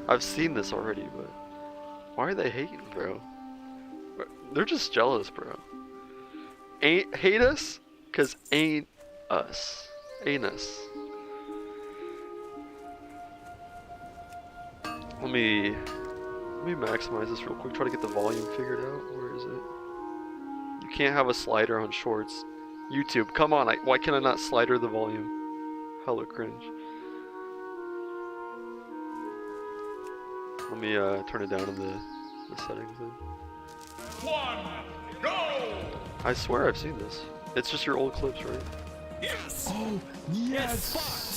I've seen this already, but why are they hating, bro? They're just jealous, bro. Hate us? Cause ain't us. Ain't us. Let me maximize this real quick. Try to get the volume figured out. Where is it? You can't have a slider on shorts. YouTube, come on! Why can I not slider the volume? Hella cringe. Let me turn it down in the settings then. Go! I swear I've seen this. It's just your old clips, right? Yes! Oh, yes!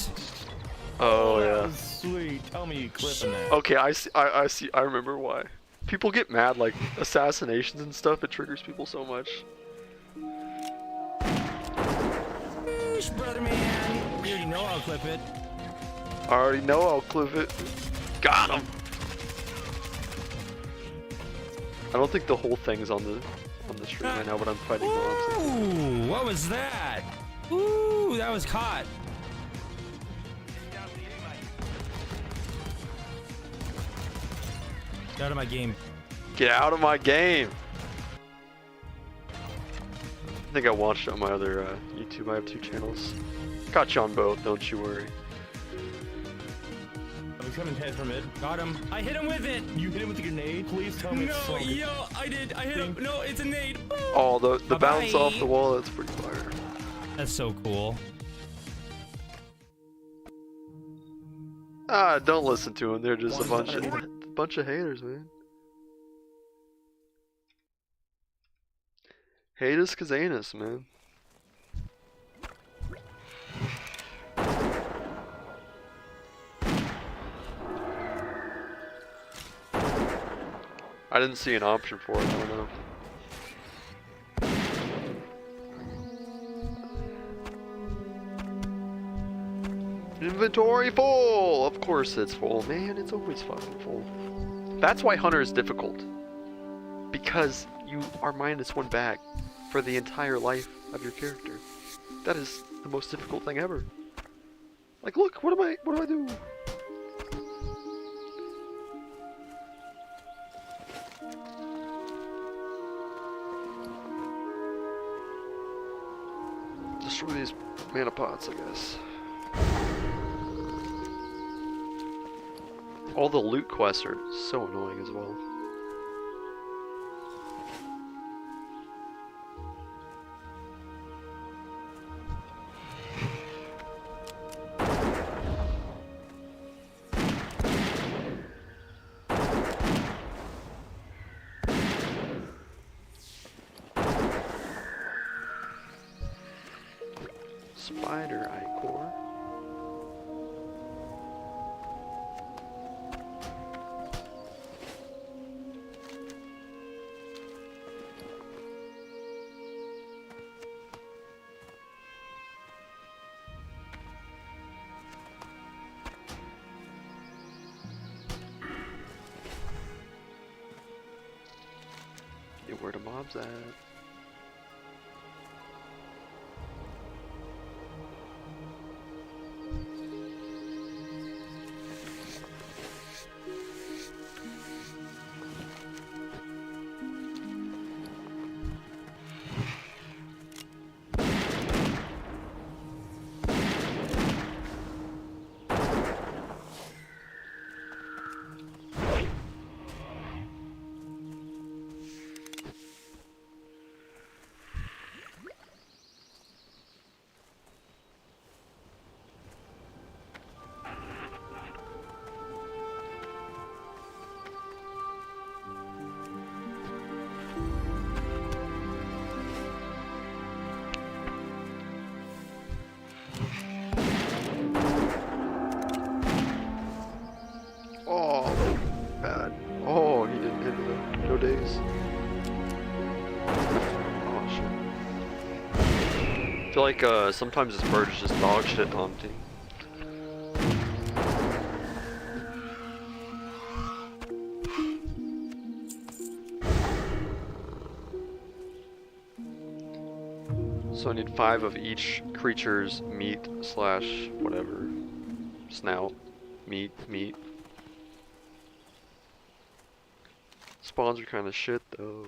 Oh yeah. Sweet. Tell me you clipping that. Okay, I see. I remember why. People get mad, like assassinations and stuff. It triggers people so much. Brother man, you already know I'll clip it. I already know I'll clip it. Got him. I don't think the whole thing's on the stream right now, but I'm fighting mobs. Ooh, what was that? Ooh, that was hot. Get out of my game. Get out of my game. I think I watched it on my other YouTube. I have 2 channels. Got you on both, don't you worry. I'm coming head from it. Got him. I hit him with it. You hit him with a grenade? Please tell me. No, yo, I did. I hit him. No, it's a nade. Oh, the bounce off the wall. That's pretty fire. That's so cool. Ah, don't listen to them. They're just a bunch of haters, man. Hate us 'cause ain't us, man. I didn't see an option for it, I don't know. Inventory full! Of course it's full, man. It's always fucking full. That's why Hunter is difficult. Because you are -1 bag for the entire life of your character. That is the most difficult thing ever. Like, look, what do I do? Destroy these mana pots, I guess. All the loot quests are so annoying as well. Spider ichor. Yeah, where the mobs at? Days. Oh shit. I feel like sometimes this bird is just dog shit haunting. So I need 5 of each creature's meat slash whatever. Snout. Meat. Spawns are kind of shit though.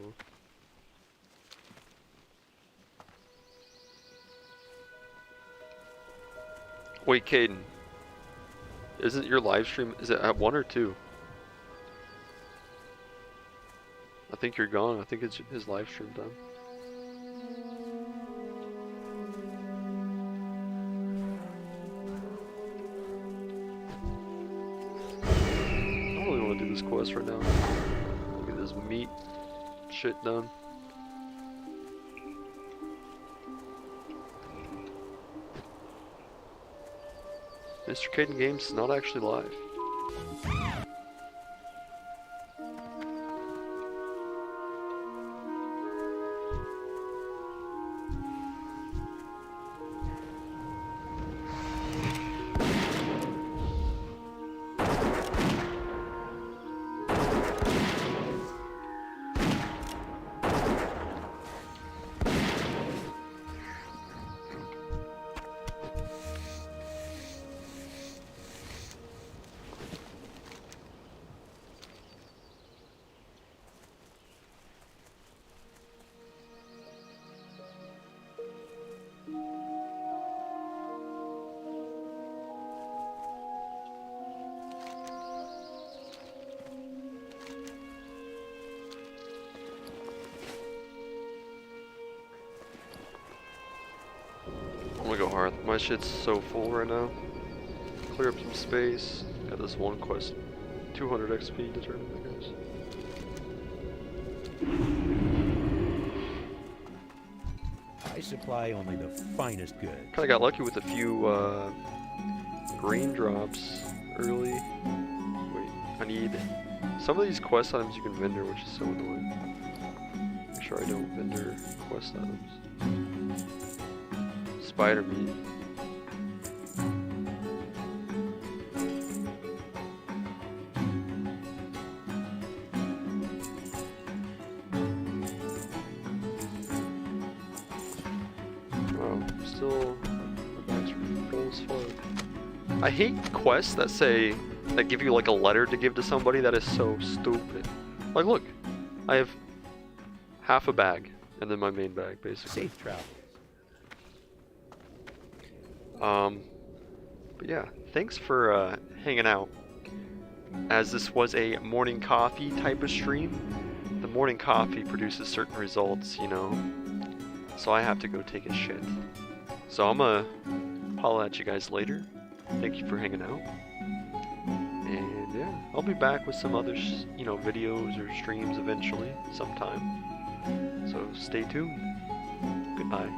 Wait, Caden. Isn't your live stream, is it at 1 or 2? I think you're gone. I think it's his live stream done. I don't really want to do this quest right now. This meat shit done. Mr. Caden Games is not actually live. I'm gonna go hard. My shit's so full right now. Clear up some space. Got this one quest. 200 XP determined, I guess. I supply only the finest goods. Kinda got lucky with a few green drops early. Wait, I need some of these quest items you can vendor, which is so annoying. Make sure I don't vendor quest items. Spider meat. Wow, still as fuck. I hate quests that say, that give you like a letter to give to somebody. That is so stupid. Like, look, I have half a bag, and then my main bag, basically. Safe travel. But yeah, thanks for hanging out. As this was a morning coffee type of stream, the morning coffee produces certain results, you know. So I have to go take a shit. So I'm gonna holla at you guys later. Thank you for hanging out. And yeah, I'll be back with some other, you know, videos or streams eventually, sometime. So stay tuned. Goodbye.